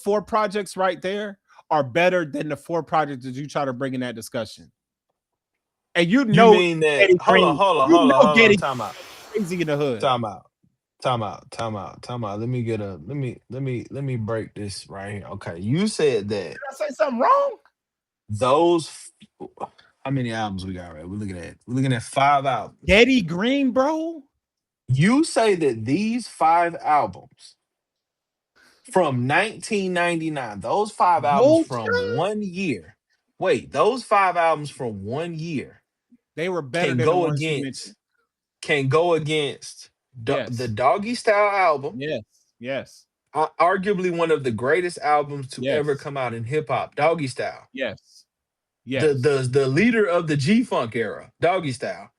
four projects right there are better than the four projects that you try to bring in that discussion. And you you know mean that Getty hold on, Green, hold on, you hold on, know hold on, Getty time out. crazy in the hood. Time out. Time out. Let me break this right here. Okay. You said that Did I say something wrong? those how many albums we got, right? We're looking at 5 albums. Getty Green, bro. You say that these 5 albums from 1999, those 5 albums Whole from time? 1 year. Wait, those 5 albums from 1 year They were better can than the go ones you against mentioned. can go against the Yes. Doggy Style album, Yes. Yes. arguably one of the greatest albums to ever Yes. come out in hip hop, Doggy Style. Yes. The Yes. the the leader of the G Funk era, Doggy Style.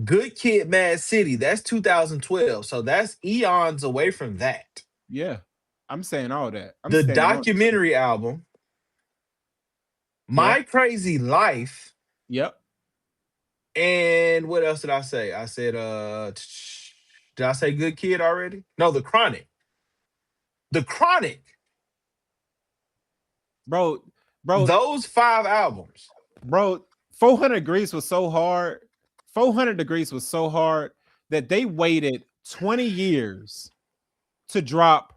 Good Kid, Mad City. That's 2012. So that's eons away from that. Yeah. I'm saying all that. I'm The standing on it. documentary album, Yeah. My Crazy Life, Yep. and what else did I say? I said, did I say Good Kid already? No, The Chronic. The Chronic. Bro, bro, Those 5 albums. bro, 400 Degrees was so hard. 400 Degrees was so hard that they waited 20 years to drop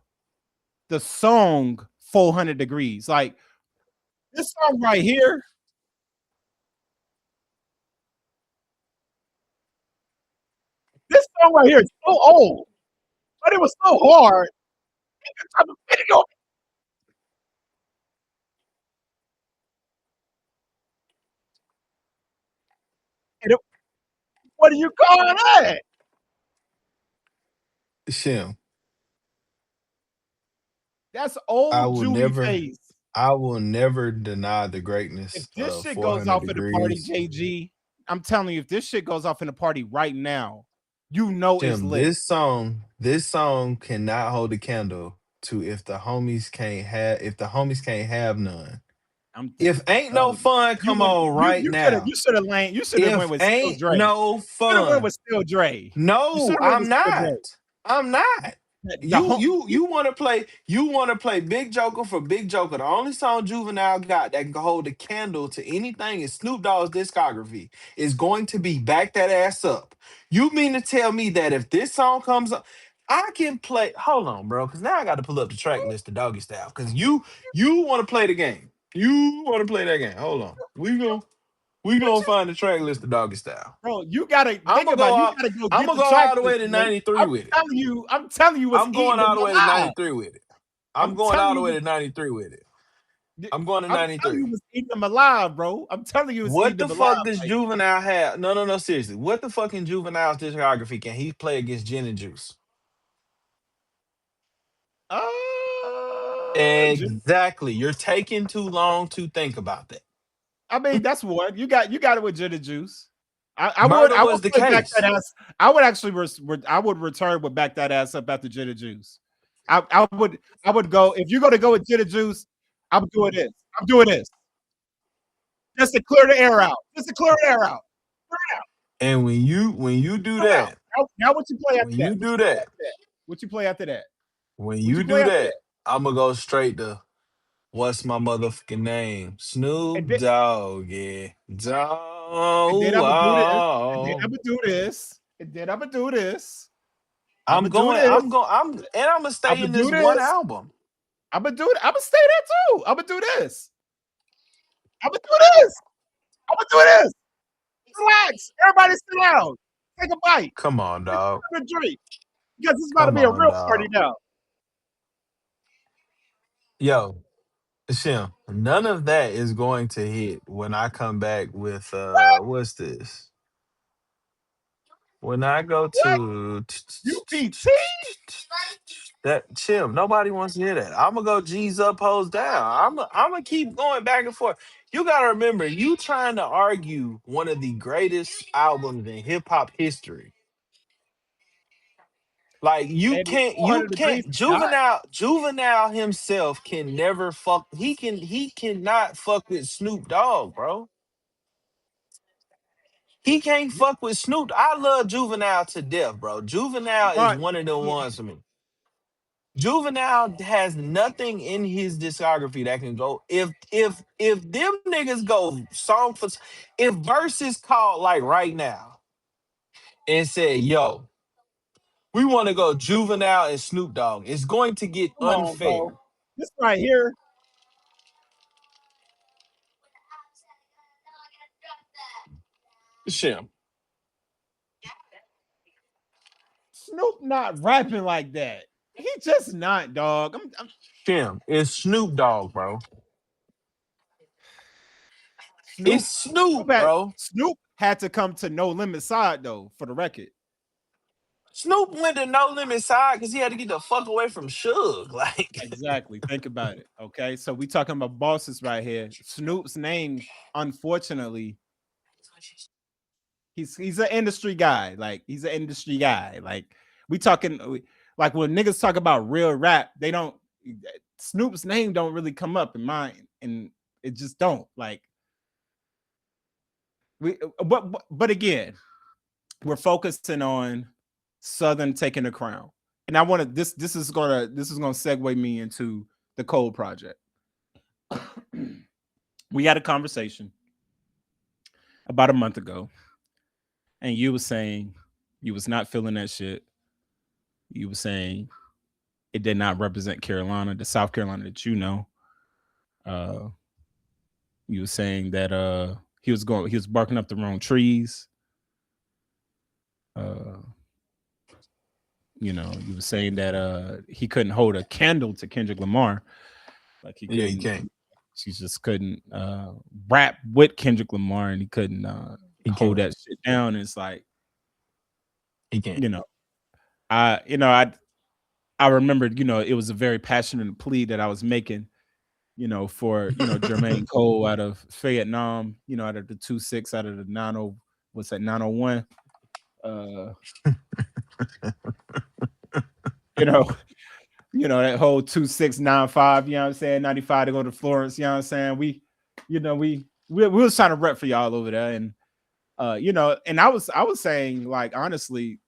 the song 400 Degrees. Like this song right here, this song right here is so old, but it was so hard. What do you call that? Shem, That's I old will Juvie never, face. I will never deny the If greatness this of shit goes 400 off in the party, Degrees. JG, I'm telling you, if this shit goes off in the party right now, you know it's Jim, lit. this song cannot hold a candle to if the homies can't have none. I'm If ain't no bro, fun, come on right now. you should have went If with Still ain't Dre. no Should have went fun, with Still Dre. You should no, have went I'm with Still Dre. not. I'm not. You want to play Big Joker for Big Joker. The only song Juvenile got that can hold a candle to anything in Snoop Dogg's discography is going to be Back That Ass Up. You mean to tell me that if this song comes up, I can play? Hold on, bro, because now I got to pull up the track list of Doggy Style. Because you want to play the game. You want to play that game. Hold on, we gonna find the track list of Doggy Style. bro, you gotta I'm think gonna go about it. You out. gotta go I'm get gonna the go track all the way list, to man. 93 with it. I'm telling you what's I'm going eating them all the way to alive. 93 with it. I'm I'm going telling all the you way what to 93 with it. I'm going to I'm telling you 93. what's eating them alive, bro. I'm telling you what's What eating the them alive. fuck does Like, Juvenile have? No, seriously. What the fucking Juvenile's discography can he play against Gin and Juice? Jim, Exactly. You're taking too long to think about that. I mean, that's one. You got it with gin and juice. Murder I would was the play back that case. ass. I would actually I would return with back that ass up after gin and juice. I would go if you're gonna go with gin and juice. I'm doing this. I'm doing this just to clear the air out. Just to clear the air out. And when you do Clear it out. that, Now what you play when after that? you What you do play that, after that? What you play after that? when What you you play do after that, that? I'm gonna go straight to what's my motherfucking name? And Snoop then, Dogg, yeah. and then I'm gonna do this. And then Dog. I'm gonna do this. And then I'm gonna do this. I'm I'm gonna do going, this. I'm going, I'm gonna I'm stay gonna in do this one this. album. I'm gonna do it. I'm gonna stay there too. I'm gonna do this. I'm gonna do this. I'm gonna do this. Relax. Everybody sit down. Take a bite. Come on, Take dog. a drink. Because this is about to Come be a on, real party dog. now. Yo, Shem, none of that is going to hit when I come back with What? what's this? When I go What? to UPT? that Shem, nobody wants to hear that. I'm gonna go G's up, hoes down. I'm gonna keep going back and forth. You gotta remember, you trying to argue one of the greatest albums in hip hop history. Like And it's you 400 degrees can't to die. Juvenile himself can never fuck he cannot fuck with Snoop Dogg, bro. He can't fuck with Snoop. I love Juvenile to death, bro. Juvenile is But one of the yeah, ones for me. Juvenile has nothing in his discography that can go. If them niggas go song for if verses called like right now and said, yo, we want to go Juvenile and Snoop Dogg, it's going to get come on, bro. unfair. This right here, Shem. Snoop not rapping like that. He just not, dog. Shem. It's Snoop Dogg, bro. It's Snoop, Snoop, bro. Snoop had to come to No Limit side though, for the record. Snoop went to No Limit side because he had to get the fuck away from Suge. Like, Exactly. Think about it. Okay. So we talking about bosses right here. Snoop's name, unfortunately, he's an industry guy. Like he's an industry guy. Like we talking like when niggas talk about real rap, they don't Snoop's name don't really come up in mine, and it just don't. Like we but again, we're focusing on Southern taking the crown. And I want to this is gonna segue me into the Cole project. We had a conversation about a month ago, and you was saying you was not feeling that shit. You were saying it did not represent Carolina, the South Carolina that you know. Uh, you were saying that he was barking up the wrong trees. You know, you were saying that he couldn't hold a candle to Kendrick Lamar. Like he yeah, you couldn't, can't. she just couldn't rap with Kendrick Lamar, and he couldn't He hold can't. that shit down. And it's like, He can't. you know, I remembered, it was a very passionate plea that I was making, for Jermaine Cole out of Vietnam, out of the 2-6, out of the 90, what's that, 901. You know, that whole 2695, you know what I'm saying, 95 to go to Florence, you know what I'm saying? We was trying to rep for y'all over there. And and I was saying, like, honestly,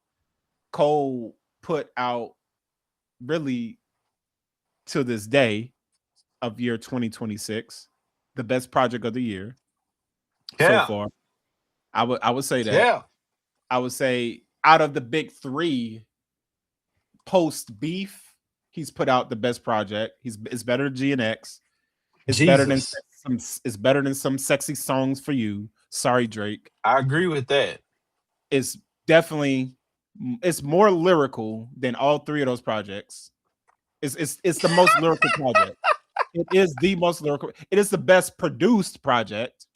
Cole put out really to this day of year 2026, the best project of the year so Yeah. far. I would say that. Yeah. I would say out of the big three post beef, he's put out the best project. It's better than G and X. It's better than Jesus. some sexy songs for you. Sorry, Drake. I agree with that. It's definitely it's more lyrical than all three of those projects. It's the most lyrical project. It is the most lyrical. It is the best produced project.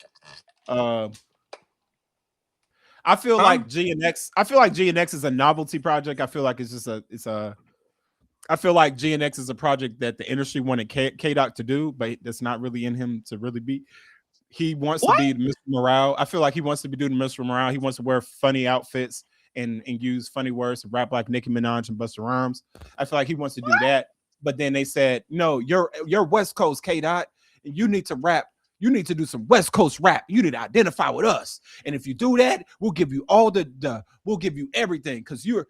Uh, I feel Huh? like G and X. I feel like G and X is a novelty project. I feel like it's a. I feel like G and X is a project that the industry wanted K Dot to do, but that's not really in him to really be. He wants to What? be Mr. Morale. I feel like he wants to be doing Mr. Morale. He wants to wear funny outfits and use funny words to rap like Nicki Minaj and Busta Rhymes. I feel like he wants to do that. But then they said, no, you're West Coast K Dot, and you need to rap. You need to do some West Coast rap. You need to identify with us. And if you do that, we'll give you all the we'll give you everything because you're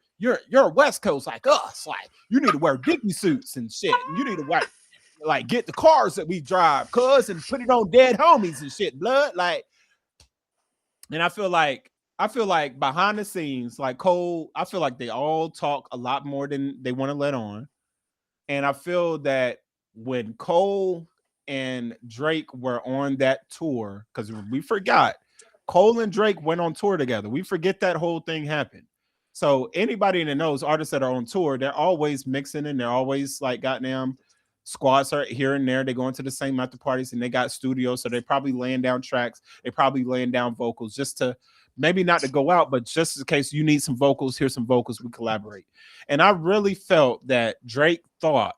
West Coast like us. Like you need to wear Dickie suits and shit. And you need to wear like get the cars that we drive, cuz, and put it on dead homies and shit, blood. Like, and I feel like behind the scenes, like Cole, I feel like they all talk a lot more than they want to let on. And I feel that when Cole and Drake were on that tour, because we forgot Cole and Drake went on tour together. We forget that whole thing happened. So anybody that knows artists that are on tour, they're always mixing and they're always like goddamn squads are here and there. They go into the same after parties and they got studios. So they probably laying down tracks. They probably laying down vocals just to maybe not to go out, but just in case you need some vocals, here's some vocals, we collaborate. And I really felt that Drake thought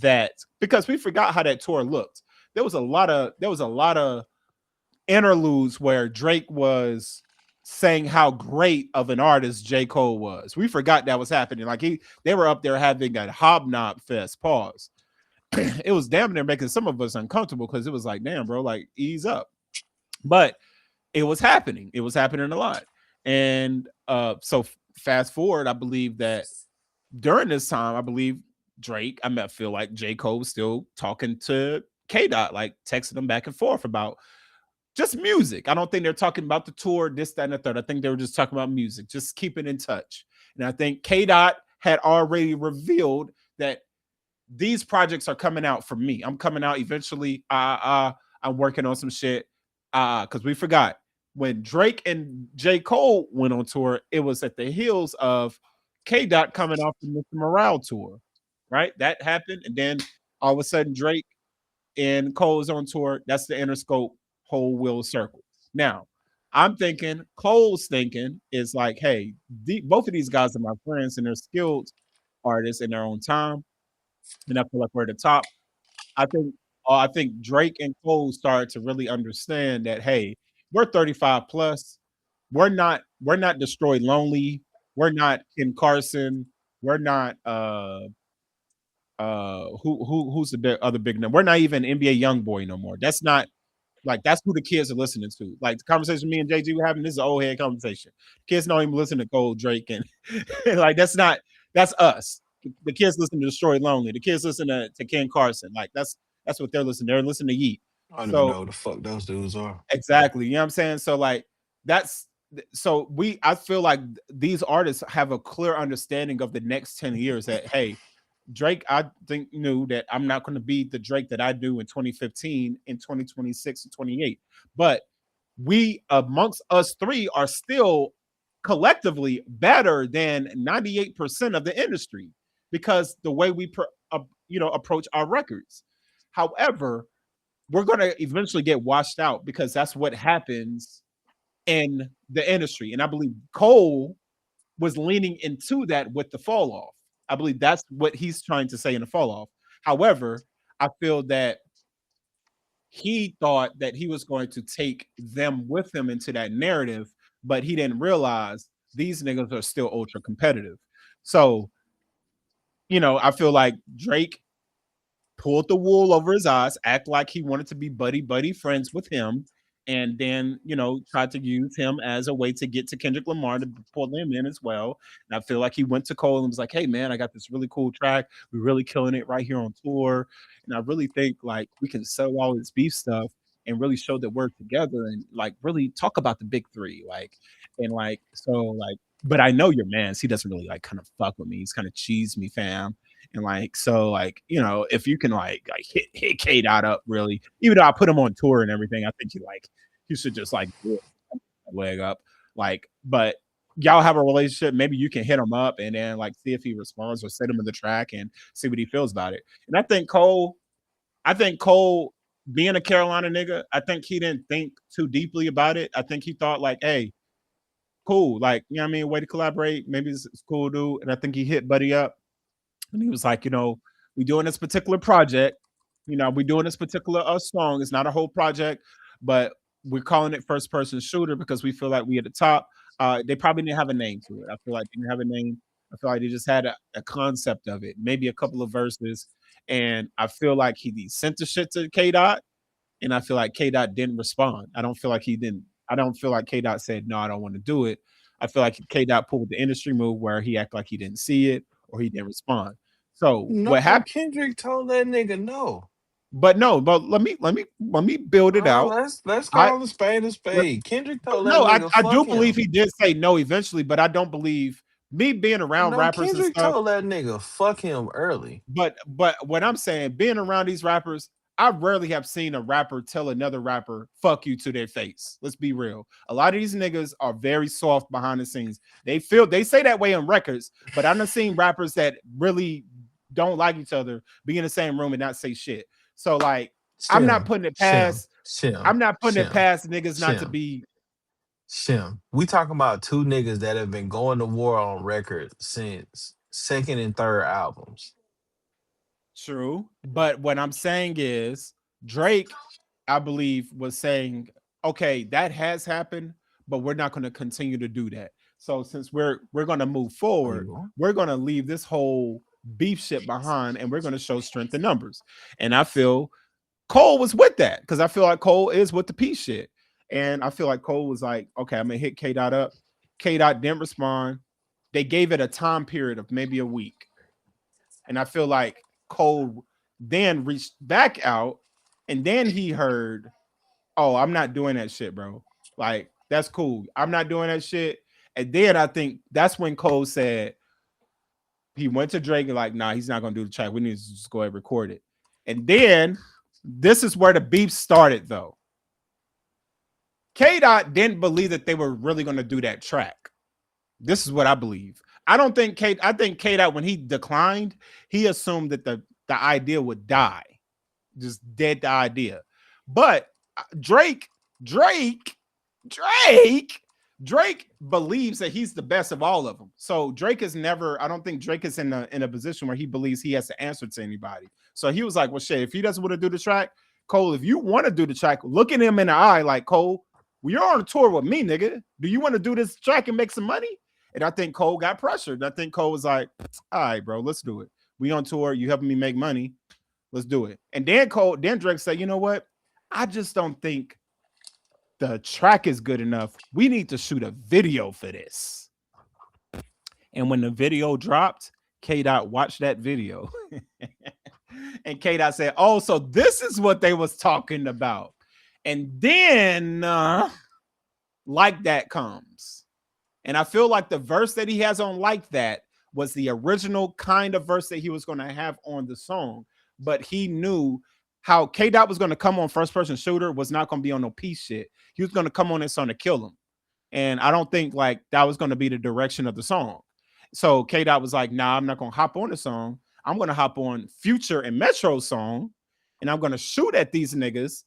that because we forgot how that tour looked. There was a lot of interludes where Drake was saying how great of an artist J. Cole was. We forgot that was happening. Like they were up there having a hobnob fest. Pause. It was damn near making some of us uncomfortable because it was like, damn, bro, like ease up. But it was happening. It was happening a lot. And so fast forward, I believe that during this time, I believe Drake, I feel like J. Cole was still talking to K Dot, like texting them back and forth about just music. I don't think they're talking about the tour, this, that, and the third. I think they were just talking about music, just keeping in touch. And I think K Dot had already revealed that these projects are coming out for me. I'm coming out eventually. I'm working on some shit. Because we forgot when Drake and J. Cole went on tour, it was at the heels of K Dot coming off the Mr. Morale tour, right? That happened, and then all of a sudden Drake and Cole is on tour. That's the Interscope whole wheel circle. Now, I'm thinking Cole's thinking is like, hey, both of these guys are my friends and they're skilled artists in their own time, and I feel like we're at the top. I think I think Drake and Cole started to really understand that hey, we're 35 plus. We're not destroyed lonely. We're not Ken Carson. We're not who's the other big name? We're not even NBA young boy no more. That's not like that's who the kids are listening to. Like the conversation me and JG were having, this is an old head conversation. Kids don't even listen to Cole, Drake, and like that's us. The kids listen to Destroy Lonely. The kids listen to Ken Carson. Like that's what they're listening. They're listening to Yeet. I don't even So know who the fuck those dudes are. exactly, you know what I'm saying. So like that's so I feel like these artists have a clear understanding of the next 10 years that hey, Drake, I think knew that I'm not going to be the Drake that I do in 2015, in 2026, and 28. But we amongst us three are still collectively better than 98% of the industry because the way we approach our records. However, we're going to eventually get washed out because that's what happens in the industry. And I believe Cole was leaning into that with the fall off. I believe that's what he's trying to say in the fall off. However, I feel that he thought that he was going to take them with him into that narrative, but he didn't realize these niggas are still ultra competitive. So, I feel like Drake pulled the wool over his eyes, act like he wanted to be buddy buddy friends with him, and then tried to use him as a way to get to Kendrick Lamar to pull him in as well. And I feel like he went to Cole and was like, "Hey man, I got this really cool track. We're really killing it right here on tour, and I really think like we can sell all this beef stuff and really show that we're together and like really talk about the big three, like and like so like." But I know your man's. He doesn't really like kind of fuck with me. He's kind of cheese me, fam. And like so, like if you can like hit K Dot up really, even though I put him on tour and everything, I think you should just like do it, leg up, like. But y'all have a relationship. Maybe you can hit him up and then like see if he responds or send him in the track and see what he feels about it. And I think Cole being a Carolina nigga, I think he didn't think too deeply about it. I think he thought like, hey, cool, like what I mean, way to collaborate. Maybe it's cool, dude. And I think he hit Buddy up and he was like, we doing this particular project. We doing this particular song. It's not a whole project, but we're calling it first person shooter because we feel like we at the top. They probably didn't have a name to it. I feel like they didn't have a name. I feel like they just had a concept of it, maybe a couple of verses. And I feel like he sent the shit to K Dot, and I feel like K Dot didn't respond. I don't feel like he didn't. I don't feel like K Dot said no, I don't want to do it. I feel like K Dot pulled the industry move where he acted like he didn't see it or he didn't respond. So what No, happened? Kendrick told that nigga no. But no, but let me build it out. Let's I call a spade a let- spade. Kendrick told that no, I, nigga I fuck do believe him. he did say no eventually, but I don't believe me being around No, rappers and Kendrick stuff. told that nigga fuck him early. But what I'm saying, being around these rappers, I rarely have seen a rapper tell another rapper "fuck you" to their face. Let's be real. A lot of these niggas are very soft behind the scenes. They say that way on records, but I've seen rappers that really don't like each other be in the same room and not say shit. So like, I'm not Shem, putting it Shem, past. Shem, I'm not putting it Shem, past niggas not to Shem, be Shem. We talking about two niggas that have been going to war on record since second and third albums. true. But what I'm saying is Drake, I believe, was saying, okay, that has happened, but we're not going to continue to do that. So since we're going to move Are you forward, going? we're going to leave this whole beef shit behind and we're going to show strength in numbers. And I feel Cole was with that because I feel like Cole is with the peace shit. And I feel like Cole was like, okay, I'm gonna hit K Dot up. K Dot didn't respond. They gave it a time period of maybe a week. And I feel like Cole then reached back out and then he heard, oh, I'm not doing that shit, bro. Like, that's cool. I'm not doing that shit. And then I think that's when Cole said he went to Drake and like, nah, he's not gonna do the track. We need to just go ahead and record it. And then this is where the beef started, though. K Dot didn't believe that they were really gonna do that track. This is what I believe. I think K Dot, when he declined, he assumed that the idea would die. Just dead the idea. But Drake, Drake, Drake, Drake believes that he's the best of all of them. So Drake is never, I don't think Drake is in a position where he believes he has to answer to anybody. So he was like, well, shit, if he doesn't want to do the track, Cole, if you want to do the track, look at him in the eye like, Cole, well, you're on a tour with me, nigga. Do you want to do this track and make some money? And I think Cole got pressured. I think Cole was like, all right, bro, let's do it. We on tour. You helping me make money. Let's do it. And then Drake said, you know what? I just don't think the track is good enough. We need to shoot a video for this. And when the video dropped, K Dot watched that video. And K Dot said, oh, so this is what they was talking about. And then Like That comes. And I feel like the verse that he has on Like That was the original kind of verse that he was going to have on the song. But he knew how K Dot was going to come on first person shooter was not going to be on no peace shit. He was going to come on this song to kill him. And I don't think like that was going to be the direction of the song. So K Dot was like, nah, I'm not going to hop on the song. I'm going to hop on Future and Metro's song. And I'm going to shoot at these niggas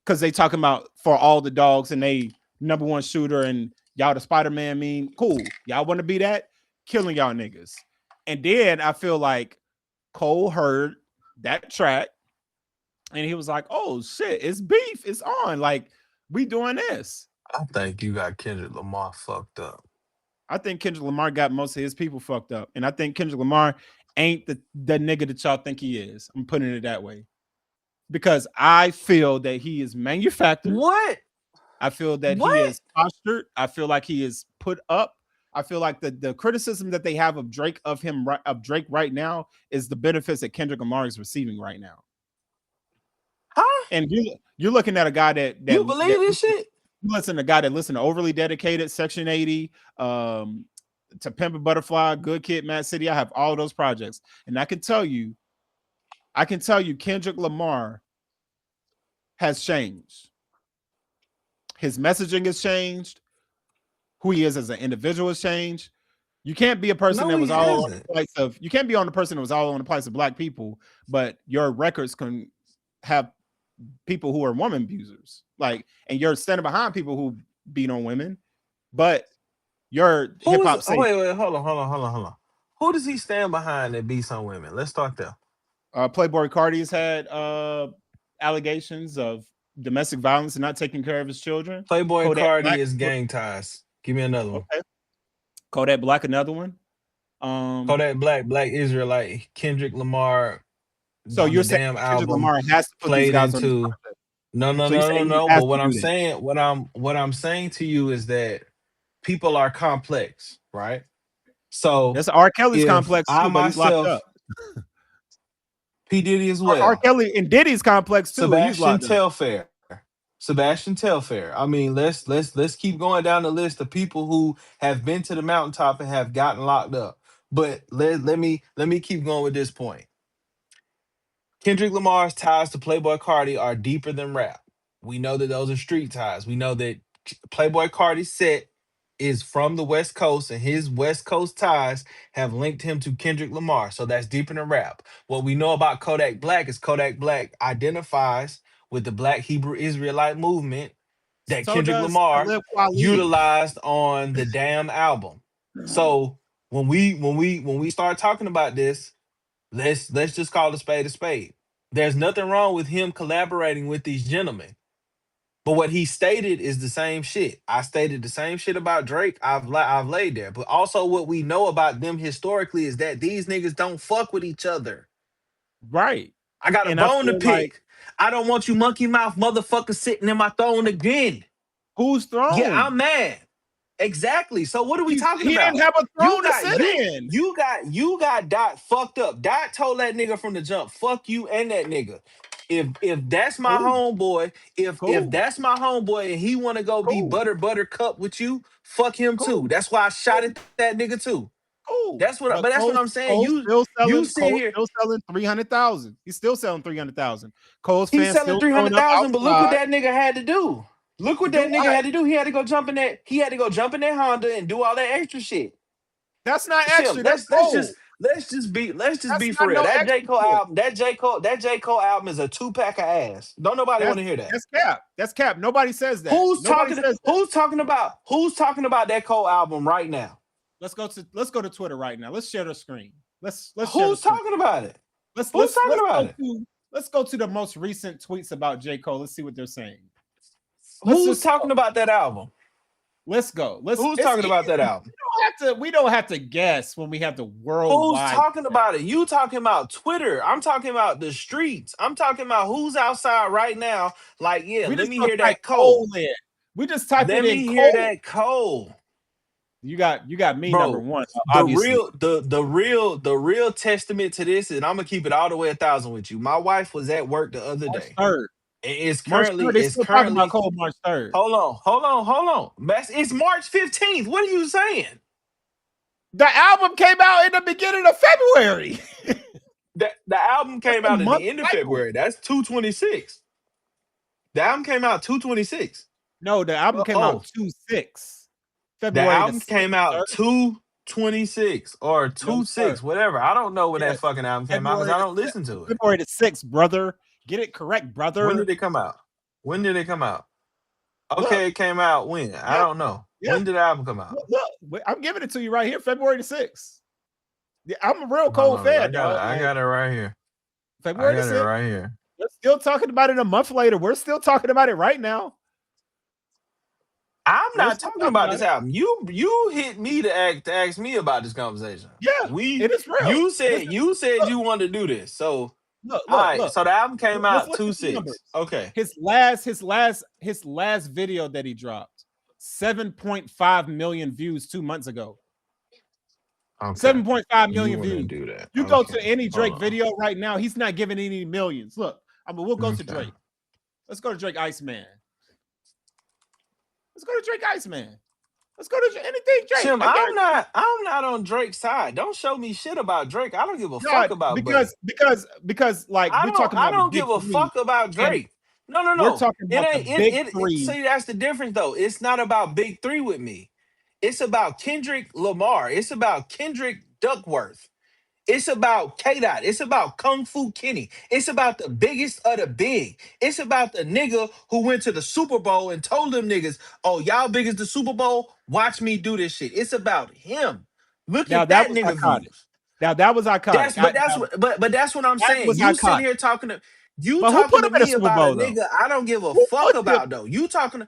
because they talking about for all the dogs and they number one shooter and y'all the Spider-Man meme. Cool. Y'all want to be that? Killing y'all niggas. And then I feel like Cole heard that track and he was like, oh shit, it's beef. It's on. Like, we doing this. I think you got Kendrick Lamar fucked up. I think Kendrick Lamar got most of his people fucked up. And I think Kendrick Lamar ain't the nigga that y'all think he is. I'm putting it that way. Because I feel that he is manufactured. What? I feel that he What? is postured. I feel like he is put up. I feel like the criticism that they have of Drake of Drake right now is the benefits that Kendrick Lamar is receiving right now. Huh? And you're looking at a guy You believe this shit? you listen to a guy that listened to Overly Dedicated, Section 80, to Pimp a Butterfly, Good Kid, Mad City. I have all those projects, and I can tell you, Kendrick Lamar has changed. His messaging has changed. Who he is as an individual has changed. You can't be a person No, that he was all on hasn't. the place of. You can't be on the person that was all on the place of black people, but your records can have people who are woman abusers, like, and you're standing behind people who beat on women, but your Who hip is? hop Oh, say wait, hold on. Who does he stand behind that beats on women? Let's start there. Playboy Cardi has had allegations of domestic violence and not taking care of his children. Playboy Kodak Cardi Black, is gang ties. Give me another one. okay. Kodak Black, another one. Um, Kodak Black, Black Israelite, Kendrick Lamar so on you're the saying damn Kendrick album Lamar has to put these played guys on his into. project. No, no, So you're no, no, saying he no. has But to what I'm do that. saying, what I'm saying to you is that people are complex, right? So That's R. Kelly's if complex I too, but he's locked up. myself, P Diddy as R. well, Kelly and Diddy's complex too, and he's Sebastian locked up. Telfair, Sebastian Telfair. I mean, let's keep going down the list of people who have been to the mountaintop and have gotten locked up. But let me keep going with this point. Kendrick Lamar's ties to Playboy Cardi are deeper than rap. We know that those are street ties. We know that Playboy Cardi's set is from the West Coast, and his West Coast ties have linked him to Kendrick Lamar. So that's deeper than rap. What we know about Kodak Black is Kodak Black identifies with the Black Hebrew Israelite movement that So Kendrick does Lamar Talib Kweli. utilized on the damn album. So when we start talking about this, let's just call a spade a spade. There's nothing wrong with him collaborating with these gentlemen. But what he stated is the same shit. I stated the same shit about Drake. I've laid there. But also what we know about them historically is that these niggas don't fuck with each other. Right. I got a And I bone to feel like pick. I don't want you monkey mouth motherfuckers sitting in my throne again. whose Yeah, throne? I'm mad. Exactly. So what are we talking He didn't about? have a You throne to got sit in. you got Dot fucked up. Dot told that nigga from the jump, fuck you and that nigga. If that's my Cool, homeboy, if cool, that's my homeboy and he wanna go be cool, buttercup with you, fuck him too. cool, That's why I shot cool, at that nigga too. cool. But But that's what I'm saying. You sit Cole's here, still selling 300,000. He's still selling 300,000. Cole's he's fans selling still showing up 300,000, but look what outside. that nigga had to do. Look what Do that nigga what? had to do. He had to go jump in that Honda and do all that extra shit. That's not Sim, extra. That's Cole. let's just That's be for not real. no That J extra Cole shit. album, that J Cole album is a 2 pack of ass. Don't nobody want That's to hear that. that's cap. That's cap. Nobody says that. Nobody says that. Who's talking about that Cole album right now? Let's go to Twitter right now. Let's share the screen. Let's share the Who's screen. talking about it? Let's Who's let's talking let's about go it? to let's go to the most recent tweets about J. Cole. Let's see what they're saying. Let's Who's just talking about that album? let's go. Let's Who's it's talking easy. about that album? We don't have to guess when we have the Who's worldwide. talking about it? You talking about Twitter. I'm talking about the streets. I'm talking about who's outside right now. Like, yeah, We let just me gonna hear type that Cole Cole. in. We just type Let it in me hear Cole. that Cole. You got me number Bro, one, the obviously. real testament to this, and I'm gonna keep it all the way 1,000 with you. My wife was at work the other March day. 3rd. It's March currently 3rd. They it's still talking about currently Cole March 3rd. hold on. It's March 15th. What are you saying? The album came out in the beginning of February. The album That's came a out at month the end of cycle. February. That's 226. The album came out 226. No, the album came Oh, out 2/6. the February the album 6th, came sir. out 226 or No, sir. 26, whatever. I don't know when Yeah, that fucking album came out because February I the don't listen to it. February the 6th, brother. Get it correct, When did brother. it come out? When did it come out? Look, Okay, it came out when? I yeah, don't know. yeah. When did the album come out? Look, I'm giving it to you right here, February the 6th. Yeah, I'm a real Hold Cole on, fan, dog. I got it right here. I February the got it 6th. right here. We're still talking about it a month later. We're still talking about it right now. I'm We're not still talking talking about about this it. album. You hit me to ask me about this conversation. Yeah, it is real. You said you wanted to do this. So look, All look, right, look. so the album came Let's out look at the 2-6. numbers. Okay. His last video that he dropped, 7.5 million views 2 months ago. Okay. 7.5 You million want to views. do that? You go Okay. to any Hold Drake on. video right now, he's not giving any millions. Look, we'll go to Okay. Drake. Let's go to Drake Iceman. Let's go to Drake Iceman. Let's go to anything Drake. Shem, I guarantee. I'm not on Drake's side. Don't show me shit about Drake. I don't give a fuck God, about Buddy. because like we're talking I about the don't big give a three, fuck about and Drake. No, no, we're no. talking It about the ain't big it three. see that's the difference though. It's not about big three with me. It's about Kendrick Lamar. It's about Kendrick Duckworth. It's about K Dot. It's about Kung Fu Kenny. It's about the biggest of the big. It's about the nigga who went to the Super Bowl and told them niggas, "Oh, y'all big as the Super Bowl. Watch me do this shit." It's about him. Look Now at that that was nigga iconic. views. Now that was iconic. That's what I'm That saying. was You sitting iconic. here talking to But who put him in the me Super about a Bowl though? nigga I don't give a Who fuck put him? about though. Who put him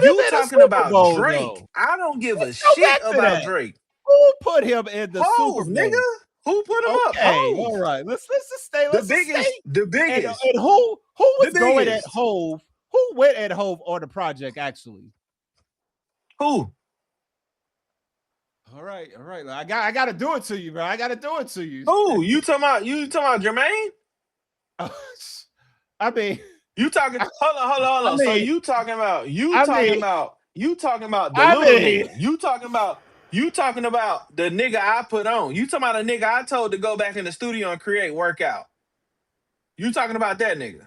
You in the talking Super about Bowl Drake. though? I don't give a Let's go shit back to about that. Drake. Who put him in the Super Hove, nigga. Bowl? Who put him up? Okay, all Hove. right. Let's just stay. The Let's just stay. biggest, the And biggest, who the was going at biggest. Hove? Who went at Hove on the project actually? Who? All right. I got to do it to you, bro. I got to do it to you. Who? You talking about Jermaine? I mean, You talking? Hold on. I mean, So you talking about the I little mean, nigga? You talking about the nigga I put on? You talking about a nigga I told to go back in the studio and create workout? You talking about that nigga?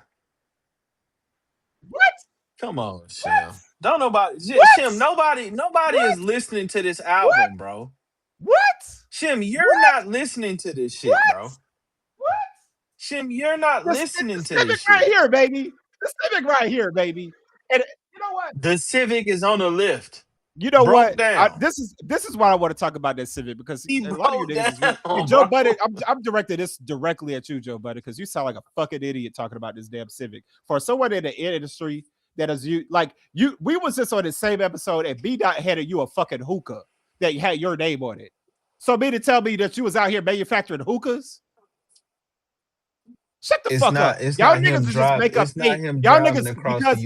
what? Come on, Shem. Don't nobody, What? Shem. Nobody is listening to this album, bro. What? Shem, you're not listening to this shit, bro. What? Shem, you're not listening the to this Civic right shit. here, baby. The Civic right here, baby. And you know what? The Civic is on the lift. You know Broke what? down. This is why I want to talk about that Civic because He a lot of you broke niggas down, is Joe bro. Budden. I'm directing this directly at you, Joe Budden, because you sound like a fucking idiot talking about this damn Civic. For someone in the industry that is we was just on the same episode and B Dot handed you a fucking hookah that had your name on it. So me to tell me that you was out here manufacturing hookahs? Shut the fuck up. Y'all niggas is just make up things. Y'all niggas because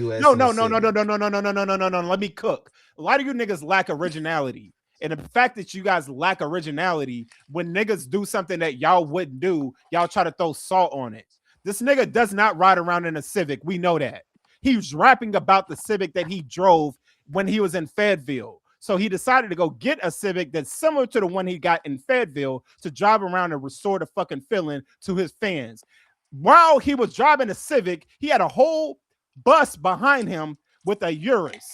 no. Let me cook. A lot of you niggas lack originality. And the fact that you guys lack originality, when niggas do something that y'all wouldn't do, y'all try to throw salt on it. This nigga does not ride around in a Civic. We know that. He was rapping about the Civic that he drove when he was in Fayetteville. So he decided to go get a Civic that's similar to the one he got in Fayetteville to drive around and restore the fucking feeling to his fans. While he was driving a Civic, he had a whole bus behind him with a Urus.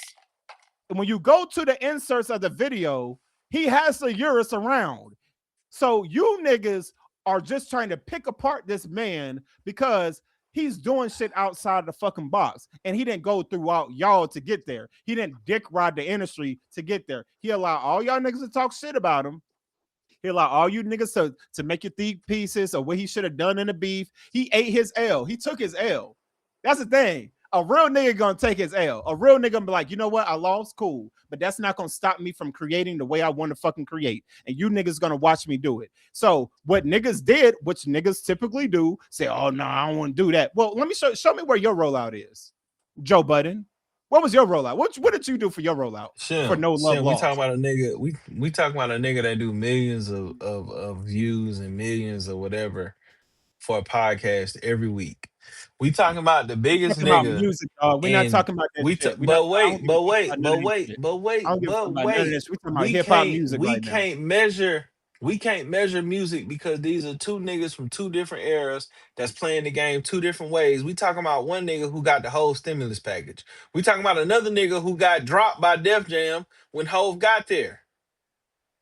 And when you go to the inserts of the video, he has the Urus around. So you niggas are just trying to pick apart this man because he's doing shit outside the fucking box. And he didn't go throughout y'all to get there. He didn't dick ride the industry to get there. He allowed all y'all niggas to talk shit about him. He allowed all you niggas to make your think pieces of what he should have done in the beef. He ate his L. He took his L. That's the thing. A real nigga gonna take his L. A real nigga gonna be like, you know what? I lost, cool. But that's not gonna stop me from creating the way I want to fucking create. And you niggas gonna watch me do it. So what niggas did, which niggas typically do, say, oh no, I don't want to do that. Well, let me show me where your rollout is, Joe Budden. What was your rollout? What did you do for your rollout? For No Love Lost? We talking about a nigga. We talking about a nigga that do millions of views and millions or whatever for a podcast every week. We talking about the biggest Talking about nigga. music, we're not talking about that shit. But wait, I don't give a fuck about none of this. that We're talking about hip hop music we right now. can't measure music because these are two niggas from two different eras that's playing the game two different ways. We talking about one nigga who got the whole stimulus package. We talking about another nigga who got dropped by Def Jam when Hove got there.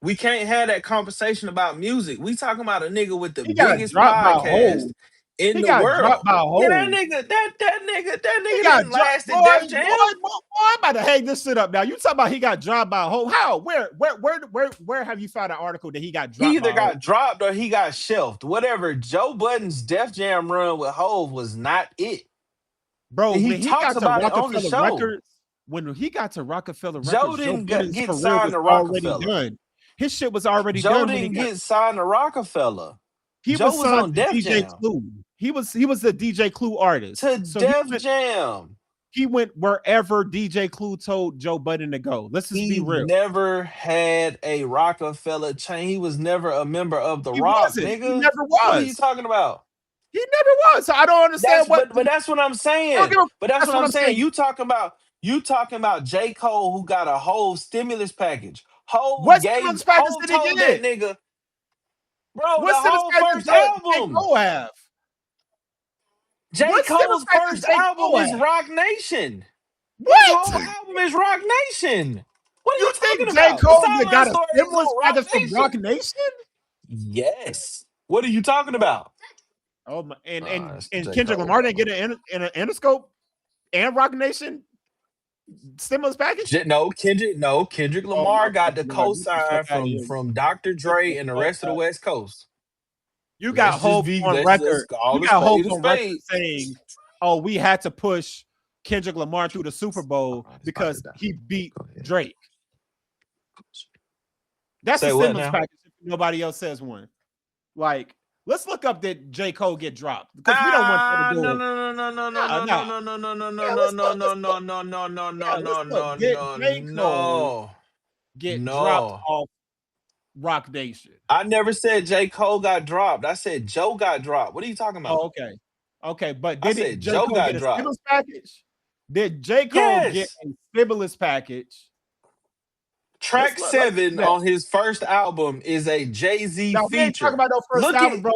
We can't have that conversation about music. We talking about a nigga with the He got biggest dropped by podcast Hov. in He the got dropped world. by Yeah, Hov. that nigga He got didn't dropped. last Boy, in Def Jam. I'm about to hang this shit up now. You talking about he got dropped by Hov? How? Where have you found an article that he got dropped? He either by got Hov? dropped or he got shelved. Whatever. Joe Budden's Def Jam run with Hove was not it. Bro, And when he talks got to about it on the Rockefeller show. Records, when he got to Rockefeller Joe Records, Joe didn't Budden's get career signed was to already Rockefeller. done. His shit was already Joe done when he didn't got. get signed to Rockefeller. He Joe was was signed on to Def DJ Jam. Clue. He was a DJ Clue artist. To So Def Jam. he went wherever DJ Clue told Joe Budden to go. Let's just be He real. never had a Rockefeller chain. He was never a member of the He Rock, wasn't. nigga. He never What are you was. talking about? He never was. So I don't understand But that's what I'm saying. But that's what I'm saying. You talking about J. Cole, who got a whole stimulus package. What stimulus package did he Told get? that nigga, bro, What the whole first album. J. Cole have? J. Cole's first album is Rock Nation. What? His whole album is Rock Nation. What are you think talking about? J. Cole got a stimulus package from Rock Nation? Yes. What are you talking about? Oh my! And Kendrick Lamar didn't get an Interscope and Rock Nation stimulus package? Kendrick Lamar got the cosign from Dr. Dre and the rest of the West Coast. You got Hope on record. You got Hope on record saying, "Oh, we had to push Kendrick Lamar through the Super Bowl because he beat Drake." That's a stimulus package if nobody else says one. Like, let's look up that J. Cole get dropped because we don't want to do it. No. Get dropped off Rock Nation. I never said J. Cole got dropped. I said Joe got dropped. What are you talking about? Oh, okay. But did J. Cole get a stimulus package? Did J. Cole get a stimulus package? Track 7 on his first album is a Jay-Z feature. We ain't talking about no first album, bro.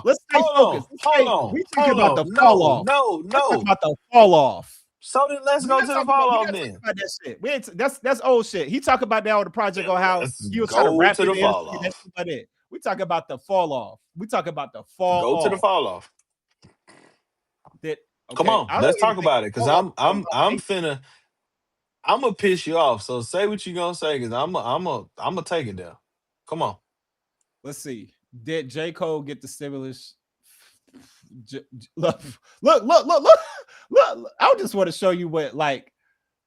Let's stay focused. Hold on. We talking about the fall off. No. Talking about the fall off. So then let's go to the fall off then. About that shit. We ain't, that's old shit. He talk about that on the project on how he was trying to rap to the fall off. That's about it. We talk about the fall off. We talk about the fall off. Go to the fall off. Come on, let's talk about it. Cause I'm gonna piss you off. So say what you gonna say, cause I'm gonna take it down. Come on. Let's see. Did J. Cole get the stimulus? Look. I just want to show you what, like,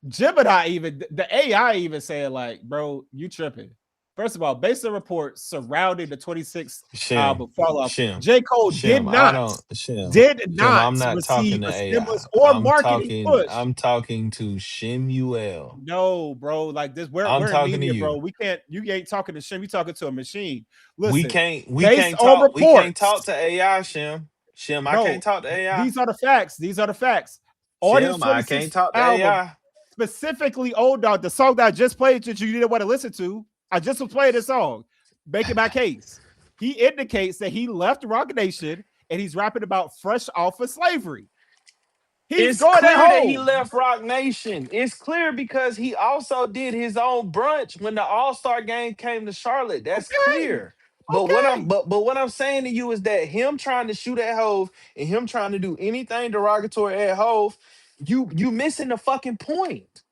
Gemini, even the AI even said, like, bro, you tripping. First of all, based on reports surrounding the 26th album fall off, J. Cole did not receive a stimulus or marketing push. I'm talking to Shemu'el. No, bro, like this. We're in media, bro. We can't. You ain't talking to Shem. You talking to a machine. Listen, we can't talk to AI, Shem. I can't talk to AI. These are the facts. Shem, I can't talk to AI. Specifically, Old Dog, the song that I just played that you didn't want to listen to. I just was playing this song, Making My Case. He indicates that he left Rock Nation and he's rapping about fresh off of slavery. It's clear that he left Rock Nation. It's clear because he also did his own brunch when the All-Star game came to Charlotte. That's clear. But what I'm saying to you is that him trying to shoot at Hove and him trying to do anything derogatory at Hove, you missing the fucking point.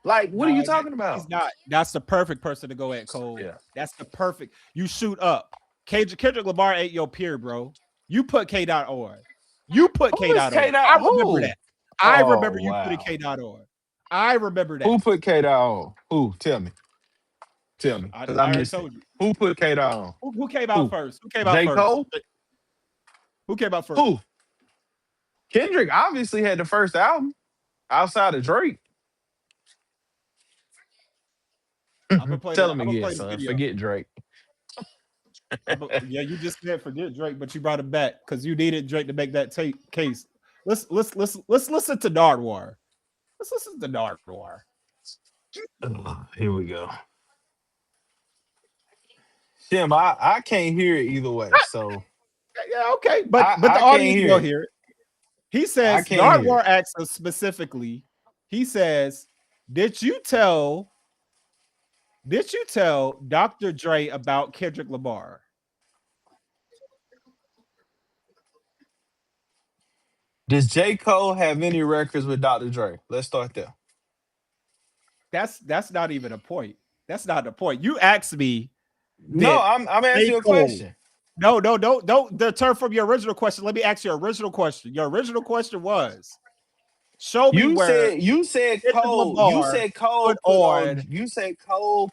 Like, what are you talking about? He's not. That's the perfect person to go at, Cole. Yeah. That's the perfect. You shoot up. Kendrick Lamar ain't your peer, bro. You put K.O. You put K.O. I remember that. I remember you putting K.O. I remember that. Who put K.O. Who? Tell me. I already told you. Who put K.O. Who came out first? Who came out J. first? Cole? Who came out first? Who? Kendrick obviously had the first album outside of Drake. Tell him again, son. Forget Drake. Yeah, you just can't forget Drake, but you brought it back because you needed Drake to make that case. Let's listen to Nardwuar. Let's listen to Nardwuar. Here we go. Shem, I can't hear it either way. So yeah, okay, but the audience will hear it. He says Nardwuar asks us specifically. He says, "Did you tell Dr. Dre about Kendrick Lamar?" Does J. Cole have any records with Dr. Dre? Let's start there. That's not even a point. That's not the point. You asked me. No, I'm asking you a question. No, don't deter from your original question. Let me ask your original question. Your original question was, show me where you said Cole. You said Cole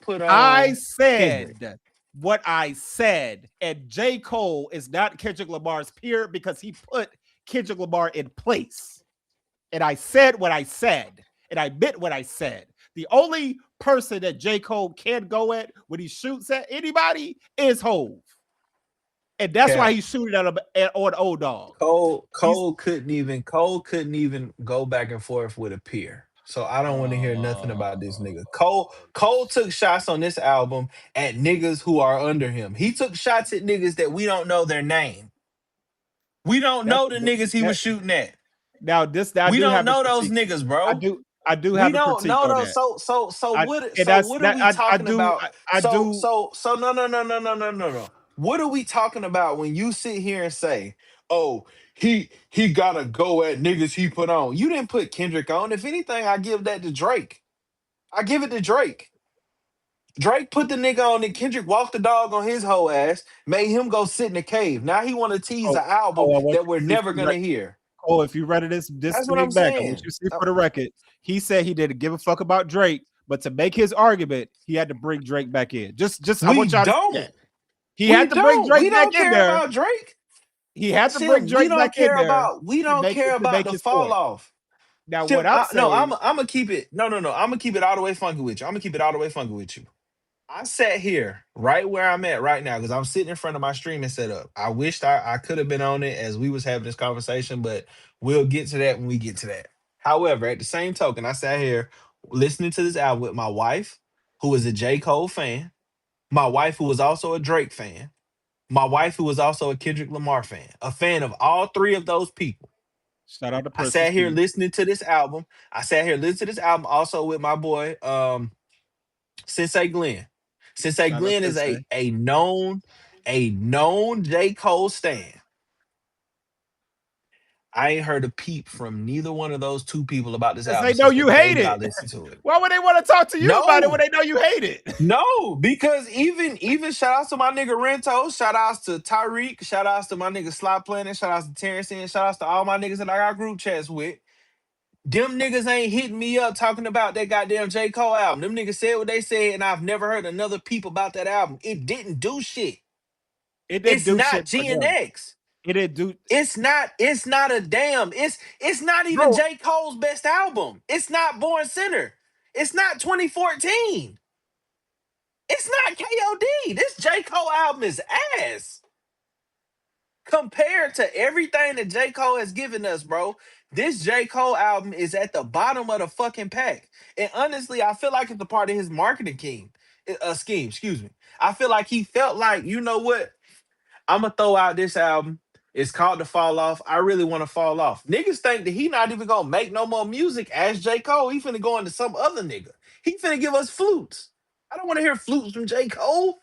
put on. I said Kendrick. What I said, and J. Cole is not Kendrick Lamar's peer because he put Kendrick Lamar in place. And I said what I said. And I meant what I said. The only person that J. Cole can go at when he shoots at anybody is Hove. And that's why he's shooting at him on old dog. Cole couldn't even go back and forth with a peer. So I don't want to hear nothing about this nigga. Cole took shots on this album at niggas who are under him. He took shots at niggas that we don't know their name. We don't know the niggas he was shooting at. Now I we do don't have know those niggas, bro. I do We have a don't critique know on those. that. What are we talking about? No. What are we talking about when you sit here and say, "Oh, he gotta go at niggas he put on"? You didn't put Kendrick on. If anything, I give that to Drake. I give it to Drake. Drake put the nigga on, and Kendrick walked the dog on his whole ass, made him go sit in the cave. Now he want to tease an album I want that you we're to see never for the gonna record. hear. If you read this That's what stream I'm back, I saying. want you to see for the record. He said he didn't give a fuck about Drake, but to make his argument, he had to bring Drake back in. I want y'all to see that. He had to bring Drake back in there. We don't care about Drake. He had to bring Drake back in there. We don't care about the fall off. Now, what I'm saying, I'm gonna keep it. No. I'm gonna keep it all the way funky with you. I sat here right where I'm at right now because I'm sitting in front of my streaming setup. I wished I could have been on it as we was having this conversation, but we'll get to that when we get to that. However, at the same token, I sat here listening to this album with my wife, who is a J. Cole fan, my wife, who was also a Drake fan, my wife, who was also a Kendrick Lamar fan, a fan of all three of those people. Shout out to I sat here listening to this album. Also with my boy, Sensei Glenn. Sensei Glenn is a known J. Cole stan. I ain't heard a peep from neither one of those two people about this album. They know you hate it. Why would they want to talk to you about it when they know you hate it? No, because even shout outs to my nigga Rento, shout outs to Tyreek, shout outs to my nigga Slot Planet, shout outs to Terrence, and shout outs to all my niggas that I got group chats with. Them niggas ain't hitting me up talking about that goddamn J. Cole album. Them niggas said what they said, and I've never heard another peep about that album. It didn't do shit. It's not GNX. It didn't do. It's not a damn. It's not even J. Cole's best album. It's not Born Sinner. It's not 2014. It's not KOD. This J. Cole album is ass. Compared to everything that J. Cole has given us, bro, this J. Cole album is at the bottom of the fucking pack. And honestly, I feel like it's a part of his marketing scheme. Excuse me. I feel like he felt like, you know what? I'm going to throw out this album. It's called The Fall Off. I really want to fall off. Niggas think that he not even going to make no more music as J. Cole. He finna go into some other nigga. He finna give us flutes. I don't want to hear flutes from J. Cole.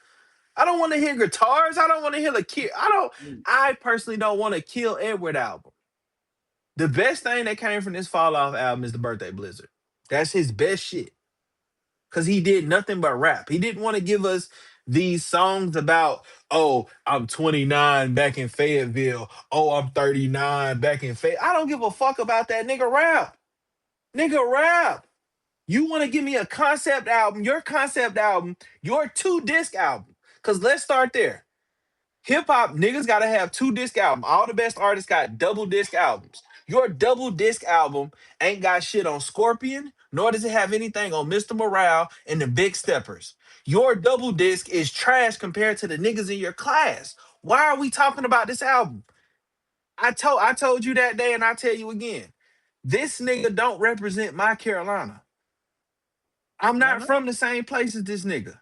I don't want to hear guitars. I don't want to hear the Kill. I personally don't want to Kill Edward album. The best thing that came from this Fall Off album is the Birthday Blizzard. That's his best shit. Because he did nothing but rap. He didn't want to give us these songs about, oh, I'm 29 back in Fayetteville. Oh, I'm 39 back in Fayetteville. I don't give a fuck about that. Nigga rap. You want to give me a concept album, your 2-disc album. Because let's start there. Hip-hop, niggas got to have 2-disc album. All the best artists got double-disc albums. Your double-disc album ain't got shit on Scorpion, nor does it have anything on Mr. Morale and the Big Steppers. Your double-disc is trash compared to the niggas in your class. Why are we talking about this album? I told you that day, and I tell you again. This nigga don't represent my Carolina. I'm not from the same place as this nigga.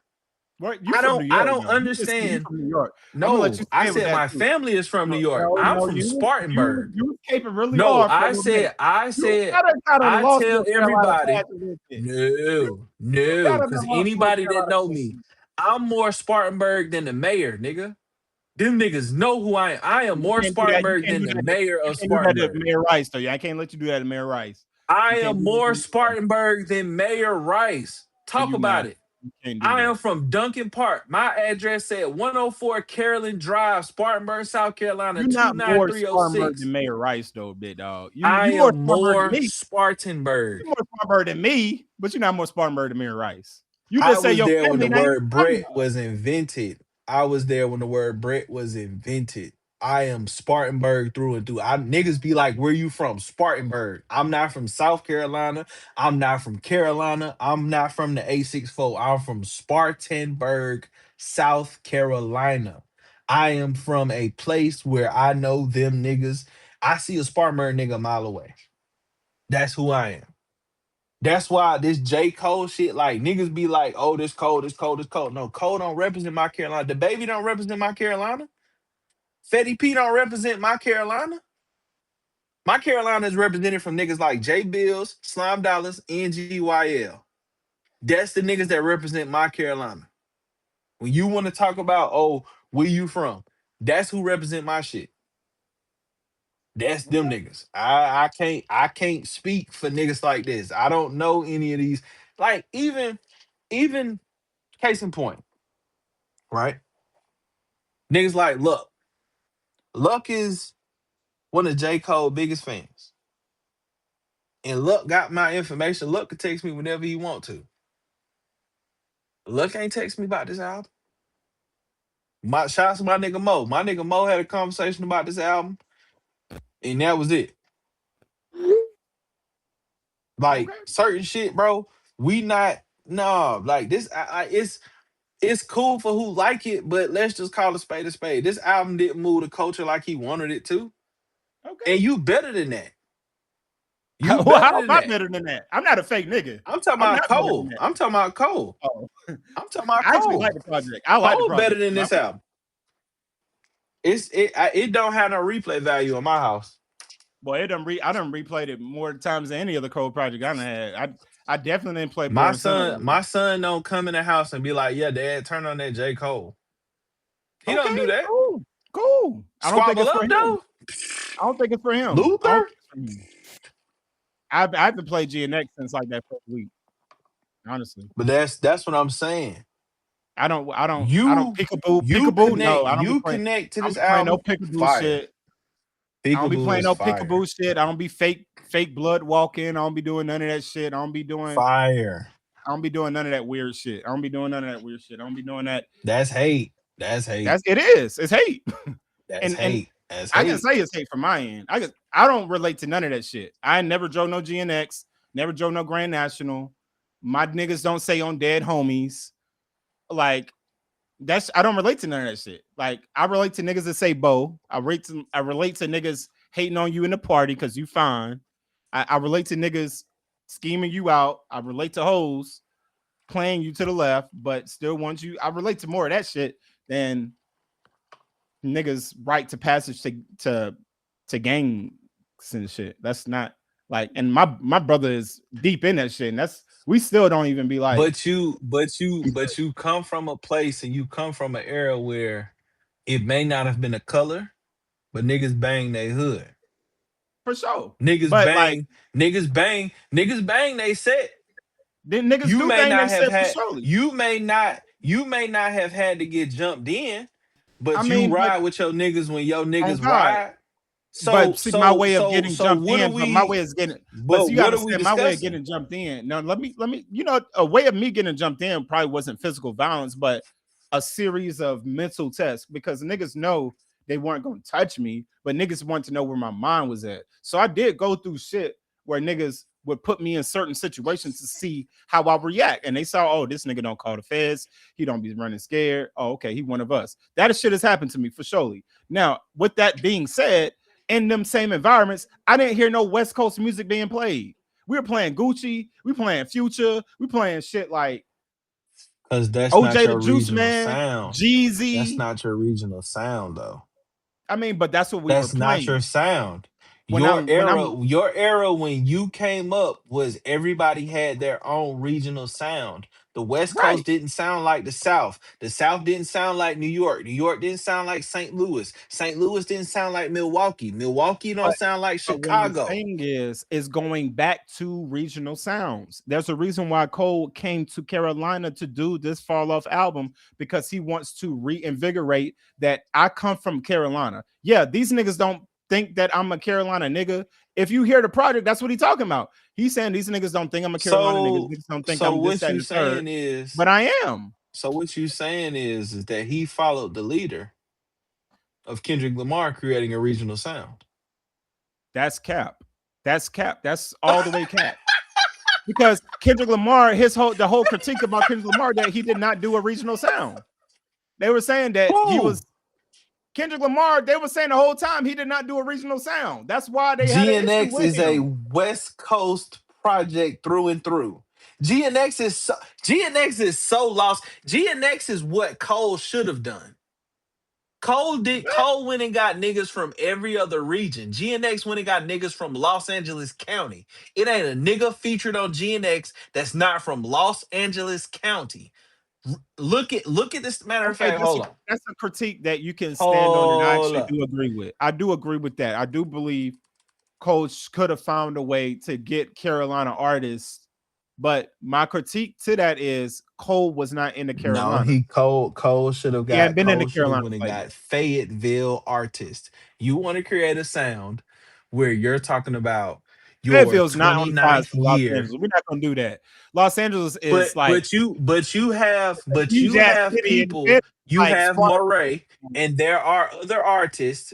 What? I don't understand. You from New York. No, I said my family is from New York. I'm from Spartanburg. You caping really hard. I tell everybody. No, because anybody that know me, I'm more Spartanburg than the mayor, nigga. Them niggas know who I am. I am more Spartanburg than the mayor of Spartanburg. Mayor Rice, though. I can't let you do that to Mayor Rice. I am more Spartanburg than Mayor Rice. Talk about it. I am from Duncan Park. My address said 104 Carolyn Drive, Spartanburg, South Carolina. You're not more Spartanburg than Mayor Rice, though, big dog. I am more Spartanburg. You're more Spartanburg than me, but you're not more Spartanburg than Mayor Rice. You just say your there when the word Brett was invented. I was there when the word Brett was invented. I am Spartanburg through and through. I niggas be like, where you from? Spartanburg. I'm not from South Carolina. I'm not from Carolina. I'm not from the A64. I'm from Spartanburg, South Carolina. I am from a place where I know them niggas. I see a Spartanburg nigga a mile away. That's who I am. That's why this J. Cole shit, like niggas be like, oh, this Cole, this Cole, this Cole. No, Cole don't represent my Carolina. The baby don't represent my Carolina. Fetty P don't represent my Carolina. My Carolina is represented from niggas like J Bills, Slime Dollars, NGYL. That's the niggas that represent my Carolina. When you want to talk about, oh, where you from? That's who represent my shit. That's them niggas. I can't speak for niggas like this. I don't know any of these. Like even case in point, right? Niggas like Luck. Luck is one of J. Cole's biggest fans. And Luck got my information. Luck could text me whenever he want to. Luck ain't text me about this album. My shots to my nigga Mo. My nigga Mo had a conversation about this album, and that was it. Like Okay. certain shit, bro. We not no like this. It's cool for who like it, but let's just call a spade a spade. This album didn't move the culture like he wanted it to, Okay. and you better than that. You How better am than I that. better than that? I'm not a fake nigga. I'm talking I'm about not better than Cole. that. I'm talking about Cole. Oh, I'm talking about I actually like Cole. the project. I like the Cole better project. than this album. It don't have no replay value in my house. Boy, I done replayed it more times than any other Cole project I done had. I definitely didn't play My Born Sinner. son, my son don't come in the house and be like, "Yeah, Dad, turn on that J. Cole." He don't Okay, do that. cool, cool. I don't think Squabble it's for up him. though, I don't think it's for him. I don't Luther. think it's for him. I haven't played GNX since like that first week. Honestly, But that's what I'm saying. I don't You peekaboo. No, I don't be you playing. connect to I don't this be playing no album. peekaboo Fire. shit. I don't be Peekaboo playing is no fire. peekaboo shit. I don't be fake blood walking. I don't be doing none of that shit. Fire. I don't be doing none of that weird shit. I don't be doing none of that weird shit. I don't be doing that. That's hate. That's hate. That's it is. It's hate. That's And hate. That's I can hate. say it's hate from my end. I don't relate to none of that shit. I never drove no GNX, never drove no Grand National. My niggas don't say on dead homies. Like I don't relate to none of that shit. Like I relate to niggas that say Bo. I relate to niggas hating on you in the party because you fine. I relate to niggas scheming you out. I relate to hoes playing you to the left, but still want you. I relate to more of that shit than niggas right to passage to gangs and shit. That's not like, and my brother is deep in that shit, and that's we still don't even be like But you come from a place and you come from an era where it may not have been a color, but niggas bang they hood. for sure. Niggas But like bang, niggas bang they set. then niggas You do may bang they not have said for had surely. you may not have had to get jumped in, I but you mean, but ride with your niggas when your on niggas God. ride. But So see, my so way of so getting so jumped what are in, but my we way is getting, but but you gotta what are we understand my way of discussing? getting jumped in. Now, let me, a way of me getting jumped in probably wasn't physical violence, but a series of mental tests because niggas know they weren't gonna touch me, but niggas want to know where my mind was at. So I did go through shit where niggas would put me in certain situations to see how I react. And they saw, oh, this nigga don't call the feds, he don't be running scared. Oh, okay, he one of us. That shit has happened to me for surely. Now, with that being said, in them same environments, I didn't hear no West Coast music being played. We were playing Gucci, we playing Future, we playing shit like Cause that's not OJ the your Juice regional Man, sound. That's Jeezy. not your regional sound though. I mean, but that's what we were That's not your playing. sound. When Your I'm when era, I'm your era when you came up was everybody had their own regional sound. The West Coast right. didn't sound like the South. The South didn't sound like New York. New York didn't sound like St. Louis. St. Louis didn't sound like Milwaukee. Milwaukee don't But sound like what I'm Chicago. saying is going back to regional sounds. There's a reason why Cole came to Carolina to do this Fall Off album because he wants to reinvigorate that I come from Carolina. Yeah, these niggas don't think that I'm a Carolina nigga. If you hear the project, that's what he's talking about. He's saying these niggas don't think I'm a Carolina nigga. So Niggas don't think so I'm this, what that, you and the third. saying is But I am. so what you saying is that he followed the leader. of Kendrick Lamar creating a regional sound. That's cap. That's cap. That's all the way cap. Because Kendrick Lamar, the whole critique about Kendrick Lamar that he did not do a regional sound. They were saying that he Whoa. was Kendrick Lamar. They were saying the whole time he did not do a regional sound. That's why they had an issue GNX with is a him. West Coast project through and through. GNX is so lost. GNX is what Cole should have done. Cole went and got niggas from every other region. GNX went and got niggas from Los Angeles County. It ain't a nigga featured on GNX that's not from Los Angeles County. Look at this. Matter of Okay, fact, hold on. that's a critique that you can stand on, and I Hold actually up. do agree with. I do agree with that. I do believe Coach could have found a way to get Carolina artists, but my critique to that is Cole was not in the No, Carolina. Cole should have He hadn't got been in the Cole should have Carolina went and playbook. got Fayetteville artists. You want to create a sound where you're talking about your Fayetteville's not on the size 29th of Los year. Angeles. We're not gonna do that. Los Angeles is But like but you but you have but huge you ass have city, and people, it's you like have Spartanburg. Moray, and there are other artists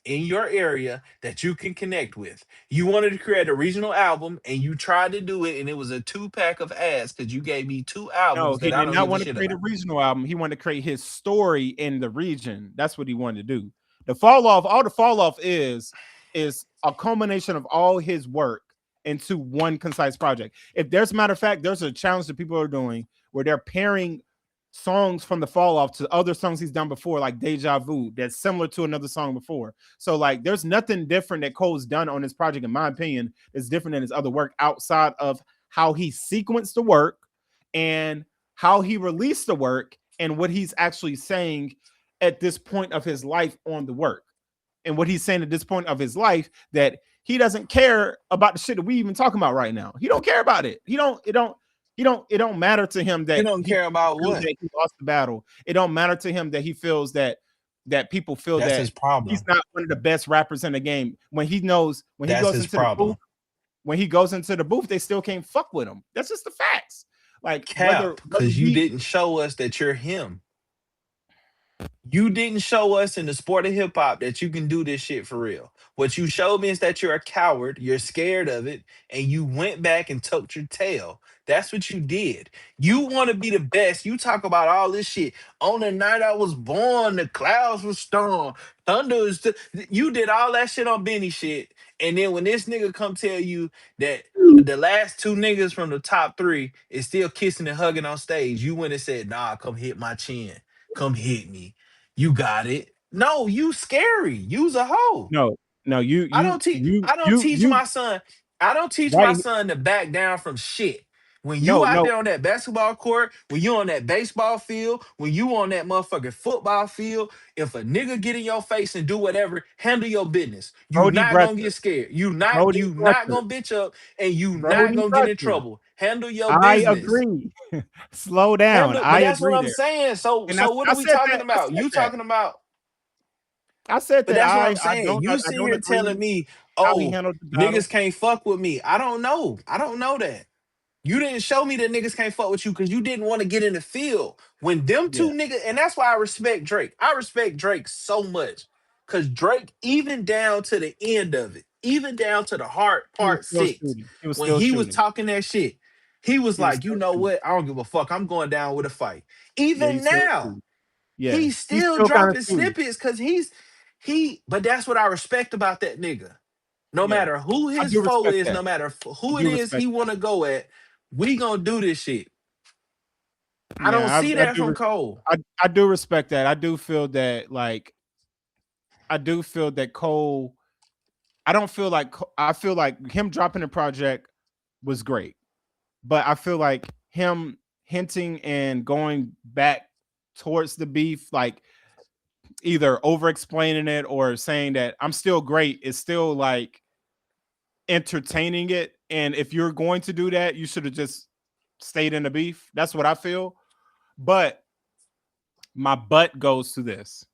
in your area that you can connect with. You wanted to create a regional album and you tried to do it, and it was a 2-pack of ass because you gave me 2 No, albums he that I did don't not give a want to shit create a about. regional album. He wanted to create his story in the region. That's what he wanted to do. The fall off, all the fall off is a culmination of all his work into one concise project. If there's a matter of fact, there's a challenge that people are doing where they're pairing songs from the fall off to other songs he's done before, like Deja Vu, that's similar to another song before. So, like, there's nothing different that Cole's done on this project, in my opinion, that's different than his other work outside of how he sequenced the work and how he released the work and what he's actually saying at this point of his life on the work. And what he's saying at this point of his life, that he doesn't care about the shit that we even talking about right now. He don't care about it. It don't matter to him You that don't care about feels what? that he lost the battle. It don't matter to him that he feels that people feel That's that his he's problem. not one of the best rappers in the game. When he knows when he That's goes his into the booth, problem. they still can't fuck with him. That's just the facts. Like Cap, whether because you we didn't show us that you're him. You didn't show us in the sport of hip hop that you can do this shit for real. What you showed me is that you're a coward, you're scared of it, and you went back and tucked your tail. That's what you did. You want to be the best. You talk about all this shit. On the night I was born, the clouds were storm. Thunder is. You did all that shit on Benny shit. And then when this nigga come tell you that the last 2 niggas from the top 3 is still kissing and hugging on stage, you went and said, nah, come hit my chin. Come hit me. You got it. No, you scary. You's a hoe. no no I don't teach you my son. I don't teach my right son to back down from shit. When you no out no there on that basketball court, when you on that baseball field, when you on that motherfucking football field, if a nigga get in your face and do whatever, handle your business. You Brody not gonna Brecher get scared. Brody You not Brecher gonna bitch up, and you not Brody gonna get in Brecher. trouble. Handle your I business. agree. Slow down. Handle, but I that's what agree I'm there. saying. So And so what are we talking I about? said You that. talking about, I said but that that's what I'm saying. You I sit don't here agree telling me, how he oh, handled the battle. niggas can't fuck with me. I don't know. I don't know that. You didn't show me that niggas can't fuck with you because you didn't want to get in the field. When them Yeah. 2 niggas, and that's why I respect Drake. I respect Drake so much. Cause Drake, even down to the end of it, even down to the hard He was part still 6, shooting. He was when still he was shooting. talking that shit, he was He was like, you still know shooting. what? I don't give a fuck. I'm going down with a fight. Yeah, Even he's still now, shooting. Yeah. he's He's still still kind of dropping shooting. snippets because but that's what I respect about that nigga. No Yeah. matter who I his do foe respect is, that. no matter I who it do is respect he that. want to go at, we gonna do this shit. I don't Yeah, see that from Cole. I do respect that. I do feel that I do feel that Cole I don't feel like I feel like him dropping the project was great. But I feel like him hinting and going back towards the beef, like either over explaining it or saying that I'm still great, is still like entertaining it. And if you're going to do that, you should have just stayed in the beef. That's what I feel. But my butt goes to this.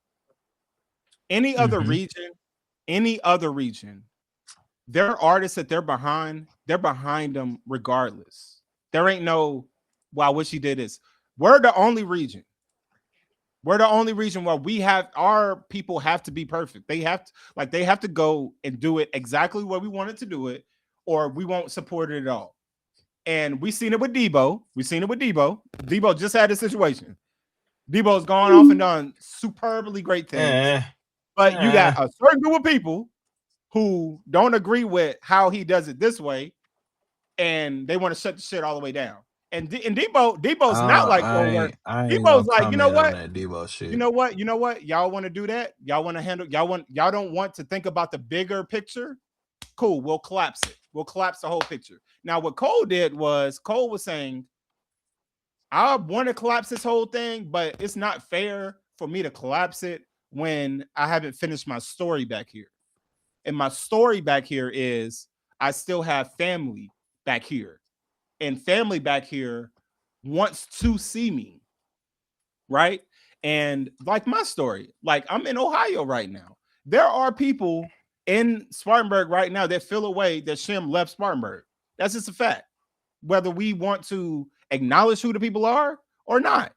Any other Hmm. region, any other region, their artists that they're behind them regardless. There ain't no, well, I wish he did this. We're the only region. We're the only reason why we have our people have to be perfect. They have to they have to go and do it exactly where we wanted to do it, or we won't support it at all. And we seen it with Debo. We seen it with Debo. Debo just had a situation. Debo's gone off and done superbly great things, Eh, but you got eh. a certain group of people who don't agree with how he does it this way, and they want to shut the shit all the way down. And Debo's not like Cole Work. I ain't gonna Debo's like, you know comment on what? that Debo You shit. know what? You know what? Y'all want to do that? Y'all want to handle? Y'all don't want to think about the bigger picture? Cool. We'll collapse it. We'll collapse the whole picture. Now, what Cole did was Cole was saying, I want to collapse this whole thing, but it's not fair for me to collapse it when I haven't finished my story back here. And my story back here is I still have family back here. And family back here wants to see me, right? And like my story, like I'm in Ohio right now. There are people in Spartanburg right now that feel a way that Shem left Spartanburg. That's just a fact. Whether we want to acknowledge who the people are or not,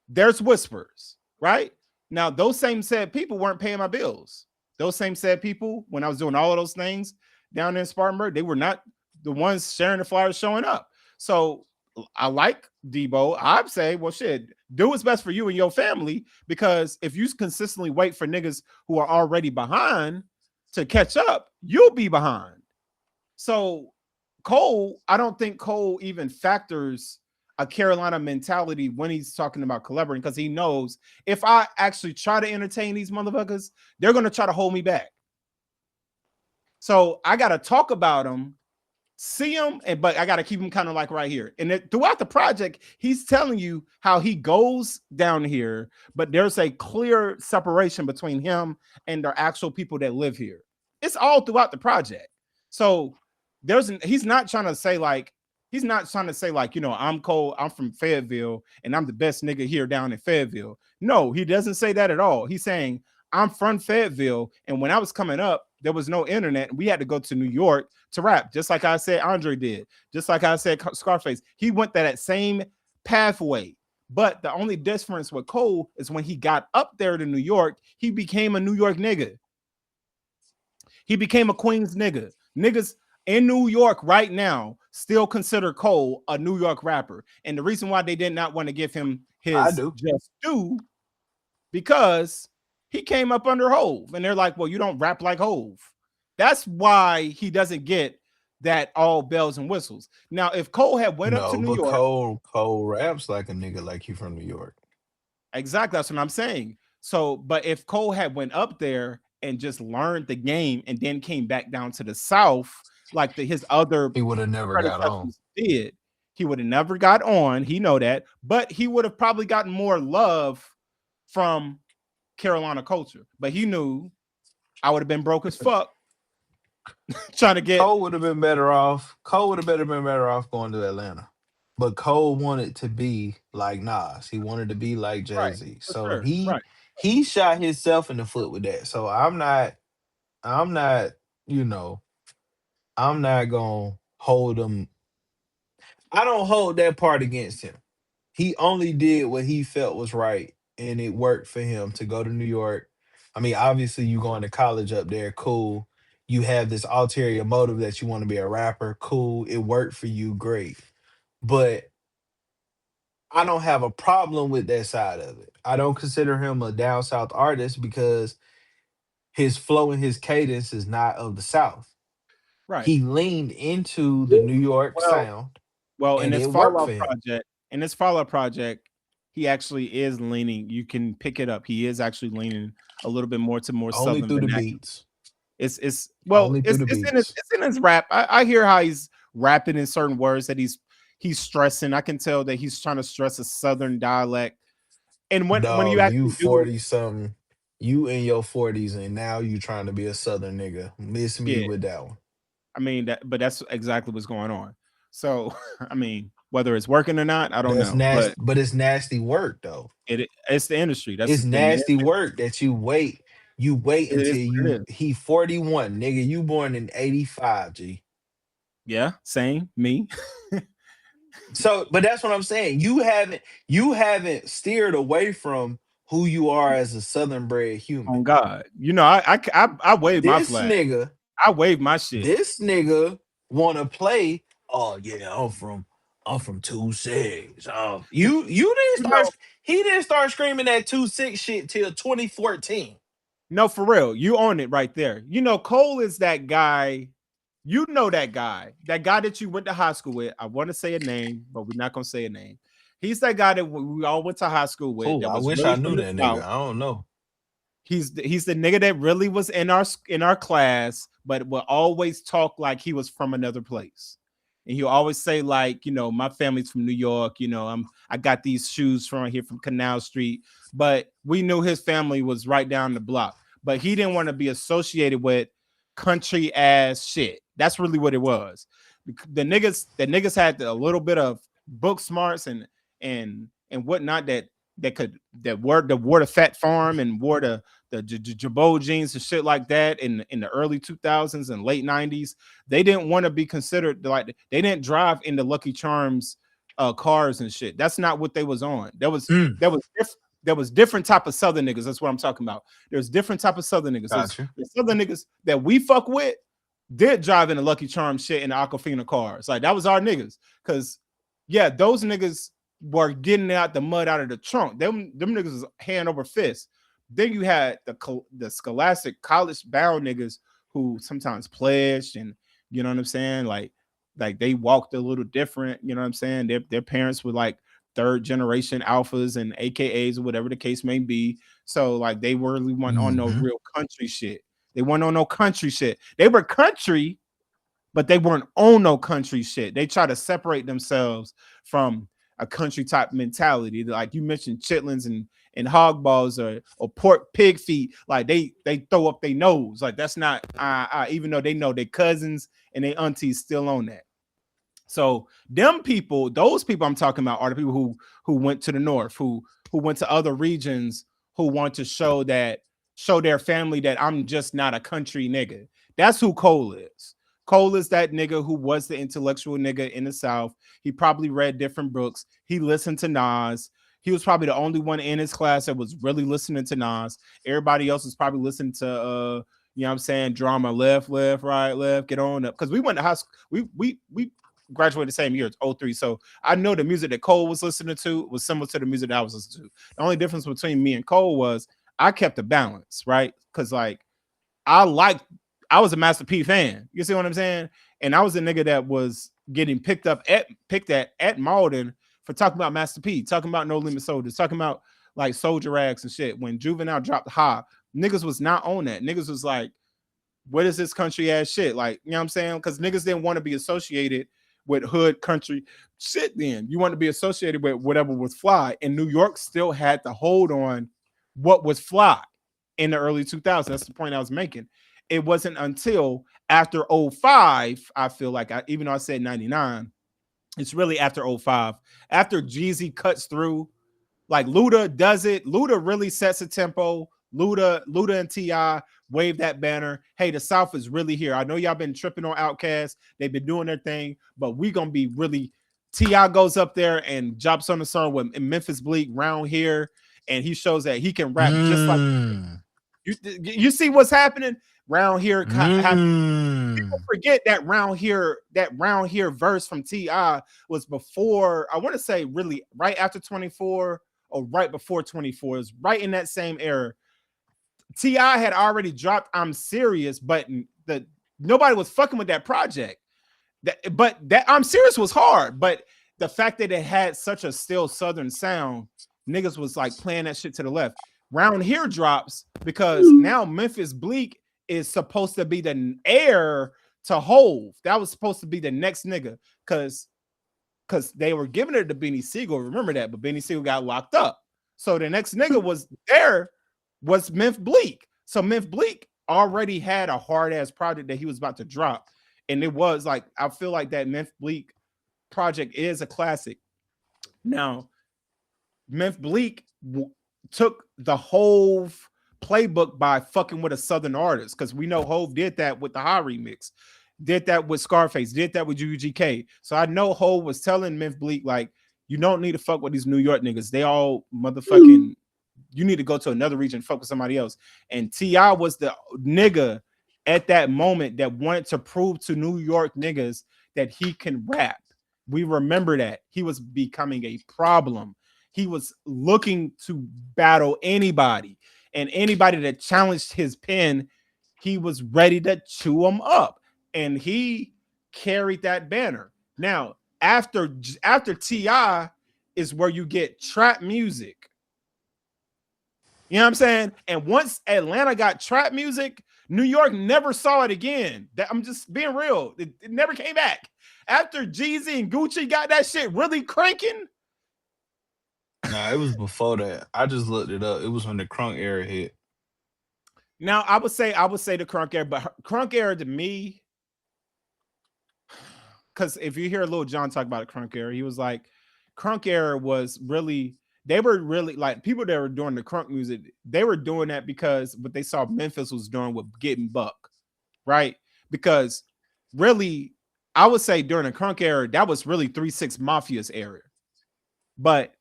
there's whispers, right? Now, those same said people weren't paying my bills. Those same said people, when I was doing all of those things down in Spartanburg, they were not the ones sharing the flyers showing up. So I like Debo. I'd say, well, shit, do what's best for you and your family, because if you consistently wait for niggas who are already behind to catch up, you'll be behind. So Cole, I don't think Cole even factors a Carolina mentality when he's talking about collaborating, because he knows if I actually try to entertain these motherfuckers, they're going to try to hold me back. So I got to talk about them, see him, but I got to keep him kind of like right here. And throughout the project, he's telling you how he goes down here, but there's a clear separation between him and the actual people that live here. It's all throughout the project. So he's not trying to say like, I'm Cole, I'm from Fayetteville, and I'm the best nigga here down in Fayetteville. No, he doesn't say that at all. He's saying, I'm from Fayetteville, and when I was coming up, there was no internet. We had to go to New York to rap, just like I said Andre did, just like I said Scarface. He went that same pathway. But the only difference with Cole is when he got up there to New York, he became a New York nigga. He became a Queens nigga. Niggas in New York right now still consider Cole a New York rapper. And the reason why they did not want to give him I his do. just due, because he came up under Hove. And they're like, well, you don't rap like Hove. That's why he doesn't get that all bells and whistles. Now, if Cole had went up to No, New but York, Cole raps like a nigga like you from New York. exactly, that's what I'm saying. So, but if Cole had went up there and just learned the game and then came back down to the South, like his other He would have never got on. predecessors did, he would have never got on. He know that, but he would have probably gotten more love from Carolina culture. But he knew I would have been broke as fuck trying to get Cole would have been better off. Cole would have been better off going to Atlanta. But Cole wanted to be like Nas. He wanted to be like Jay right Z. for So sure. he Right, he shot himself in the foot with that. So I'm not you know I'm not gonna hold him. I don't hold that part against him. He only did what he felt was right, and it worked for him to go to New York. I mean, obviously, you going to college up there, cool. You have this ulterior motive that you want to be a rapper, cool. It worked for you, great. But I don't have a problem with that side of it. I don't consider him a down south artist because his flow and his cadence is not of the South. right. He leaned into the New York Well, sound, in and this it worked for Fallout him. project, he actually is leaning. You can pick it up. He is actually leaning a little bit more to more Only southern through the vernacular. beats. Well, Only through the beats. it's in his rap. I hear how he's rapping in certain words that he's stressing. I can tell that he's trying to stress a southern dialect. And when you Dog, you actually do, 40 something. You in your 40s and now you trying to be a southern nigga. Miss me yeah, with that one. I mean but that's exactly what's going on. So I mean, whether it's working or not, I don't That's know. But nasty, but it's nasty work though. it's the industry. That's It's the thing. nasty work that you wait It until is what it you is. he 41, nigga. You born in 85, G. Yeah, same me. So, but that's what I'm saying. You haven't steered away from who you are as a southern bred human. On God, you know, I wave my This flag. nigga, I wave my shit. this nigga wanna play. Oh yeah, I'm from 2-6. Oh, you didn't You know, start. He didn't start screaming that 2-6 shit till 2014. no, for real, you own it right there. You know, Cole is that guy. You know that guy that you went to high school with. I want to say a name, but we're not gonna say a name. He's that guy that we all went to high school with. Cool. That I was wish really I knew from the that nigga. south. I don't know. He's the nigga that really was in our class, but will always talk like he was from another place. And he'll always say, like, you know, my family's from New York, you know, I got these shoes from here from Canal Street. But we knew his family was right down the block. But he didn't want to be associated with country ass shit. That's really what it was. The niggas had a little bit of book smarts and whatnot that wore the Fat Farm and wore the Jabot jeans and shit like that in the early 2000s and late 90s. They didn't want to be considered, like, they didn't drive into Lucky Charms cars and shit. That's not what they was on. Mm, There was different type of Southern niggas. That's what I'm talking about. There's different type of Southern niggas. gotcha. The Southern niggas that we fuck with did drive in the Lucky Charms shit in the Aquafina cars. Like, that was our niggas. Cause yeah, those niggas were getting out the mud out of the trunk. Them niggas was hand over fist. Then you had the scholastic college bound niggas who sometimes pledged, and you know what I'm saying, like they walked a little different. You know what I'm saying? Their parents were like third generation alphas and AKAs or whatever the case may be. So like they really weren't on no Hmm. real country shit. They weren't on no country shit. They were country, but they weren't on no country shit. They try to separate themselves from a country type mentality. Like you mentioned, chitlins and hog balls or pork pig feet. Like they throw up their nose. Like that's not even though they know their cousins and their aunties still on that. So them people, those people I'm talking about are the people who went to the north, who went to other regions, who want to show their family that I'm just not a country nigga. That's who Cole is. Cole is that nigga who was the intellectual nigga in the South. He probably read different books. He listened to Nas. He was probably the only one in his class that was really listening to Nas. Everybody else was probably listening to you know what I'm saying, drama, left, right, left, get on up. Because we went to high school, we graduated the same year, it's '03. So I know the music that Cole was listening to was similar to the music that I was listening to. The only difference between me and Cole was I kept a balance, right? Because like I liked, I was a Master P fan. You see what I'm saying? And I was a nigga that was getting picked at Malden for talking about Master P, talking about No Limit Soldiers, talking about like Soldier Rags and shit. When Juvenile dropped High, niggas was not on that. Niggas was like, what is this country ass shit? Like, you know what I'm saying? Because niggas didn't want to be associated with hood country shit then. You want to be associated with whatever was fly. And New York still had to hold on what was fly in the early 2000s. That's the point I was making. It wasn't until after '05, I feel like, even though I said 99, it's really after '05. After Jeezy cuts through, like Luda does it. Luda really sets a tempo. Luda and T.I. wave that banner. Hey, the South is really here. I know y'all been tripping on Outkast. They've been doing their thing, but we gonna be really. T.I. goes up there and drops on the song with Memphis Bleak round here, and he shows that he can rap just like Mm, you see what's happening round here. People mm, forget that round here verse from T.I. was before, I want to say really right after 24 or right before 24. It's right in that same era. T.I. had already dropped I'm Serious, but the nobody was fucking with that project. But that I'm Serious was hard, but the fact that it had such a still southern sound, niggas was like playing that shit to the left. Round here drops because now Memphis Bleak is supposed to be the heir to Hove. That was supposed to be the next nigga because they were giving it to Benny Siegel. Remember that, but Benny Siegel got locked up. So the next nigga was there was Memphis Bleak. So Memphis Bleak already had a hard ass project that he was about to drop. And it was like, I feel like that Memphis Bleak project is a classic. Now, Memphis Bleak took the whole playbook by fucking with a Southern artist, because we know Hove did that with the High remix, did that with Scarface, did that with UGK. So I know Hove was telling Memphis Bleak, like, you don't need to fuck with these New York niggas. They all motherfucking you need to go to another region, focus somebody else. And T.I. was the nigga at that moment that wanted to prove to New York niggas that he can rap. We remember that. He was becoming a problem. He was looking to battle anybody, and anybody that challenged his pen, he was ready to chew him up. And he carried that banner. Now, after T.I. is where you get trap music. You know what I'm saying? And once Atlanta got trap music, New York never saw it again. I'm just being real. It never came back. After Jeezy and Gucci got that shit really cranking. Nah, it was before that. I just looked it up. It was when the crunk era hit. Now I would say the crunk era, but crunk era to me, because if you hear Lil Jon talk about the crunk era, he was like, crunk era was really, they were really like people that were doing the crunk music, they were doing that because what they saw Memphis was doing with getting buck, right? Because really, I would say during the crunk era, that was really 3-6 Mafia's era. But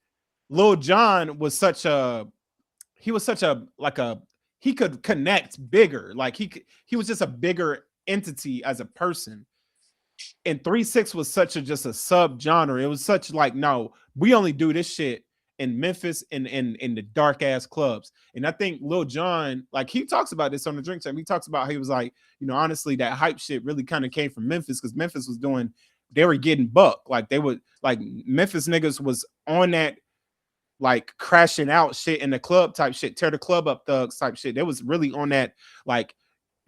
Lil Jon was such a, he was such a like a, he could connect bigger. Like he was just a bigger entity as a person. And 3-6 was such a just a sub genre. It was such like, no, we only do this shit in Memphis and in the dark ass clubs. And I think Lil Jon, like he talks about this on the Drink Time. He talks about how he was like, you know, honestly, that hype shit really kind of came from Memphis because Memphis was doing, they were getting buck. Like they would, like Memphis niggas was on that like crashing out shit in the club type shit, tear the club up thugs type shit. They was really on that like,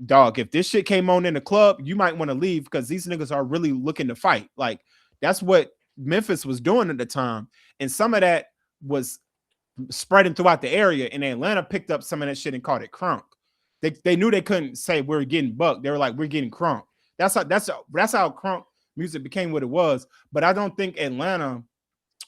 dog, if this shit came on in the club, you might want to leave because these niggas are really looking to fight. Like that's what Memphis was doing at the time. And some of that was spreading throughout the area. And Atlanta picked up some of that shit and called it crunk. They knew they couldn't say we're getting buck. They were like, we're getting crunk. That's how crunk music became what it was. But I don't think Atlanta,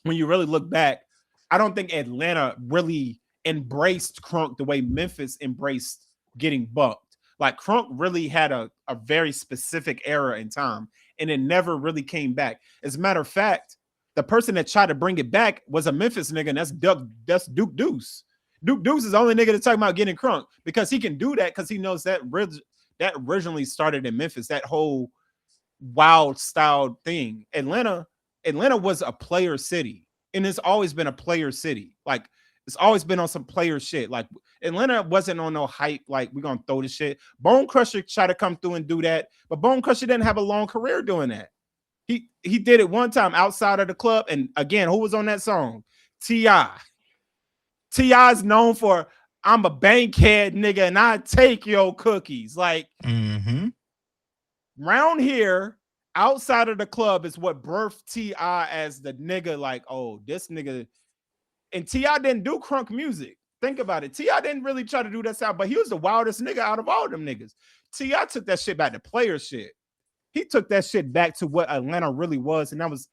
when you really look back, I don't think Atlanta really embraced crunk the way Memphis embraced getting bucked. Like crunk really had a very specific era in time, and it never really came back. As a matter of fact, the person that tried to bring it back was a Memphis nigga, and that's Duke Deuce. Duke Deuce is the only nigga that's talking about getting crunk because he can do that because he knows that that originally started in Memphis, that whole wild style thing. Atlanta was a player city, and it's always been a player city. Like it's always been on some player shit. Like Atlanta wasn't on no hype. Like we're gonna throw this shit. Bone Crusher tried to come through and do that, but Bone Crusher didn't have a long career doing that. He did it one time outside of the club, and again, who was on that song? T.I. T.I. is known for I'm a bankhead nigga and I take your cookies. Like round here, outside of the club is what birthed T.I. as the nigga. Like, oh, this nigga. And T.I. didn't do crunk music. Think about it. T.I. didn't really try to do that sound, but he was the wildest nigga out of all them niggas. T.I. took that shit back to player shit. He took that shit back to what Atlanta really was, and that was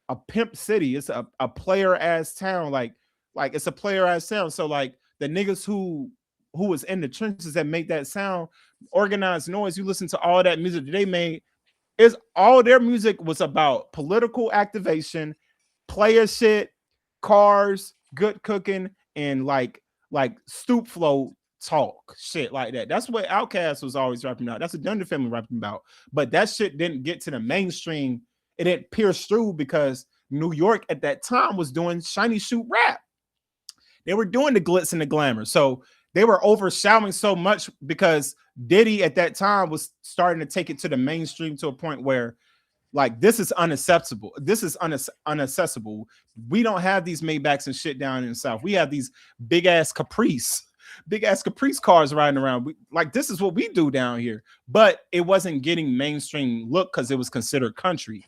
a pimp city. It's a player ass town. Like it's a player ass town. So like the niggas who was in the trenches that made that sound, organized noise. You listen to all that music that they made. Is all their music was about political activation, player shit, cars, good cooking, and like stoop flow talk shit like that. That's what Outkast was always rapping about. That's what Dunder Family rapping about. But that shit didn't get to the mainstream. It didn't pierce through because New York at that time was doing shiny shoot rap. They were doing the glitz and the glamour. So they were overshadowing so much because Diddy at that time was starting to take it to the mainstream to a point where like this is unacceptable. This is unaccessible. We don't have these Maybachs and shit down in the South. We have these big ass Caprice cars riding around. Like this is what we do down here. But it wasn't getting mainstream look because it was considered country.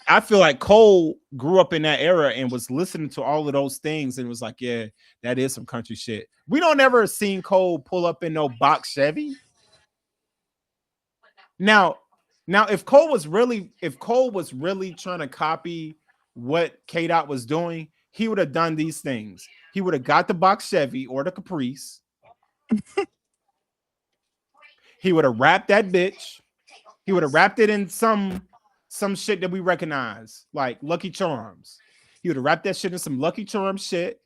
I feel like Cole grew up in that era and was listening to all of those things and was like, yeah, that is some country shit. We don't ever seen Cole pull up in no box Chevy. Now, if Cole was really trying to copy what K-Dot was doing, he would have done these things. He would have got the box Chevy or the Caprice. He would have wrapped that bitch. He would have wrapped it in some shit that we recognize, like Lucky Charms. He would have wrapped that shit in some Lucky Charms shit.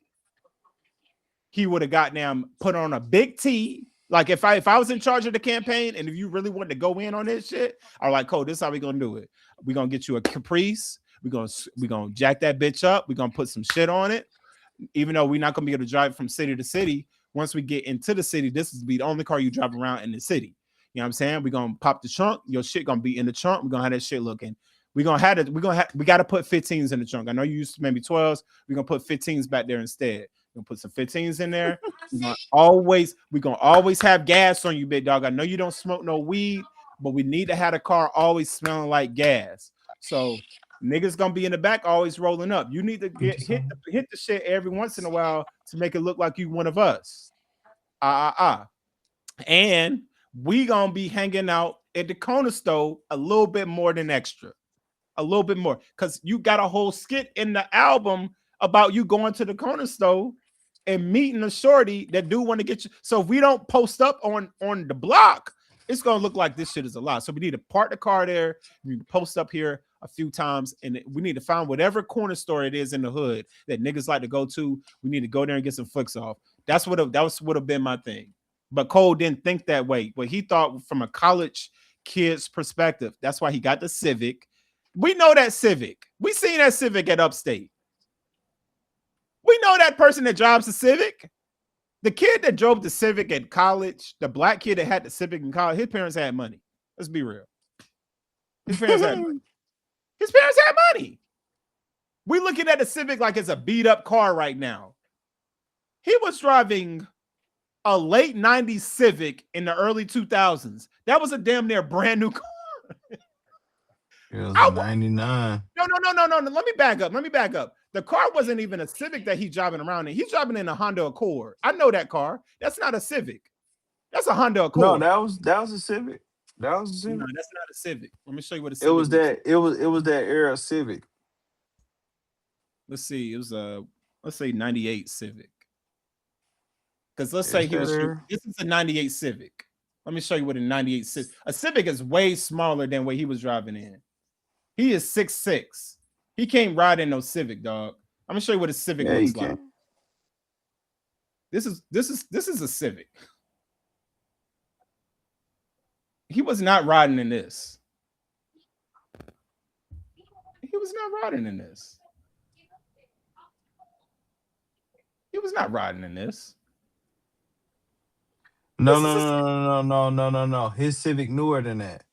he would have got them put on a big T. Like if I was in charge of the campaign, and if you really wanted to go in on this shit, I'm like, Cole, this is how we gonna do it. We're gonna get you a Caprice. We're gonna jack that bitch up. We're gonna put some shit on it. Even though we're not gonna be able to drive from city to city, once we get into the city, this is be the only car you drive around in the city. You know what I'm saying? We're gonna pop the trunk, your shit gonna be in the trunk. We're gonna have that shit looking. We gotta put 15s in the trunk. I know you used to maybe 12s. We're gonna put 15s back there instead. We're gonna put some 15s in there. We're gonna always have gas on you, big dog. I know you don't smoke no weed, but we need to have the car always smelling like gas. So niggas gonna be in the back always rolling up. You need to hit the shit every once in a while to make it look like you one of us. And we gonna be hanging out at the corner store a little bit more than extra. A little bit more. Because you got a whole skit in the album about you going to the corner store and meeting a shorty that do want to get you. So if we don't post up on the block, it's gonna look like this shit is a lot. So we need to park the car there. We need to post up here a few times, and we need to find whatever corner store it is in the hood that niggas like to go to. We need to go there and get some flicks off. That would have been my thing. But Cole didn't think that way. But he thought from a college kid's perspective. That's why he got the Civic. We know that Civic. We seen that Civic at Upstate. We know that person that drives the Civic. The kid that drove the Civic at college, the black kid that had the Civic in college, his parents had money. Let's be real. His parents had money. His parents had money. We looking at the Civic like it's a beat up car right now. He was driving a late 90s Civic in the early 2000s. That was a damn near brand new car. It was a 99. No. Let me back up. The car wasn't even a Civic that he's driving around in. He's driving in a Honda Accord. I know that car. That's not a Civic. That's a Honda Accord. No, that was a Civic. That was a Civic. No, that's not a Civic. Let me show you what a Civic it was. It was that era Civic. Let's see. It was let's say 98 Civic. Because let's say this is a 98 Civic. Let me show you what a 98 Civic. A Civic is way smaller than what he was driving in. He is 6'6". He can't ride in no Civic, dog. I'm gonna show you what a Civic looks like. This is a Civic. He was not riding in this. He was not riding in this. He was not riding in this. No. His Civic newer than that.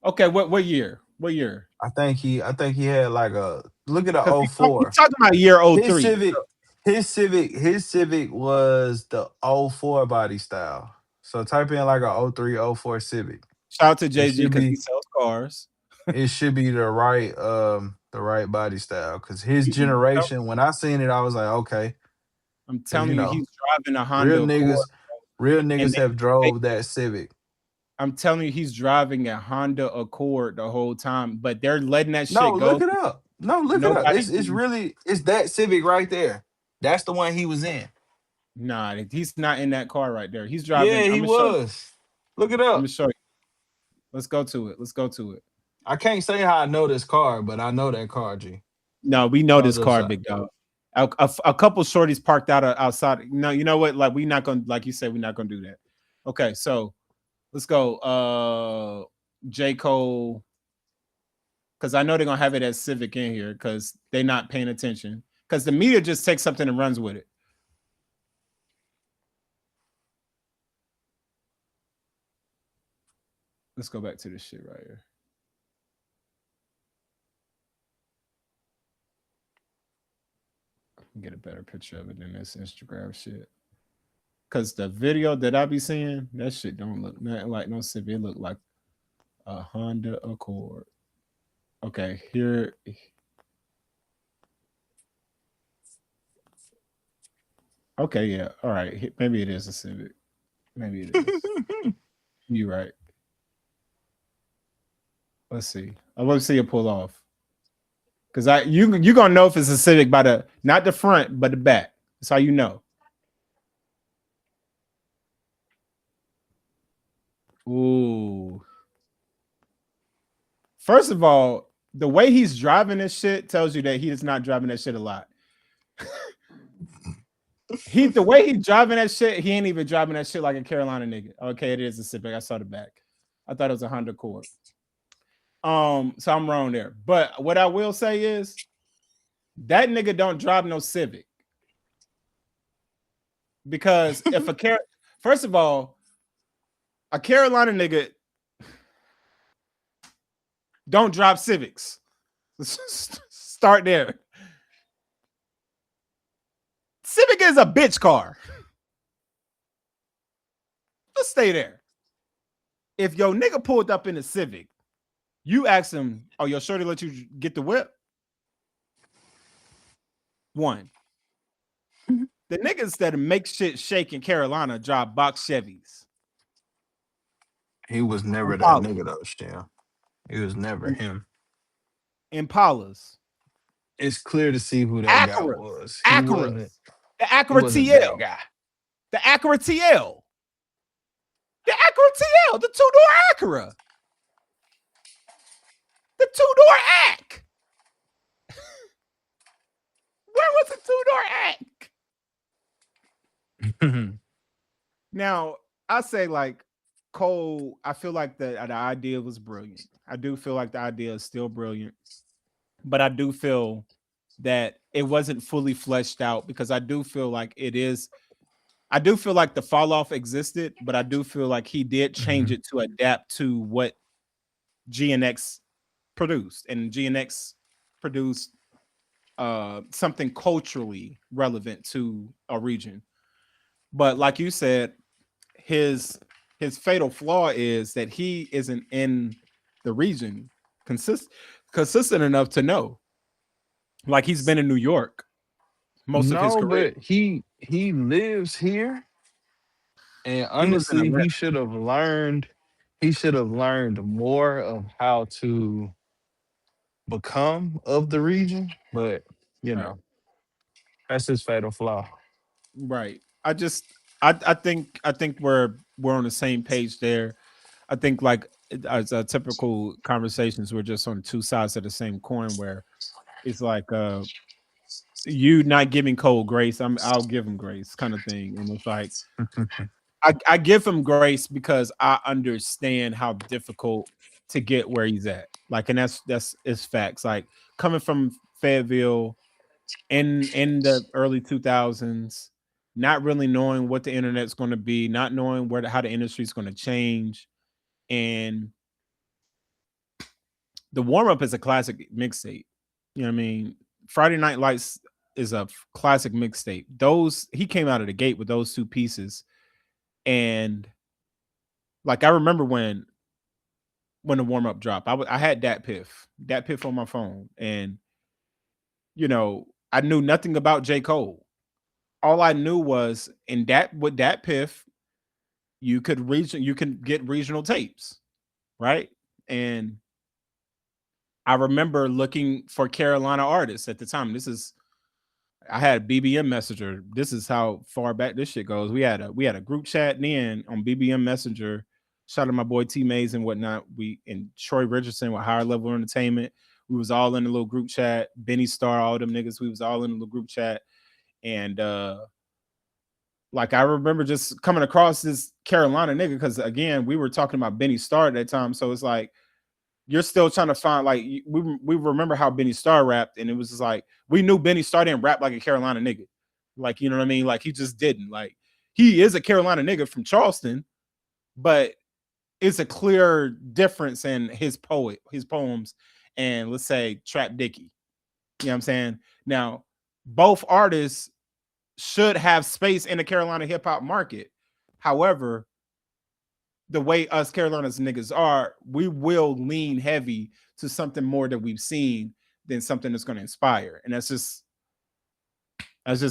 Okay, what year? What year? I think he had like a look at a 04. We're talking about year 03. His Civic was the 04 body style. So type in like a 03, 04 Civic. Shout out to JG because he sells cars. It should be the right body style. Because his generation, when I seen it, I was like, okay. I'm telling you, he's driving a Honda Accord. Real niggas have drove that Civic. I'm telling you, he's driving a Honda Accord the whole time, but they're letting that shit go. No, look it up. It's that Civic right there. That's the one he was in. Nah, he's not in that car right there. He's driving. Yeah, he was. Look it up. Let me show you. Let's go to it. I can't say how I know this car, but I know that car, G. No, we know this car, big dog. A couple shorties parked outside. No, you know what? Like we're not gonna, like you said, we're not gonna do that. Okay, so let's go. J. Cole, because I know they're gonna have it as Civic in here because they're not paying attention. Because the media just takes something and runs with it. Let's go back to this shit right here. Get a better picture of it than this Instagram shit. Cause the video that I be seeing, that shit don't look nothing like no Civic. It look like a Honda Accord. Okay, here. Okay, yeah. All right. Maybe it is a Civic. Maybe it is. You're right. Let's see. I want to see it pull off. Because you're gonna know if it's a Civic by not the front, but the back. That's how you know. Ooh. First of all, the way he's driving this shit tells you that he is not driving that shit a lot. The way he driving that shit, he ain't even driving that shit like a Carolina nigga. Okay, it is a Civic. I saw the back. I thought it was a Honda Accord. So I'm wrong there. But what I will say is that nigga don't drive no Civic. Because if first of all, a Carolina nigga don't drive Civics. Start there. Civic is a bitch car. Let's stay there. If your nigga pulled up in a Civic, you ask him, "Oh, your shorty let you get the whip?" One. The niggas that make shit shake in Carolina drive box Chevys. He was never that Impalas. nigga though, still. It was never him. Impalas. It's clear to see who that guy Acuras. was. Acuras. The He Acura wasn't that TL. guy. The Acura TL. The Acura TL. The two-door Acura. The two-door Ac. Where was the two-door Ac? Now, I say like Cole, I feel like the idea was brilliant. I do feel like the idea is still brilliant. But I do feel that it wasn't fully fleshed out because I do feel like it is. I do feel like the fall off existed, but I do feel like he did change it to adapt to what GNX produced, and GNX produced something culturally relevant to a region. But like you said, his fatal flaw is that he isn't in the region consistent enough to know. Like he's been in New York most of his No, career. but he lives here, and He lives in honestly, Atlanta. he should have learned more of how to become of the region, but you Right. know, that's his fatal flaw. Right. I think we're on the same page there. I think like as typical conversations, we're just on two sides of the same coin where it's like you not giving Cole grace, I'll give him grace kind of thing. And it's like I give him grace because I understand how difficult to get where he's at. Like, and that's it's facts. Like coming from Fayetteville in the early 2000s, not really knowing what the internet's going to be, not knowing how the industry is going to change, and the warm up is a classic mixtape. You know what I mean? Friday Night Lights is a classic mixtape. Those he came out of the gate with those two pieces, and like I remember when the warm up dropped, I had that piff on my phone, and I knew nothing about J. Cole. All I knew was in that with that piff, you can get regional tapes, right? And I remember looking for Carolina artists at the time. I had BBM Messenger. This is how far back this shit goes. We had a group chat then on BBM Messenger. Shout out to my boy T Mays and whatnot. We and Troy Richardson with Higher Level Entertainment. We was all in the little group chat. Benny Starr, all them niggas. We was all in the little group chat. And like I remember just coming across this Carolina nigga because again, we were talking about Benny Starr at that time. So it's like you're still trying to find like we remember how Benny Starr rapped, and it was just like we knew Benny Starr didn't rap like a Carolina nigga. Like, you know what I mean? Like he just didn't. Like he is a Carolina nigga from Charleston, but it's a clear difference in his poems, and let's say Trap Dickie. You know what I'm saying? Now, both artists should have space in the Carolina hip hop market. However, the way us Carolinas niggas are, we will lean heavy to something more that we've seen than something that's going to inspire. And that's just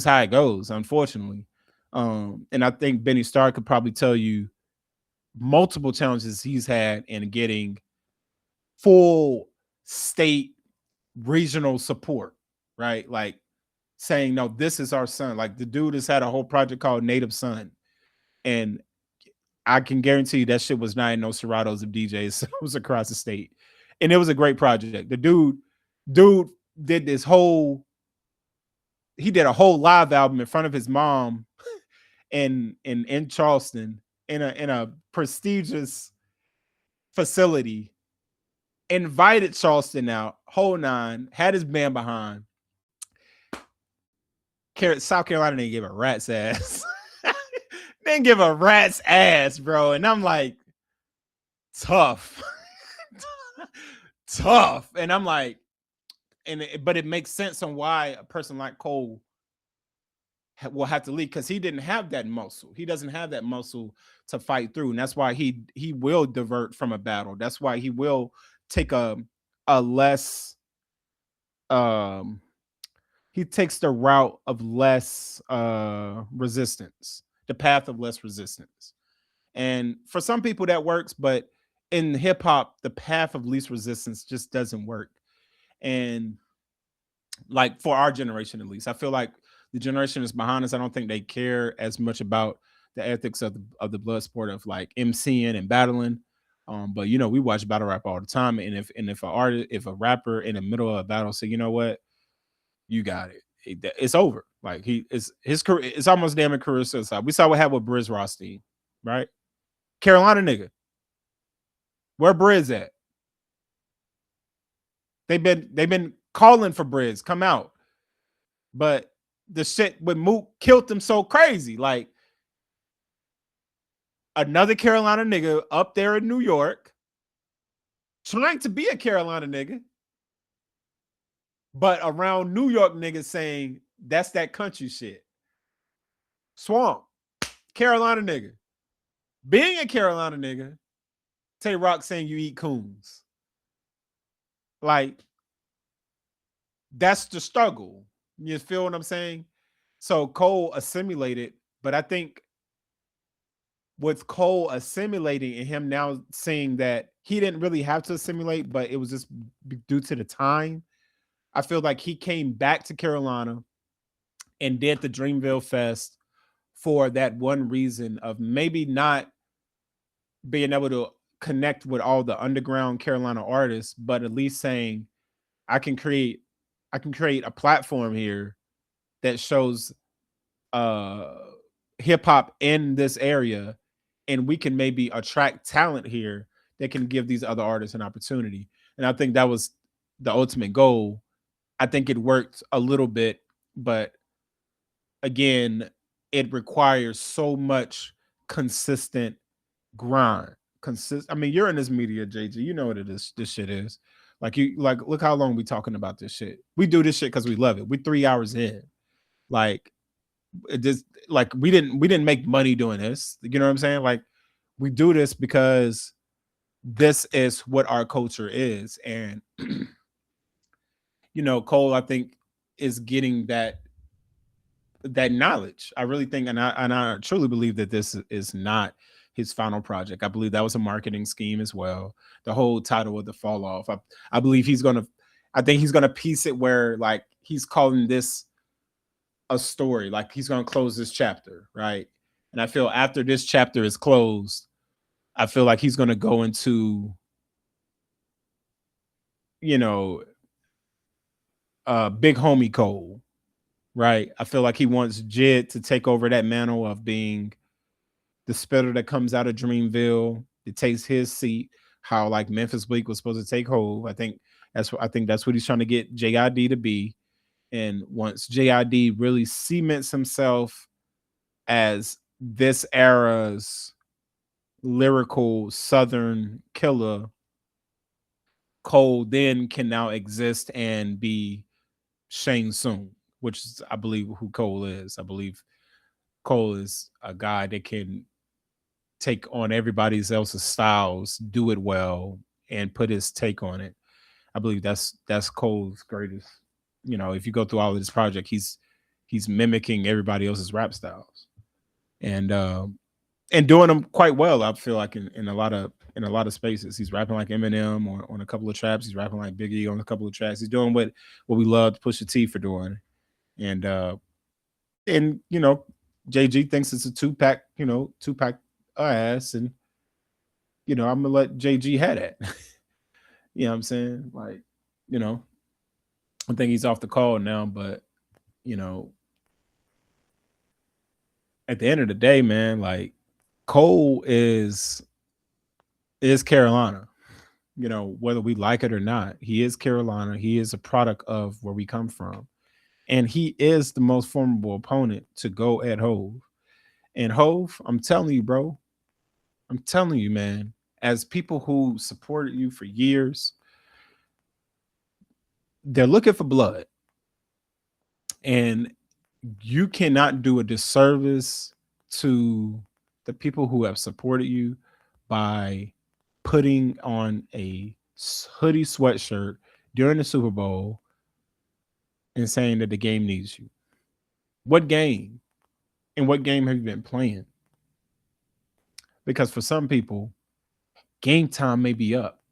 how it goes, unfortunately. And I think Benny Starr could probably tell you multiple challenges he's had in getting full state regional support, right? Like saying, no, this is our son. Like the dude has had a whole project called Native Son. And I can guarantee you that shit was not in no Seratos of DJs. It was across the state. And it was a great project. The dude did this whole he did a whole live album in front of his mom in Charleston in a prestigious facility. Invited Charleston out, whole nine, had his band behind. South Carolina didn't give a rat's ass. Didn't give a rat's ass, bro. And I'm like, tough. Tough. And I'm like, but it makes sense on why a person like Cole will have to leave, because he didn't have that muscle. He doesn't have that muscle to fight through, and that's why he will divert from a battle. That's why he will take a less um he takes the route of less resistance, the path of less resistance. And for some people that works, but in hip hop, the path of least resistance just doesn't work. And like for our generation at least, I feel like the generation is behind us. I don't think they care as much about the ethics of the blood sport of like MCing and battling. But you know, we watch battle rap all the time, and if an artist, if a rapper in the middle of a battle say, you know what, you got it, it's over. Like he is his career, it's almost damn career suicide. We saw what happened with Briz Rothstein, right? Carolina nigga, where Briz at? They've been calling for Briz, come out. But the shit with Mook killed him so crazy. Like another Carolina nigga up there in New York trying to be a Carolina nigga, but around New York niggas saying that's that country shit. Swamp, Carolina nigga. Being a Carolina nigga, Tay Rock saying you eat coons. Like, that's the struggle. You feel what I'm saying? So Cole assimilated, but I think with Cole assimilating and him now seeing that he didn't really have to assimilate, but it was just due to the time, I feel like he came back to Carolina and did the Dreamville Fest for that one reason of maybe not being able to connect with all the underground Carolina artists, but at least saying I can create a platform here that shows uh hip hop in this area, and we can maybe attract talent here that can give these other artists an opportunity. And I think that was the ultimate goal. I think it worked a little bit, but again, it requires so much consistent grind. I mean, you're in this media, JG. You know what it is. This shit is like you like. Look how long we talking about this shit. We do this shit because we love it. We 3 hours in. Like it just like we didn't make money doing this. You know what I'm saying? Like we do this because this is what our culture is, and you know, Cole, I think, is getting that knowledge. I really think, and I truly believe that this is not his final project. I believe that was a marketing scheme as well. The whole title of the fall off. I believe I think he's gonna piece it where like he's calling this a story. Like he's gonna close this chapter, right? And I feel after this chapter is closed, I feel like he's gonna go into, you know, big homie Cole, right? I feel like he wants Jid to take over that mantle of being the spitter that comes out of Dreamville. It takes his seat. How like Memphis Bleak was supposed to take hold. I think that's what he's trying to get JID to be. And once JID really cements himself as this era's lyrical Southern killer, Cole then can now exist and be Shane Soon, which is, I believe, who Cole is. I believe Cole is a guy that can take on everybody else's styles, do it well, and put his take on it. I believe that's Cole's greatest. You know, if you go through all of this project, he's mimicking everybody else's rap styles, and doing them quite well. I feel like in a lot of spaces, he's rapping like Eminem on a couple of tracks. He's rapping like Biggie on a couple of tracks. He's doing what we love Pusha T for doing, and you know, JG thinks it's a two pack ass, and you know, I'm gonna let JG have that. You know what I'm saying? Like, you know, I think he's off the call now, but you know, at the end of the day, man, like Cole is Carolina. You know, whether we like it or not, he is Carolina. He is a product of where we come from. And he is the most formidable opponent to go at Hove. And Hove, I'm telling you, bro, I'm telling you, man, as people who supported you for years, they're looking for blood. And you cannot do a disservice to the people who have supported you by putting on a hoodie sweatshirt during the Super Bowl and saying that the game needs you. What game? And what game have you been playing? Because for some people, game time may be up,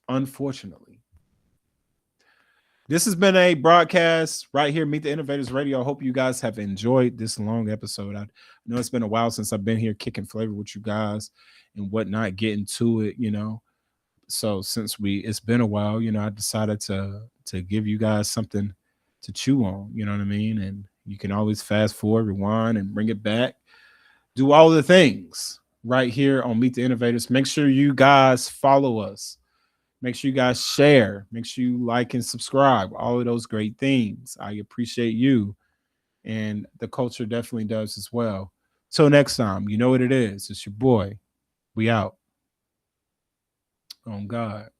unfortunately. This has been a broadcast right here, Meet the Innovators Radio. I hope you guys have enjoyed this long episode. I know it's been a while since I've been here kicking flavor with you guys and whatnot, getting to it, you know. So since it's been a while, you know, I decided to give you guys something to chew on, you know what I mean? And you can always fast forward, rewind, and bring it back. Do all the things right here on Meet the Innovators. Make sure you guys follow us. Make sure you guys share. Make sure you like and subscribe. All of those great things. I appreciate you. And the culture definitely does as well. Till next time, you know what it is. It's your boy. We out. On God.